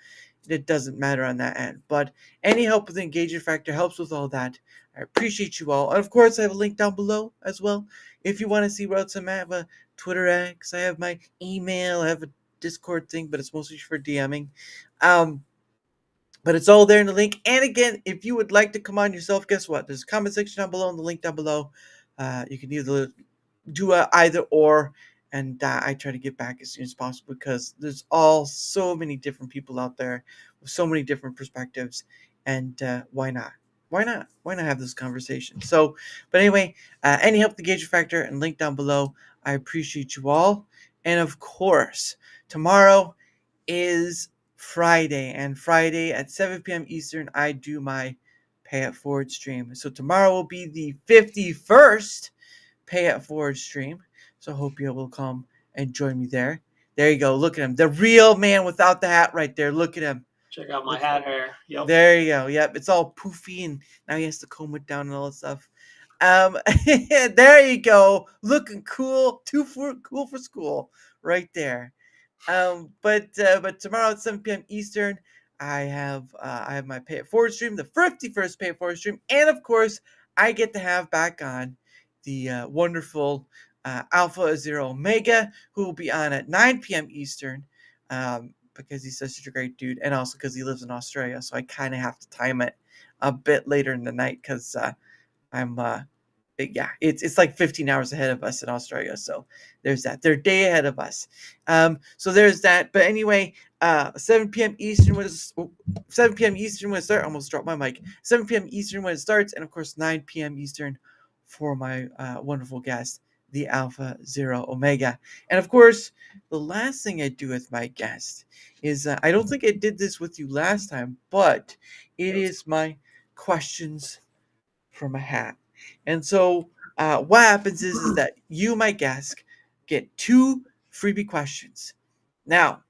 it doesn't matter on that end. But any help with the engagement factor helps with all that. I appreciate you all. And of course, I have a link down below as well. If you want to see where else I'm at, I have a Twitter X, I have my email, I have a Discord thing, but it's mostly for DMing. Um, but it's all there in the link. And again, if you would like to come on yourself, guess what? There's a comment section down below and the link down below. You can either do a either or, and I try to get back as soon as possible because there's all so many different people out there with so many different perspectives, and why not? Why not? Why not have this conversation? So, but anyway, any help the engagement factor and link down below. I appreciate you all, and of course, tomorrow is Friday, and Friday at 7 p.m. Eastern, I do my Pay It Forward stream. So tomorrow will be the 51st Pay It Forward stream. So I hope you will come and join me there. There you go. Look at him. The real man without the hat right there. Look at him. Check out my Look- hat hair. Yep. There you go. Yep. It's all poofy and now he has to comb it down and all that stuff. There you go. Looking cool. Cool for school. Right there. But tomorrow at 7 p.m. Eastern, I have my Pay It Forward stream, the 51st Pay It Forward stream, and of course, I get to have back on the wonderful Alpha Zero Omega, who will be on at 9 p.m. Eastern, because he's such a great dude, and also because he lives in Australia, so I kind of have to time it a bit later in the night because I'm it's like 15 hours ahead of us in Australia. So there's that. They're a day ahead of us. So there's that. But anyway, 7 p.m. Eastern when it's 7 p.m. Eastern when it starts. Almost dropped my mic. 7 p.m. Eastern when it starts, and of course 9 p.m. Eastern for my wonderful guest, the Alpha Zero Omega. And of course, the last thing I do with my guest is I don't think I did this with you last time, but it is my questions from a hat. And so what happens is that you, my guest, get 2 freebie questions. Now,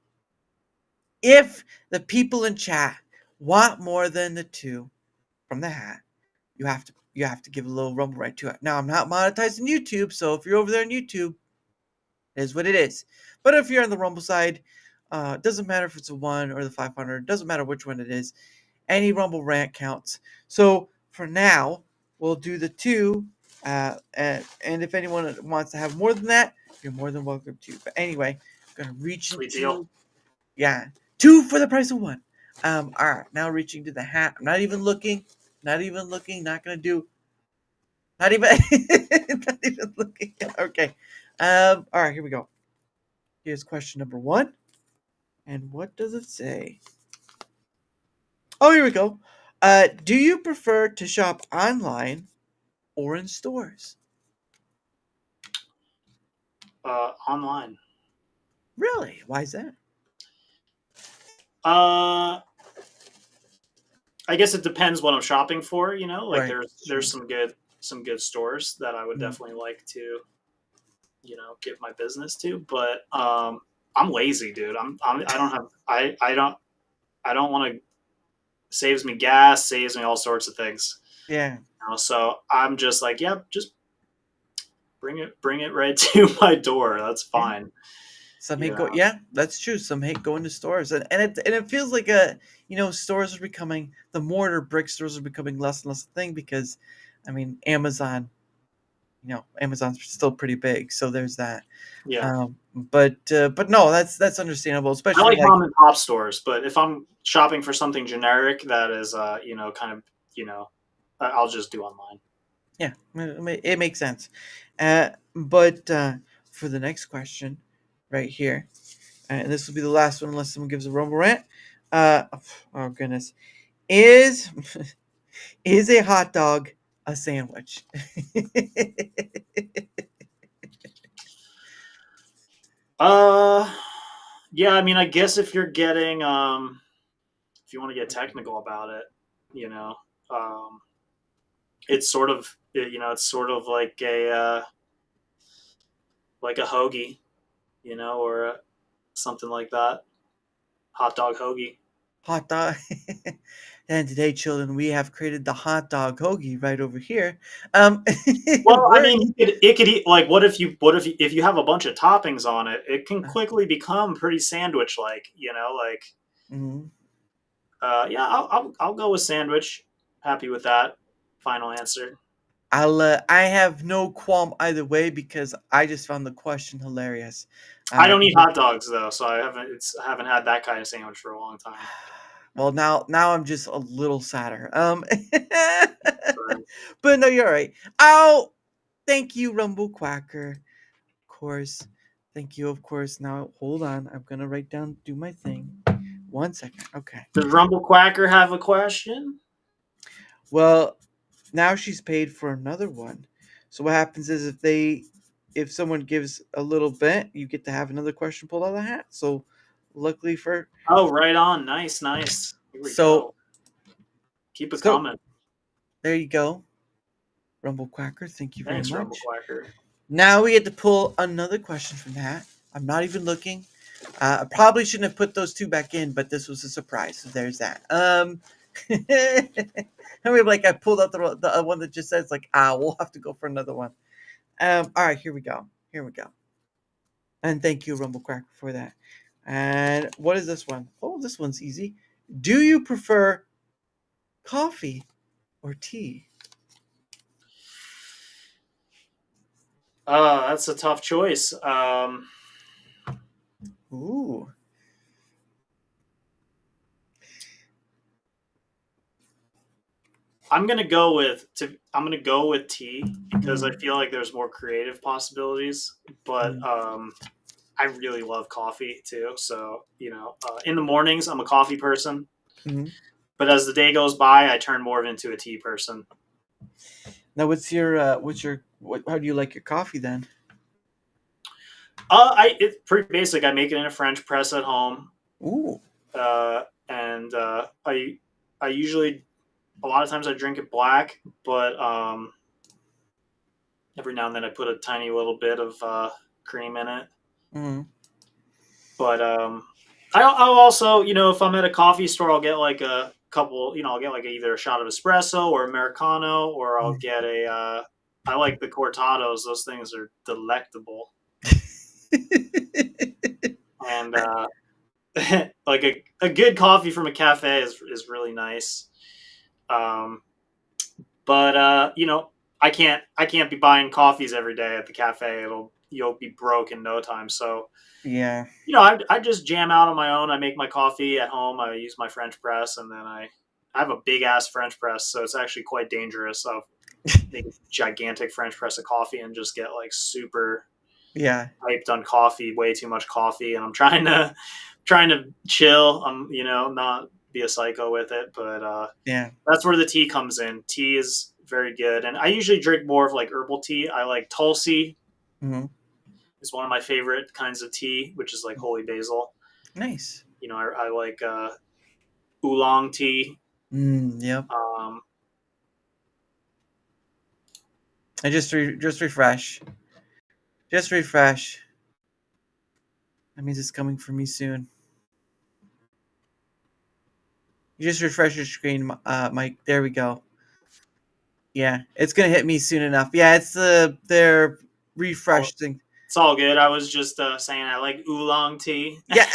if the people in chat want more than the 2 from the hat, you have to give a little rumble right to it. Now, I'm not monetizing YouTube, so if you're over there on YouTube, it is what it is. But if you're on the Rumble side, it doesn't matter if it's a 1 or the 500. Doesn't matter which one it is. Any Rumble rant counts. So for now, we'll do the 2. And if anyone wants to have more than that, you're more than welcome to. But anyway, I'm going to reach Sweet into... deal. Yeah. 2 for the price of 1. All right. Now reaching to the hat. I'm not even looking. Not going to do... Not even... not even looking. Okay. All right. Here we go. Here's question number 1. And what does it say? Oh, here we go. Do you prefer to shop online or in stores? Online. Really? Why is that? I guess it depends what I'm shopping for. You know, like Right. there's some good stores that I would Mhm. definitely like to, give my business to. But I'm lazy, dude. I don't want to. Saves me gas, saves me all sorts of things. Yeah. So I'm just like, yep, just bring it right to my door. That's fine. Some Yeah. hate go. Yeah, that's true. Some hate going to stores, and it feels like stores are becoming, the mortar brick stores are becoming less and less a thing because, I mean, Amazon's still pretty big, so there's that. Yeah. But no, that's understandable, I especially like like mom and pop stores, but if I'm shopping for something generic that is, I'll just do online. yeah, it makes sense. But for the next question, right here, and this will be the last one unless someone gives a rumble rant. Oh goodness, is is a hot dog a sandwich? Yeah, I mean, I guess if you're getting, if you want to get technical about it, it's sort of, like a hoagie, or something like that. Hot dog hoagie. Hot dog. And today, children, we have created the hot dog hoagie right over here. Well, I we're- mean, it could eat, like, if you have a bunch of toppings on it, it can quickly become pretty sandwich like, Mhm. yeah, I'll go with sandwich. Happy with that. Final answer. I have no qualm either way because I just found the question hilarious. I don't eat hot dogs though, so I haven't had that kind of sandwich for a long time. Well, now I'm just a little sadder. But no, you're right. Oh, thank you, Rumble Quacker. Of course. Thank you, of course. Now, hold on. I'm going to write down, do my thing. 1 second. Okay. Does Rumble Quacker have a question? Well, now she's paid for another one. So what happens is if someone gives a little bit, you get to have another question pulled out of the hat. So luckily for Oh, right on. Nice, nice. Here we so go. Keep it so coming. there you go. Rumble Quacker, thank you very Thanks, much. Rumble Quacker. Now we get to pull another question from the hat. I'm not even looking. I probably shouldn't have put those two back in, but this was a surprise. So there's that. I mean, like I pulled out the one that just says like, we'll have to go for another one. All right, here we go. Here we go. And thank you, Rumble Cracker, for that. And what is this one? Oh, this one's easy. Do you prefer coffee or tea? That's a tough choice. Ooh. I'm gonna go with tea because I feel like there's more creative possibilities. But I really love coffee too. So in the mornings I'm a coffee person, but as the day goes by, I turn more into a tea person. Now, how do you like your coffee then? It's pretty basic. I make it in a French press at home. Ooh. And I usually, a lot of times I drink it black, but every now and then I put a tiny little bit of cream in it. But I'll also, if I'm at a coffee store, I'll get like a couple, I'll get like either a shot of espresso or Americano, or I'll get I like the cortados. Those things are delectable. And like a good coffee from a cafe is really nice. But I can't be buying coffees every day at the cafe. You'll be broke in no time. So yeah, I just jam out on my own. I make my coffee at home. I use my French press, and then I have a big ass French press, so it's actually quite dangerous. I'll make a gigantic French press of coffee and just get like super hyped on coffee, way too much coffee, and I'm trying to chill. Not be a psycho with it, but that's where the tea comes in. Tea is very good, and I usually drink more of like herbal tea. I like Tulsi. Is one of my favorite kinds of tea, which is like holy basil. Nice. I like oolong tea. Yep. I just refresh. Just refresh. That means it's coming for me soon. You just refresh your screen, Mike. There we go. Yeah, it's gonna hit me soon enough. Yeah, it's their refresh thing. It's all good. I was just saying I like oolong tea. Yeah.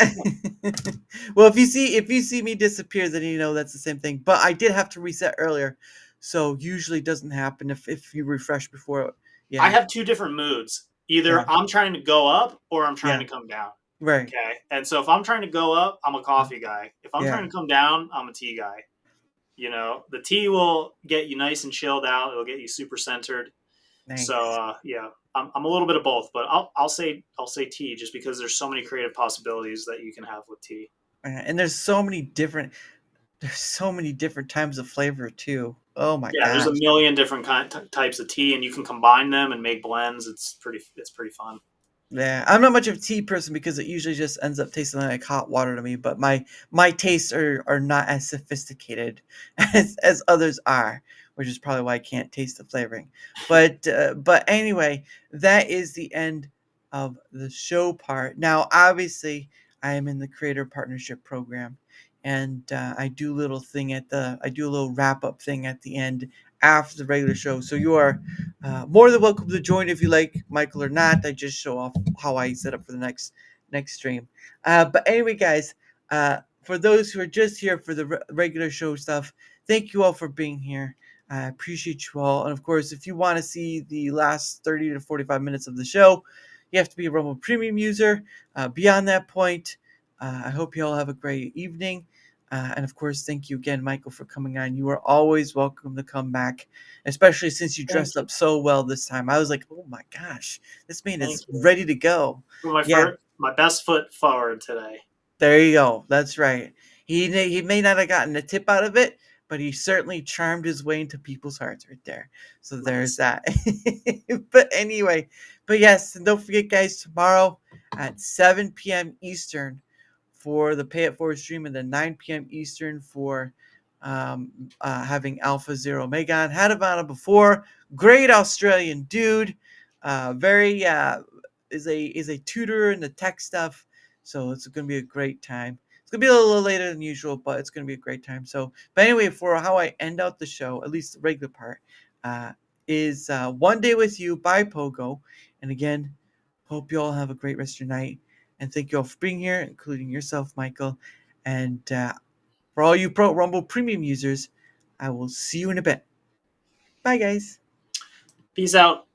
Well, if you see me disappear, then you know that's the same thing. But I did have to reset earlier, so usually doesn't happen if you refresh before. Yeah. I have two different moods. Either I'm trying to go up or I'm trying to come down. Right. Okay. And so if I'm trying to go up, I'm a coffee guy. If I'm trying to come down, I'm a tea guy. The tea will get you nice and chilled out. It'll get you super centered. Nice. So I'm a little bit of both, but I'll say tea just because there's so many creative possibilities that you can have with tea. And there's so many different types of flavor too. Oh my god. Yeah, there's a million different types of tea, and you can combine them and make blends. It's pretty fun. Yeah, I'm not much of a tea person because it usually just ends up tasting like hot water to me. But my tastes are not as sophisticated as others are, which is probably why I can't taste the flavoring. But anyway, that is the end of the show part. Now, obviously, I am in the Creator Partnership Program, and I do a little wrap up thing at the end after the regular show. So you are more than welcome to join if you like Michael or not. I just show off how I set up for the next stream. But anyway, guys, for those who are just here for the regular show stuff, thank you all for being here. I appreciate you all. And of course, if you want to see the last 30 to 45 minutes of the show, you have to be a Rumble Premium user. Beyond that point, I hope you all have a great evening. And of course, thank you again, Michael, for coming on. You are always welcome to come back, especially since you dressed Thank up so well this time. I was like, oh my gosh, this man Thank is you. ready to go. Put my Yeah, my best foot forward today. there you go. That's right. He may not have gotten a tip out of it, but he certainly charmed his way into people's hearts right there. So there's Nice. that. But anyway, but yes, and don't forget, guys, tomorrow at 7 p.m. Eastern for the Pay It Forward stream, and then 9 p.m. Eastern for having Alpha Zero Omega on. Had him on before. Great Australian dude. Very is a tutor in the tech stuff. So it's going to be a great time. It's going to be a little later than usual, but it's going to be a great time. So, but anyway, for how I end out the show, at least the regular part, is One Day With You by Pogo. And again, hope you all have a great rest of your night. And thank you all for being here, including yourself, Michael. And for all you Pro Rumble Premium users, I will see you in a bit. Bye, guys. Peace out.